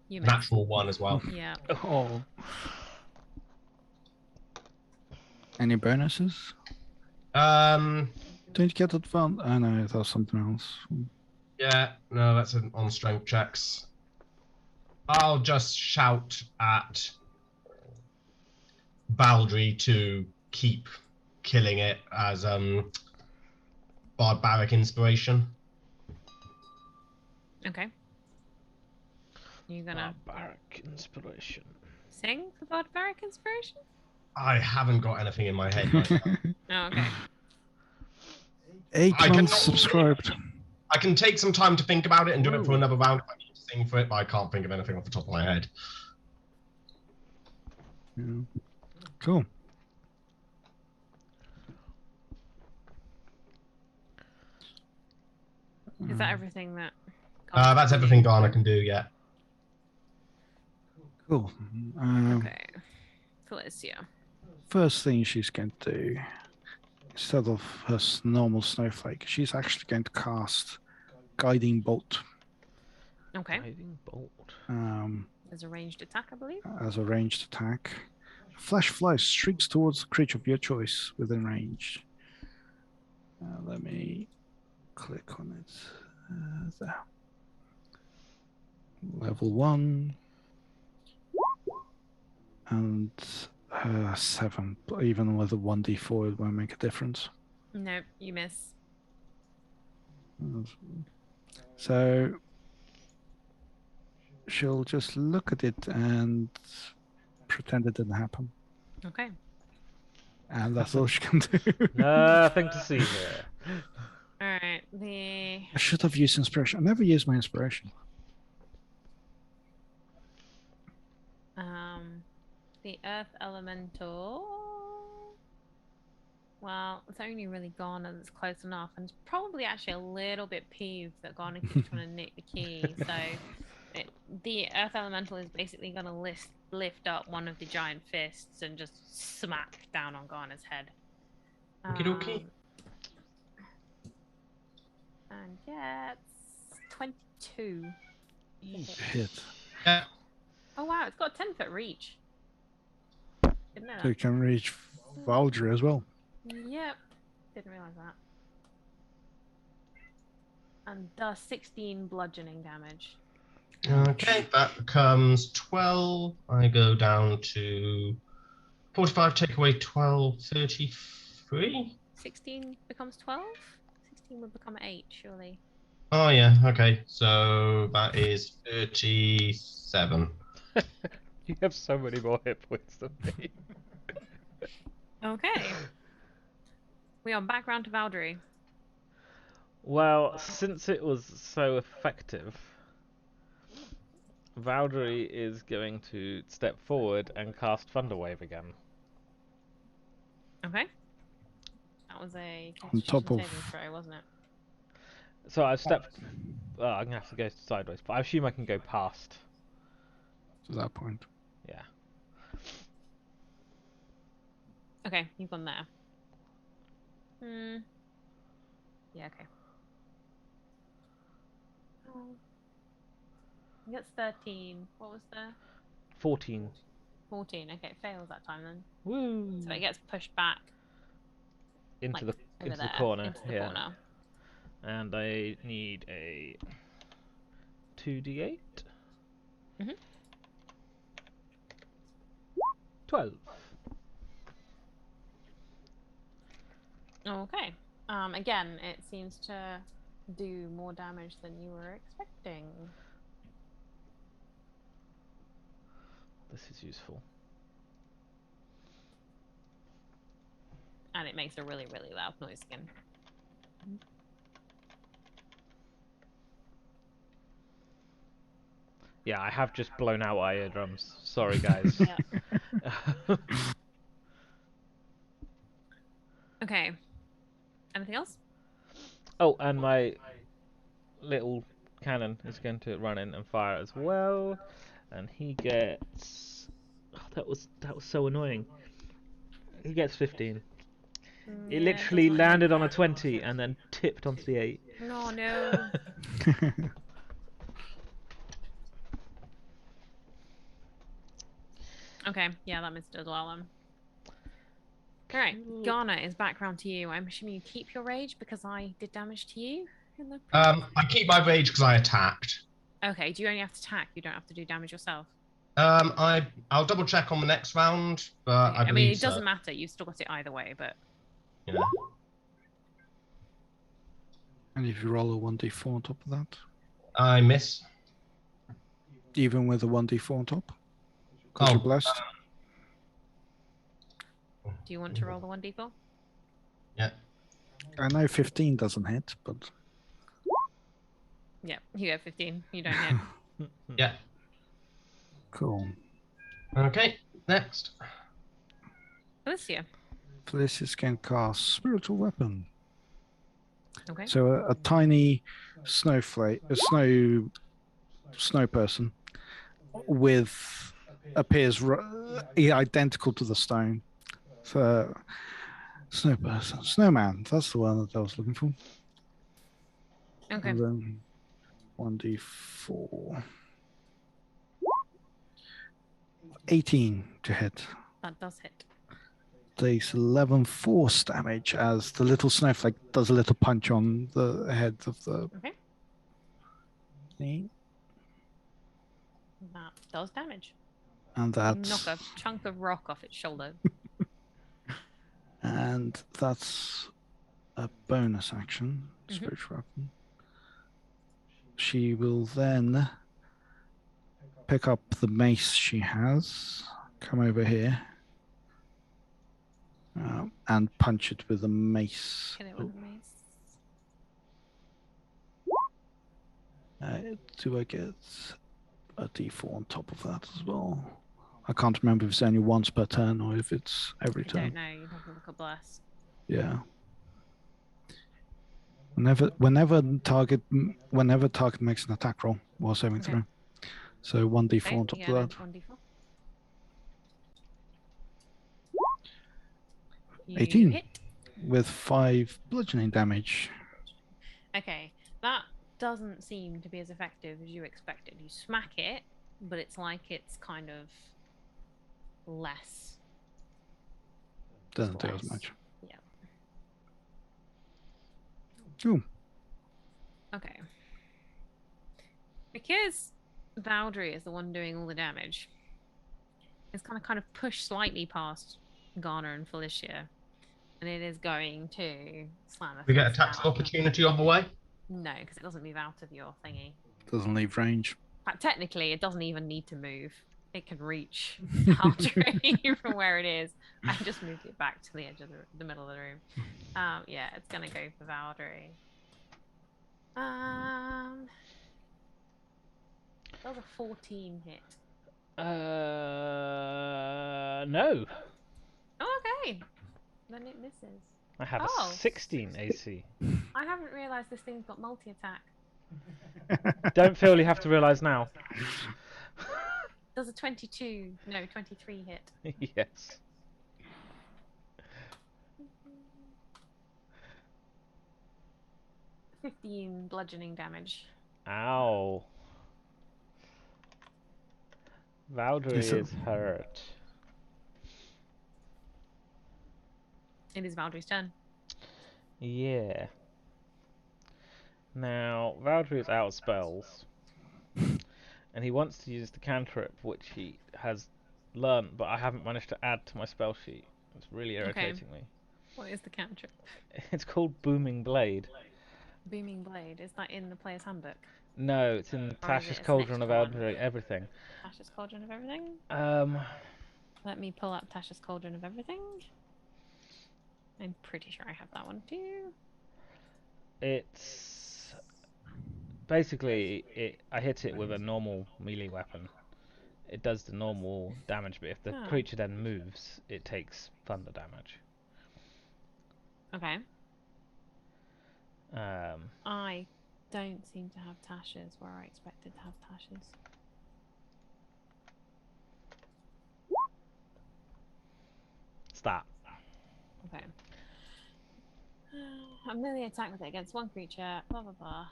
You missed. Natural one as well. Yeah. Oh. Any bonuses? Um, Don't you get advantage? Oh no, that's something else. yeah, no, that's on strength checks. I'll just shout at Baldry to keep killing it as barbaric inspiration. Okay. You gonna Barbaric inspiration. sing for barbaric inspiration? I haven't got anything in my head right now. Oh, okay. 8 I months cannot- subscribed. I can take some time to think about it and do it for Ooh. another round if I need to sing for it, but I can't think of anything off the top of my head. Yeah. Cool. Is that everything that? That's everything Garner can do, yeah. Cool. Okay. Felicia. First thing she's going to do, instead of her normal snowflake, she's actually going to cast Guiding Bolt Okay. Guiding bolt. There's a ranged attack, I believe. as a ranged attack. Flash flies streaks towards a creature of your choice within range. Let me click on it. There. Level 1. And 7. But even with a 1d4, it won't make a difference. No, you miss. So she'll just look at it and pretend it didn't happen. Okay. And that's all she can do. Nothing to see here. All right. The I should have used inspiration. I never use my inspiration. the earth elemental. Well, it's only really Garner that's close enough, and it's probably actually a little bit peeved that Garner keeps trying to nick the key. So the earth elemental is basically going to lift up one of the giant fists and just smack down on Garner's head. Okie dokie. And gets 22. Hit. Yeah. Oh wow, it's got a 10-foot reach. Didn't know So you that. can reach Valdry as well. Yep, didn't realize that. And does 16 bludgeoning damage. Okay, that becomes 12. I go down to 45, take away 12, 33. 16 becomes 12? 16 would become 8, surely. Oh, yeah, okay. So that is 37. You have so many more hit points than me. Okay. We are back round to Valdry. Well, since it was so effective, Valdry is going to step forward and cast Thunderwave again. Okay. That was a On top Constitution of- saving throw, wasn't it? So I've stepped. I'm gonna have to go sideways, but I assume I can go past. To that point. Yeah. Okay, you've gone there. Yeah, okay. That's 13. What was the 14. 14? Okay, it fails that time then. Woo! So it gets pushed back Into like, the over into there, the corner. into the Yeah. corner. And I need a 2d8. Mhm. 12. Okay. Again, it seems to do more damage than you were expecting. This is useful. And it makes a really, really loud noise again. Yeah, I have just blown out our eardrums. Sorry, guys. Yeah. Okay. Anything else? Oh, and my little cannon is going to run in and fire as well, and he gets. Oh, that was so annoying. He gets 15. It Yeah, literally doesn't look landed on a like 20 and then tipped onto the 8. that. No, no. Okay, yeah, that missed as well. Alright, Ghana is back round to you. I'm assuming you keep your rage because I did damage to you in the previous. I keep my rage because I attacked. Okay, do you only have to attack? You don't have to do damage yourself. I'll double check on the next round, but Okay, I I mean, believe it so. doesn't matter. You've still got it either way, but Yeah. And if you roll a 1d4 on top of that, I miss. even with a 1d4 on top, because you're Oh, blessed. do you want to roll the 1d4? yeah. I know 15 doesn't hit, but Yeah, you get 15. You don't hit. Yeah. cool. Okay, next. Alicia. Felicius can cast Spiritual Weapon. Okay. So a tiny snowflake, a snow person, with appears identical to the stone. So snow person, snowman. That's the one that I was looking for. Okay. And then 1d4. 18 to hit. That does hit. Takes 11 force damage as the little snowflake does a little punch on the head of the Okay. thing. That does damage. And You that's knock a chunk of rock off its shoulder. a bonus action. Spiritual weapon. She will then pick up the mace she has, come over here, and punch it with a mace. Hit it with a mace. Do I get a d4 on top of that as well? I can't remember if it's only once per turn or if it's every I turn. don't know. You'd have to look at bless. Yeah. Whenever target makes an attack roll while saving Okay. throw. So 1d4 Okay, on top you of get that. 1d4. 18. Hit. With 5 bludgeoning damage. Okay, that doesn't seem to be as effective as you expected. You smack it, but it's like it's kind of less. Doesn't do as Less. much. Yeah. Ooh. Okay. Because Valdry is the one doing all the damage, it's kind of pushed slightly past Garner and Felicia, and it is going to slam a We get a fist tax out. opportunity on the way. No, because it doesn't move out of your thingy. Doesn't leave range. In fact, technically, it doesn't even need to move. It can reach Valdry from where it is. I just moved it back to the edge of the middle of the room. Yeah, it's gonna go for Valdry. That was a 14 hit. No. Oh, okay. Then it misses. I have Oh. a 16 AC. I haven't realised this thing's got multi-attack. Don't feel you have to realise now. Does a 23 hit? Yes. Mm-hmm. 15 bludgeoning damage. Ow. Valdry is hurt. It is Valdry's turn. Yeah. Now, Valdry is out of spells. And he wants to use the cantrip, which he has learnt, but I haven't managed to add to my spell sheet. It's really irritating me. What is the cantrip? It's called Booming Blade. Booming Blade. Is that in the player's handbook? No, it's in Or is Tasha's it an Cauldron of extra one? Everything. Tasha's Cauldron of Everything? Let me pull up Tasha's Cauldron of Everything. I'm pretty sure I have that one too. It's basically I hit it with a normal melee weapon. It does the normal damage, but if the creature then moves, it takes thunder damage. Okay. I don't seem to have Tasha's where I expected to have Tasha's. Stop. Okay. A melee attack with it against one creature. Blah blah blah.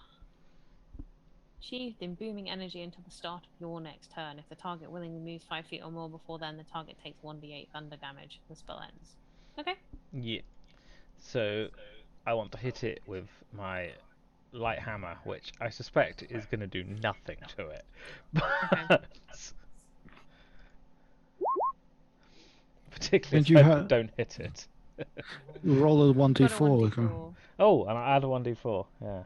Sheathed in booming energy until the start of your next turn. If the target willingly moves 5 feet or more before then, the target takes 1d8 thunder damage. The spell ends. Okay. Yeah. So I want to hit it with my light hammer, which I suspect is going to do nothing to it. Okay. Particularly And if you I ha- don't hit it. Roll a Got a 1d4. 1d4. Oh, and I add a 1d4. Yeah.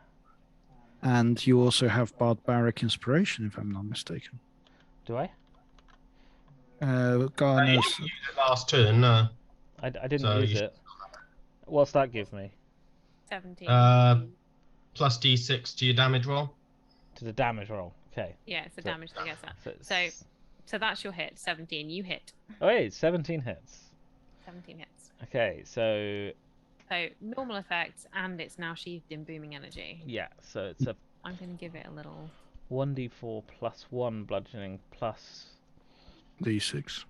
And you also have Barbaric Inspiration, if I'm not mistaken. Do I? You Garner's. didn't use it last turn, no. I didn't So use you- it. What's that give me? 17. Plus d6 to your damage roll. To the damage roll. Okay. Yeah, it's the So- damage that gets that. it's- So that's your hit. 17. You hit. Oh, wait, 17 hits. 17 hits. Okay, so So normal effects, and it's now sheathed in booming energy. yeah, so it's a I'm going to give it a little. 1d4 plus 1 bludgeoning plus. D6.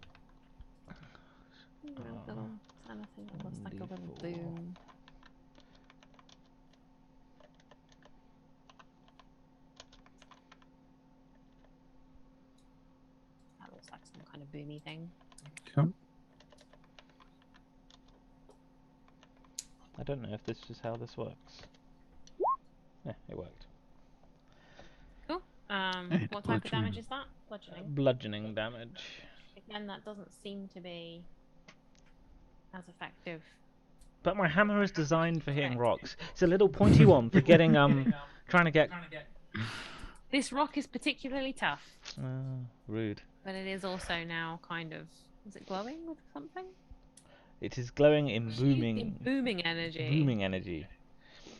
Little anything that looks like a little 1d4. boom. That looks like some kind of boomy thing. Yep. I don't know if this is how this works. Yeah, it worked. Cool. Hey, What type of damage bludgeoning. is that? Bludgeoning. Bludgeoning damage. Again, that doesn't seem to be as effective. But my hammer is designed for hitting Okay. rocks. It's a little pointy one for getting trying to get. This rock is particularly tough, Rude. but it is also now kind of. Is it glowing with something? It is glowing in Sheathed booming. in booming energy. Booming energy.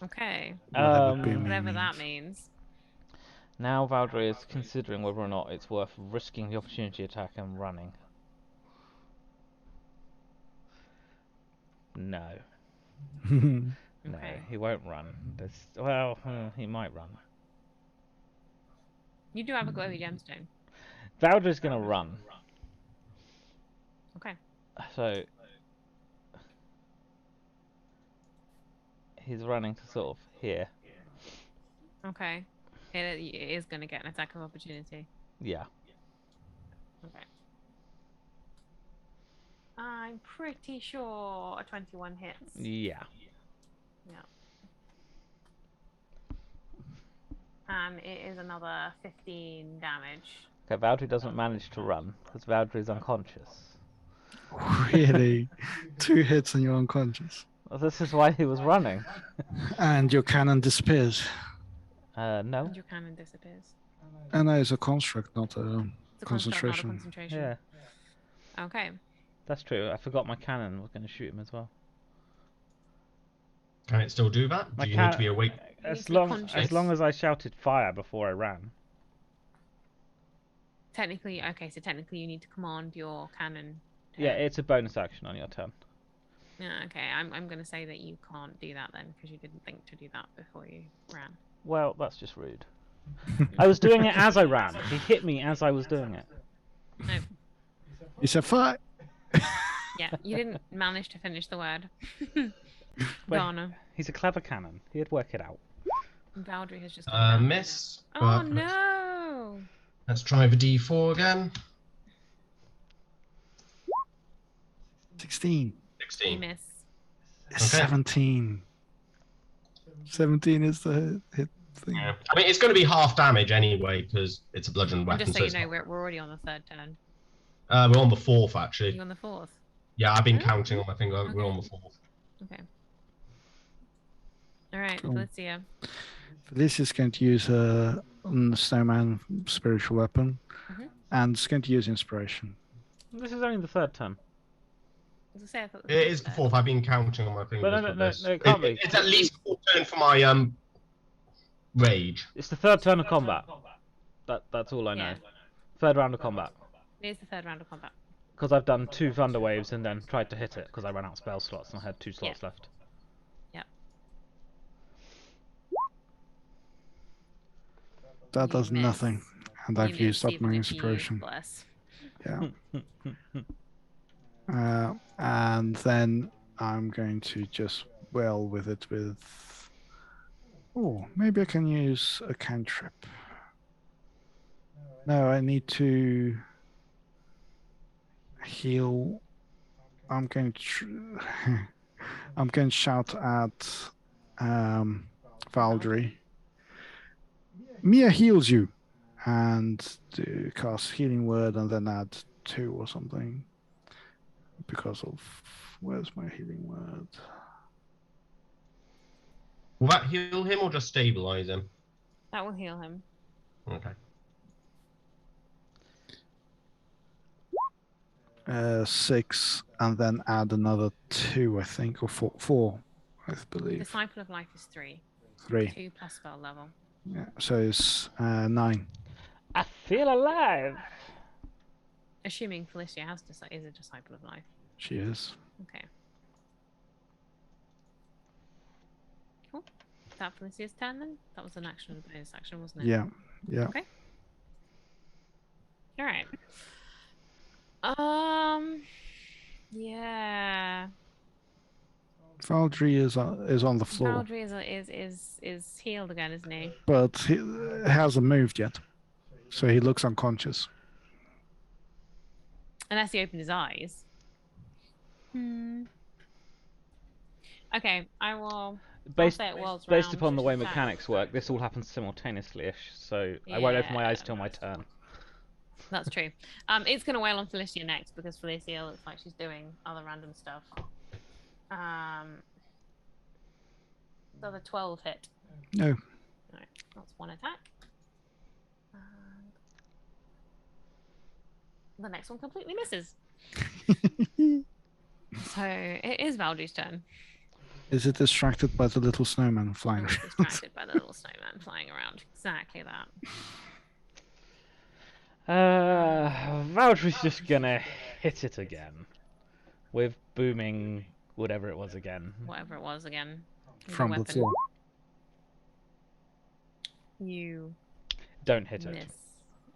Okay. Whatever booming Whatever that means. means. Now Valdry is considering whether or not it's worth risking the opportunity attack and running. No. No, Okay. he won't run. Well, he might run. You do have a glowy gemstone. Valdry's gonna run. Okay. So he's running to sort of here. Okay. It is going to get an attack of opportunity. Yeah. Okay. I'm pretty sure a 21 hits. Yeah. Yeah. And it is another 15 damage. Okay, Valdry doesn't manage to run because Valdry's unconscious. Really? 2 hits and you're unconscious. Well, this is why he was running. And your cannon disappears. No. And your cannon disappears. And that is a construct, not a It's a construct, not a concentration. concentration. Yeah, Okay. that's true. I forgot my cannon was going to shoot him as well. Can it still do that? My Do you need to be awake? need As to be long conscious. as I shouted fire before I ran. Technically, okay, so technically you need to command your cannon. Yeah, it's a bonus action on your turn. Yeah, okay. I'm going to say that you can't do that then because you didn't think to do that before you ran. Well, that's just rude. I was doing it as I ran. He hit me as I was doing it. No. He said, "Fight!" Yeah, you didn't manage to finish the word. Wait. Donna. He's a clever cannon. He'd work it out. Valdry has just gone down. Miss. Oh but no! Let's try the d4 again. 16. You 16. miss. 17. 17 is the hit thing. Yeah. I mean, it's going to be half damage anyway because it's a bludgeon And weapon. just so you it's know, we're already on the third turn. we're on the 4th Are actually. you on the fourth? Yeah, I've been Oh. counting on my finger. We're on the 4th. Okay. All right, Cool. Felicia. This is going to use a snowman spiritual weapon, Mhm. and it's going to use inspiration. This is only the third turn. As I say, I thought It is the 4th. I've been counting on my fingers. no, with no, this. no, it can't be. It's at least 4th turn for my rage. It's the third turn of combat. That's all I know. Yeah. Third round of combat. It is the third round of combat. Because I've done 2 thunder waves and then tried to hit it because I ran out of spell slots and I had 2 slots left. That You does miss. nothing, and You I've miss, used up even my if you inspiration. bless. Yeah. And then I'm going to just well with it with... Oh, maybe I can use a cantrip. No, I need to heal. I'm going to I'm going to shout at Valdry. Mia heals you, and to cast healing word and then add 2 or something. Because of where's my healing word? Will that heal him or just stabilize him? That will heal him. Okay. 6, and then add another 2, I think, or 4, I believe. Disciple of Life is 3. 3. 2 plus spell level. Yeah, so it's 9. I feel alive. Assuming Felicia is a Disciple of Life. She is. Okay. Cool. Is that Felicia's turn then? That was an action and a bonus action, wasn't it? Yeah, yeah. Okay. All right. Yeah. Valdry is on the floor, Valdry is healed again, isn't he? but he hasn't moved yet, so he looks unconscious. Unless he opened his eyes. Okay, I will. Based I'll say it whirls based round, upon the way attack. mechanics work, this all happens simultaneously-ish, so I won't open my eyes till my turn. That's true. It's gonna wail on Felicia next because Felicia looks like she's doing other random stuff. So the 12 hit. No. Alright, that's 1 attack. And the next one completely misses. So it is Valdry's turn. Is it distracted by the little snowman flying It's around? distracted by the little snowman flying around. Exactly that. Valdry's just gonna hit it again with booming whatever it was again. Whatever it was again. With a From the weapon. floor. You Don't hit it. miss.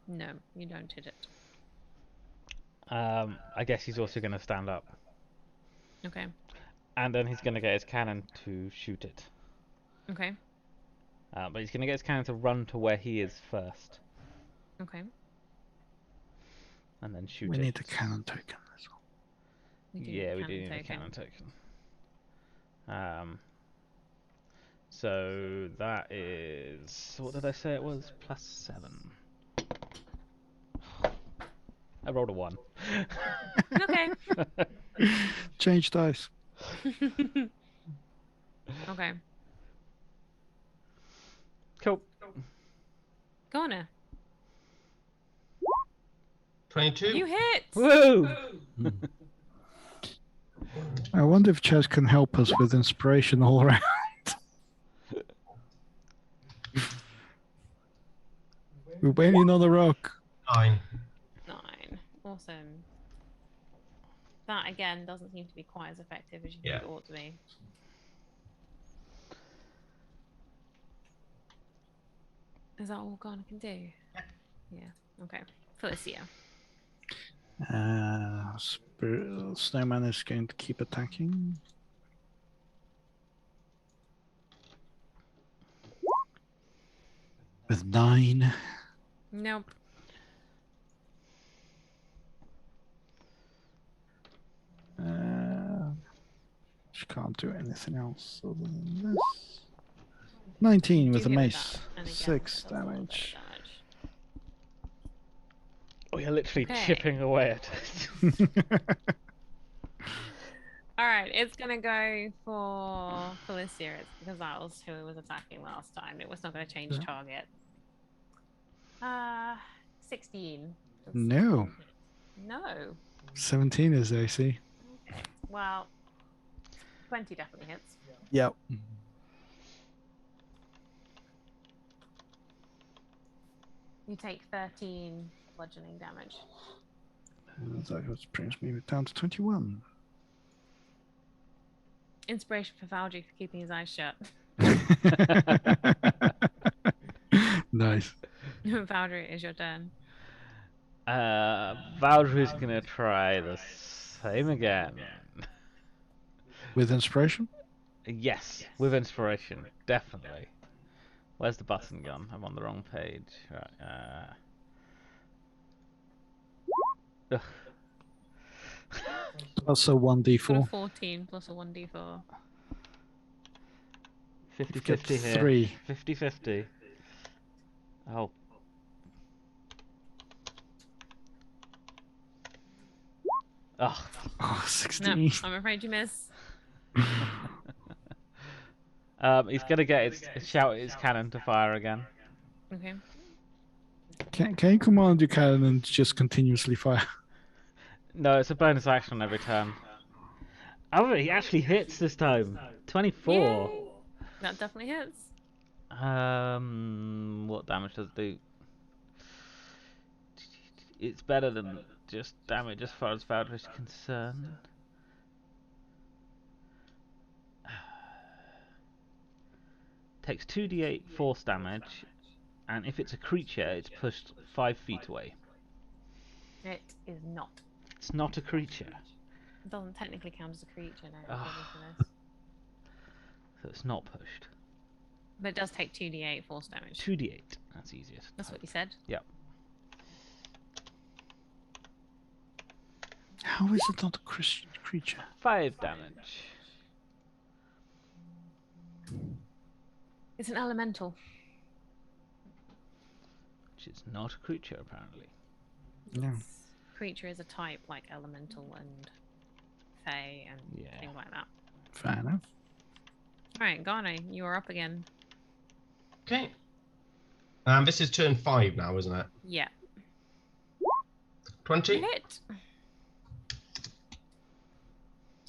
No, you don't hit it. I guess he's also gonna stand up, Okay. and then he's gonna get his cannon to shoot it. Okay. But he's gonna get his cannon to run to where he is first, Okay. and then shoot We it. need a cannon token as well. We do Yeah, we need do a need a cannon cannon token. So that is, what did I say it was? +7. I rolled a 1. Okay. Change dice. Okay. Cool. Connor, 22. you hit! Woo! I wonder if Chaz can help us with inspiration all around. We're waiting on the rock. 9. 9. Awesome. That again doesn't seem to be quite as effective as you think Yeah. it ought to be. Is that all Ghana can do? Yeah. Okay. Felicia. Snowman is going to keep attacking. With 9. Nope. She can't do anything else other than this. 19 with Do a hit with mace. that, and again, 6 that's a little bit of damage. Oh, you're literally Okay. chipping away at it. Alright, it's gonna go for Felicia. It's because that was who it was attacking last time. It was not gonna change Yeah. target. 16. No. No. 17 is AC. Okay. Well, 20 definitely hits. Yep. You take 13 bludgeoning damage. That brings me down to 21. Inspiration for Valdry for keeping his eyes shut. Nice. Valdry, it is your turn. Valdry's gonna try the same again. With inspiration? Yes, with inspiration, definitely. Where's the button gone? I'm on the wrong page. Right. Ugh. Also Got a 1d4. 14 plus a 1d4. 50-50 here. 3. 50-50. Oh. Ugh. Oh, No, 16. I'm afraid you miss. He's gonna get his cannon to fire again. Okay. Can you command your cannon and just continuously fire? No, it's a bonus action on every turn. Oh, he actually hits this time. 24. Yay! That definitely hits. What damage does it do? It's better than just damage as far as Valkyrie is concerned. Takes 2d8 force damage, and if it's a creature, it's pushed 5 feet away. It is not. It's not a creature, It doesn't technically count as a creature now, Ah. according to this. so it's not pushed. But it does take 2d8 force damage. 2d8, that's easiest. That's what you said. Yep. How is it not a creature? 5 damage. It's an elemental. Which is not a creature, apparently. Yeah. Creature is a type like elemental and fey and Yeah. things like that. Fair enough. Alright, Garno, you are up again. Okay. This is turn 5 now, isn't it? Yeah. 20. Hit!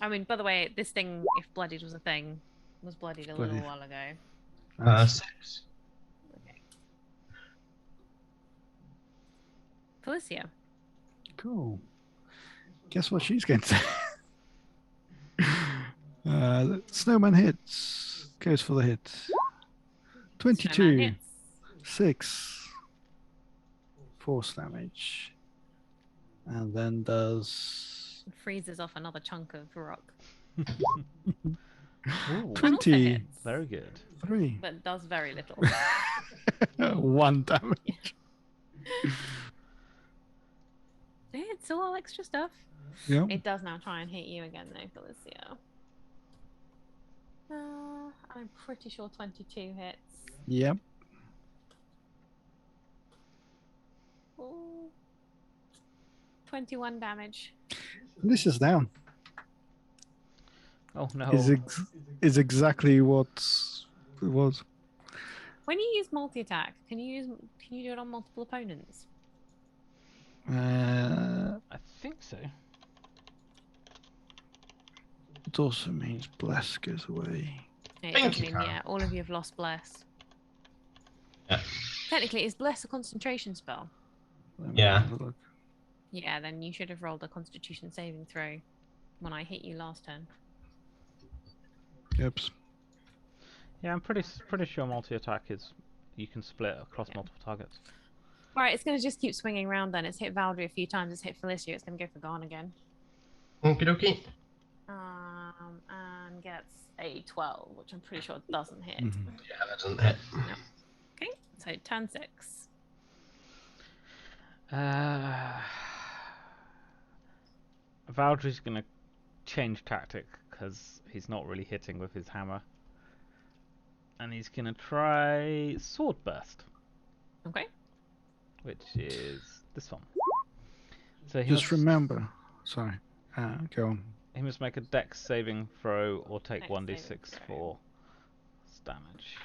I mean, by the way, this thing, if bloodied was a thing, was bloodied a little Bloodied. while ago. 6. Okay. Felicia. Cool. Guess what she's going to say? Snowman hits. Goes for the hit. Snowman 22. hits. 6. Force damage. And then does Freezes off another chunk of rock. Ooh, And also 20. hits, very good. 3. but does very little. 1 damage. It's all extra stuff. Yep. It does now try and hit you again, though, Felicia. I'm pretty sure 22 hits. Yep. Ooh. 21 damage. This is down. Oh no. Is exactly what it was. When you use multi-attack, can you do it on multiple opponents? I think so. It also means bless goes away. It Thank does you, mean, Karen. yeah, all of you have lost bless. Yeah. Technically, is bless a concentration spell? Let me Yeah. have a look. Yeah, then you should have rolled a constitution saving throw when I hit you last turn. Yep. Yeah, I'm pretty sure multi-attack is you can split across multiple targets. Alright, it's going to just keep swinging around then. It's hit Valdry a few times, it's hit Felicia, it's going to go for Garn again. Okie dokie. And gets a 12, which I'm pretty sure doesn't hit. Mhm. Yeah, that doesn't hit. Okay, so turn 6. Valdry's gonna change tactic because he's not really hitting with his hammer, and he's gonna try sword burst, Okay. which is this one. So he Just must, remember. Sorry. Go on. he must make a dex saving throw or take Dex 1d6 saving throw. for damage.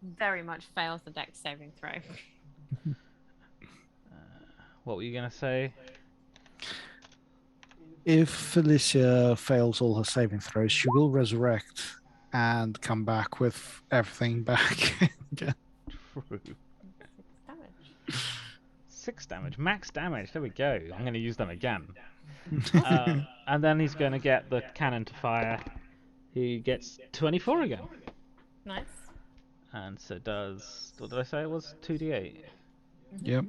Very much fails the dex saving throw. What were you gonna say? If Felicia fails all her saving throws, she will resurrect and come back with everything back again. True. 6 damage. 6 damage, max damage. There we go. I'm gonna use them again. And then he's gonna get the cannon to fire. He gets 24 again. Nice. And so does, what did I say it was? 2d8. Yep.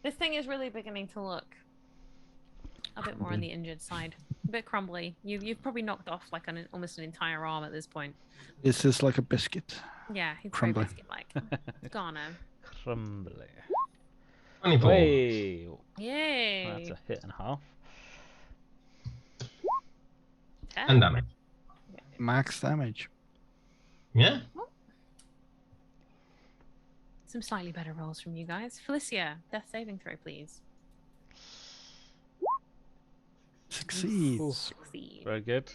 This thing is really beginning to look a bit more on the injured side. A bit crumbly. You've probably knocked off like almost an entire arm at this point. Is this like a biscuit? Yeah, he's Crumbly. very biscuit-like. Ghana. Crumbly. 24. Way. Yay! That's a hit and a half. 10 damage. Max damage. Yeah. Some slightly better rolls from you guys. Felicia, death saving throw, please. Succeeds. Succeed. Very good.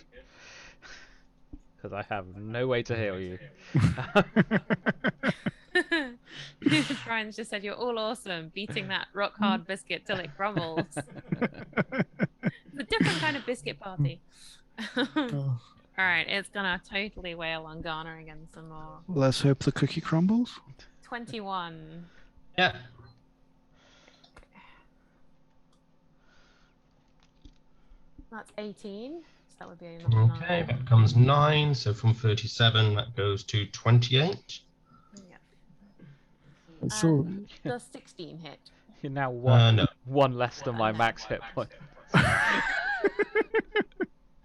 Because I have no way to heal you. Brian's just said you're all awesome, beating that rock hard biscuit till it crumbles. It's a different kind of biscuit party. Oh, Alright, it's gonna totally wail on Ghana again some more. let's hope the cookie crumbles. 21. Yeah. That's 18. So that would be another Okay, 9. that becomes 9. So from 37, that goes to 28. Yeah. So, Does 16 hit? You're now one, No. one less than my max hit point.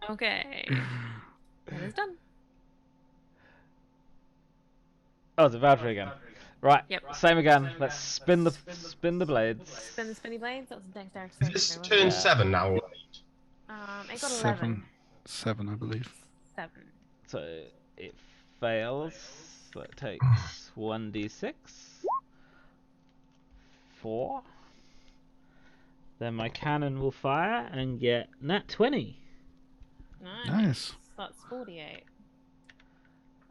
Okay. That is done. Oh, it's a Valkyrie again. Right, Yep. same again. Let's spin the blades. Spin the spinny blades. That was a dexterity Is saving this throw, wasn't turn it? 7 now? Or 8? It got 11. 7, I believe. 7. So it fails. So it takes 1d6. 4. Then my cannon will fire and get nat 20. Nice. Nice. That's 48.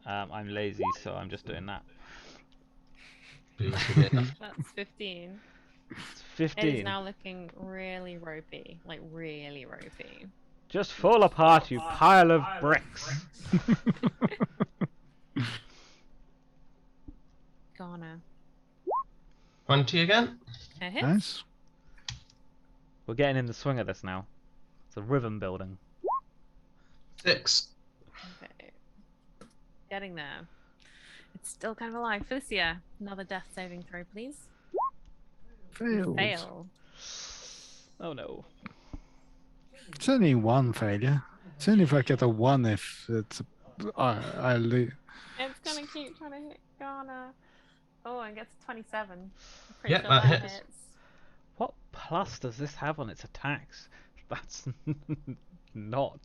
I'm lazy, so I'm just doing that. That's 15. It's It is 15. now looking really ropey. Like, really ropey. Just fall apart, you pile of bricks. Ghana. 20 again? A hit? Nice. We're getting in the swing of this now. It's a rhythm building. 6. Okay. Getting there. It's still kind of alive. Felicia, another death saving throw, please. Failed. Fail. Oh no. It's only one failure. It's only if I get a 1 if it's... I lose. It's gonna keep trying to hit Ghana. Oh, and gets 27. I'm pretty Yep, sure that that hits. hits. What plus does this have on its attacks? That's not.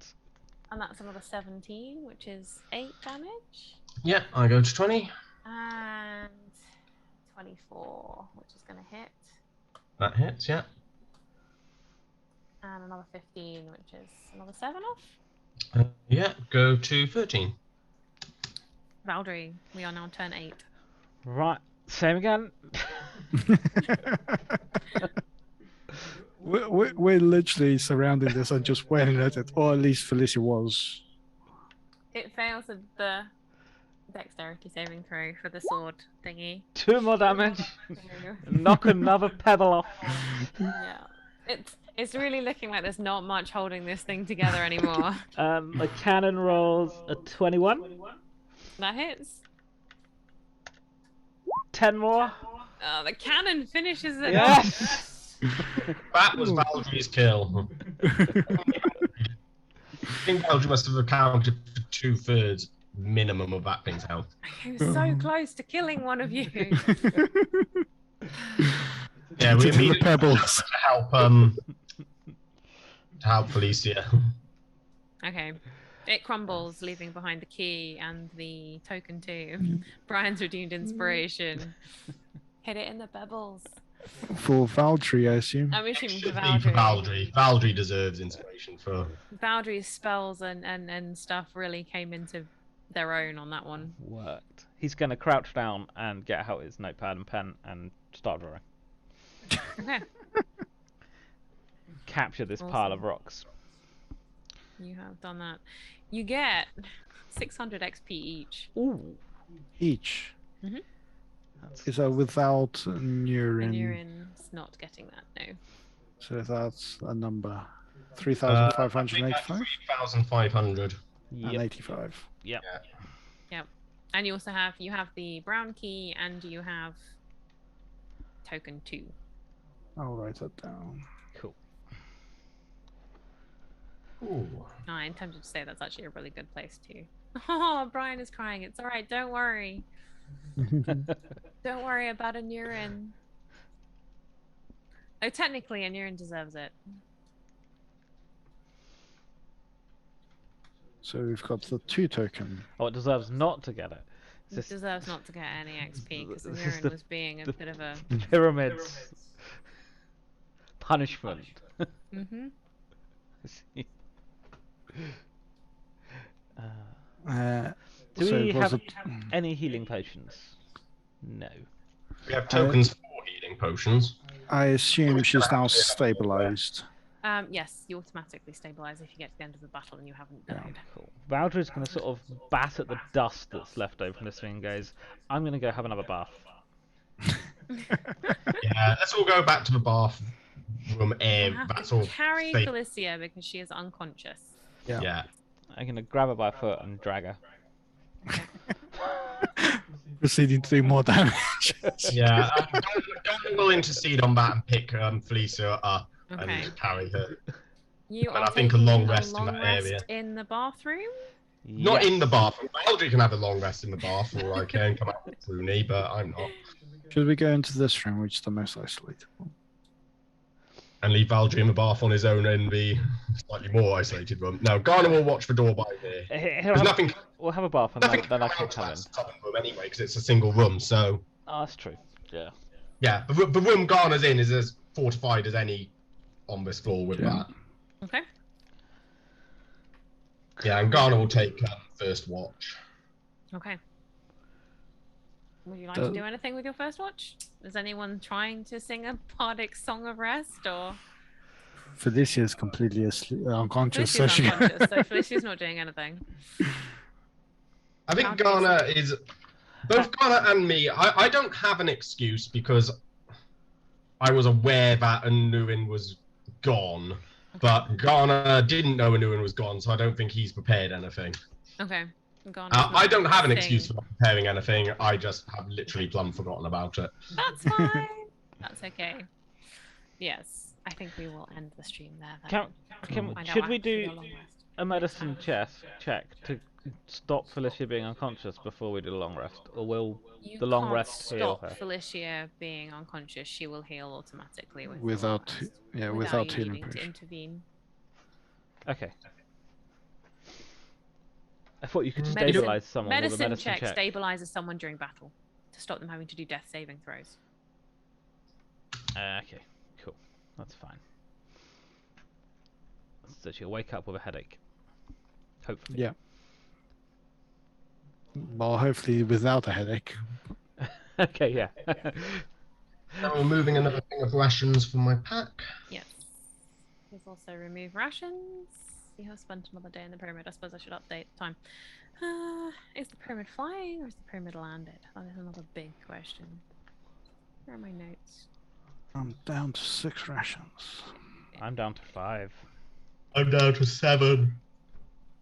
And that's another 17, which is 8 damage. Yeah, I go to 20. And 24, which is going to hit. That hits, yeah. And another 15, which is another 7 off. Yeah, go to 13. Valdry, we are now turn 8. Right, same again. We're literally surrounding this and just waiting at it, or at least Felicia was. It fails at the dexterity saving throw for the sword thingy. 2 more damage. So, Knock another pebble off. yeah. It's really looking like there's not much holding this thing together anymore. The cannon rolls a 21. That hits. 10 more. Oh, the cannon finishes it. Yes. That was Valdry's kill. I think Valdry must have accounted for 2/3 minimum of that thing's health. He was so close to killing one of you. Yeah, we To the immediately pebbles. to help Felicia. Okay. It crumbles, leaving behind the key and the token too. Brian's redeemed inspiration. Hit it in the pebbles. For Valdry, I assume. I'm assuming for Should be for Valdry. Valdry. Valdry deserves inspiration for. Valdry's spells and stuff really came into their own on that one. Worked. He's going to crouch down and get out his notepad and pen and start drawing. Okay. Capture this pile of rocks. You have done that. You get 600 XP each. Ooh. Each. Mhm. That's... Is that without And urine? Urine's not getting that, no. So that's a number. 3,585 3,500. and Yep. 85. Yep. And you also have the brown key and you have token 2. I'll write that down. Cool. Ooh. I'm tempted to say that's actually a really good place too. Oh, Brian is crying. It's all right. Don't worry. Don't worry about Anurin. Oh, technically, Anurin deserves it. So we've got the 2 token. Oh, it deserves not to get it. It's It just deserves not to get any XP because This is Anurin the- was being a the- bit of a. the pyramids punishment. Mm-hmm. Do So we it was have any healing potions? No. We have tokens for healing potions. I assume she's now stabilized. Yes, you automatically stabilize if you get to the end of the battle and you haven't Yeah. died. Cool. Valdry's going to sort of bat at the dust that's left over from this thing and goes, I'm going to go have another bath. Yeah, let's all go back to the bathroom You area. have That's to all. carry safe. Felicia because she is unconscious. Yeah. Yeah. I'm going to grab her by her foot and drag her. Proceeding to do more damage. Yeah. Don will intercede on that and pick Felicia up Okay. and carry her. You But are I think a taking long rest in long that rest area. in the bathroom. Not Yes. in the bathroom. Valdry can have a long rest in the bath, or I can come out with Rooney, but I'm not. Should we go into this room, which is the most isolated one? And leave Valdry in the bath on his own in the slightly more isolated room. No, Garner will watch the door by there. There's nothing. We'll have a bath and Nothing then I can can come come out in. to that southern room anyway, because it's a single room. So Oh, that's true. Yeah. yeah, the room Garner's in is as fortified as any on this floor with Yeah. that. Okay. Yeah, and Garner will take first watch. Okay. Would you like to do anything with your first watch? Is anyone trying to sing a bardic song of rest, or Felicia's completely unconscious. Felicia's So she... unconscious, so Felicia's not doing anything. I think How do you Garner say- is both Garner and me. I don't have an excuse because I was aware that Anuin was gone, but Garner didn't know Anuin was gone, so I don't think he's prepared anything. Okay. Gone. I don't have an excuse for not preparing anything. I just have literally plumb forgotten about it. That's fine. That's okay. Yes, I think we will end the stream there. Then. Find out Should we after do your long rest. a medicine check to stop Felicia being unconscious before we do the long rest? Or will You the long can't rest heal stop her? Felicia being unconscious. She will heal automatically with without, the long rest, yeah, without without you healing needing to potion. intervene. Okay. I thought you could Medicine- stabilize someone with a Medicine medicine check check. stabilizes someone during battle to stop them having to do death saving throws. Okay, cool. That's fine. So she'll wake up with a headache. Hopefully. Yeah. Well, hopefully without a headache. Okay, yeah. Now we're moving another thing of rations from my pack. Yes. Please also remove rations. You have spent another day in the pyramid. I suppose I should update the time. Is the pyramid flying or is the pyramid landed? That is another big question. Where are my notes? I'm down to 6 rations. I'm down to 5. I'm down to 7.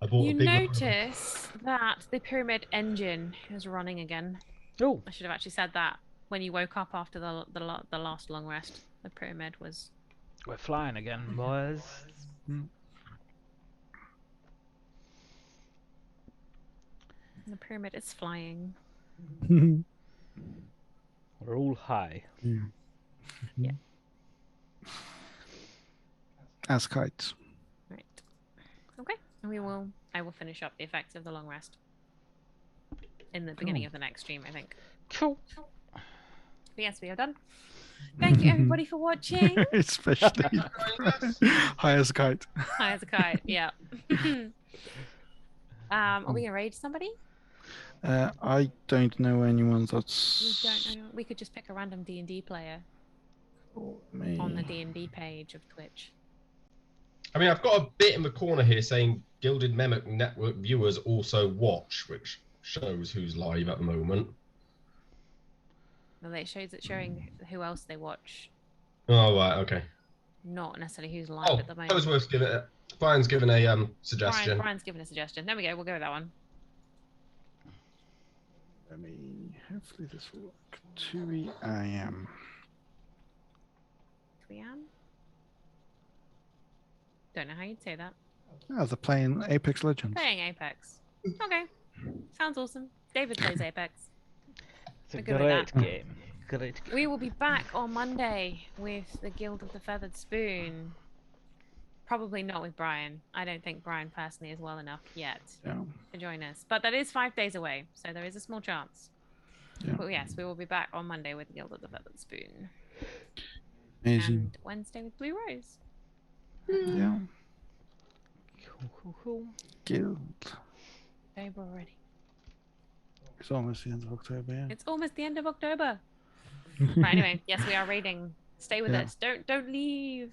I bought You a big notice that the pyramid engine is running again. Oh, I should have actually said that when you woke up after the last long rest. The pyramid was. we're flying again, boys. The pyramid is flying. We're all high. Yeah. As kites. Right. Okay. And I will finish up the effects of the long rest in the beginning of the next stream, I think. Cool. But yes, we are done. Thank you everybody for watching. Especially high as a kite. High as a kite, yeah. Are we gonna raid somebody? I don't know anyone We that's don't know. We could just pick a random D&D player me. on the D&D page of Twitch. I mean, I've got a bit in the corner here saying Gilded Mimic Network viewers also watch, which shows who's live at the moment. Well, it shows it showing who else they watch, Oh, right, okay. not necessarily who's live Oh, at the moment. that was worth giving it. Brian's given a suggestion. Brian's given a suggestion. There we go. We'll go with that one. Let me. Hopefully this will work. 2 a.m. Requiem. Don't know how you'd say that. Yeah, they're playing Apex Legends. Playing Apex. Okay. Sounds awesome. David plays Apex. It's a We're good with great that. game. Great game. We will be back on Monday with the Guild of the Feathered Spoon. Probably not with Brian. I don't think Brian personally is well enough yet Yeah. to join us. But that is 5 days away, so there is a small chance. Yeah. But yes, we will be back on Monday with the Guild of the Feathered Spoon. Amazing. And Wednesday with Blue Rose. Yeah. Cool. Guild. October already. It's almost the end of October, yeah. It's almost the end of October. Right, anyway, yes, we are raiding. Stay with Yeah. us. Don't leave.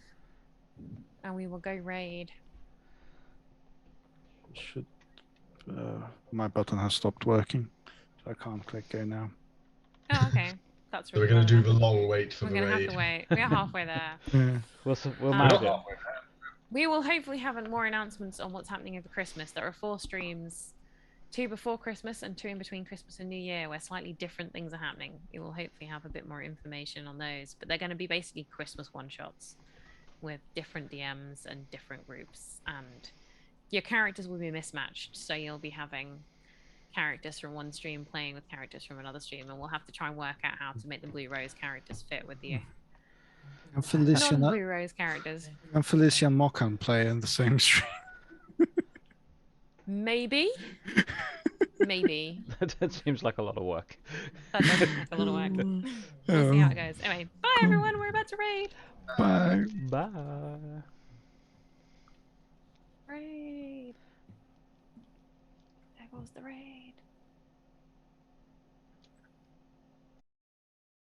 And we will go raid. Should my button has stopped working, so I can't click go now. Oh, okay. That's So we're really going to bad do then. the long wait for We're the gonna have raid. to wait. We are halfway there. Yeah. We'll Um, manage Not it. halfway. We will hopefully have more announcements on what's happening over Christmas. There are 4 streams, 2 before Christmas and 2 in between Christmas and New Year, where slightly different things are happening. We will hopefully have a bit more information on those, but they're going to be basically Christmas one-shots with different DMs and different groups, and your characters will be mismatched. So you'll be having characters from one stream playing with characters from another stream, and we'll have to try and work out how to make the Blue Rose characters fit with the And Felicia, non-Blue Rose characters. and Mokan play in the same stream. Maybe. Maybe. That seems like a lot of work. That does seem like a lot of work. We'll see how it goes. Anyway, bye everyone. We're about to raid. Bye. Bye. Raid. There goes the raid.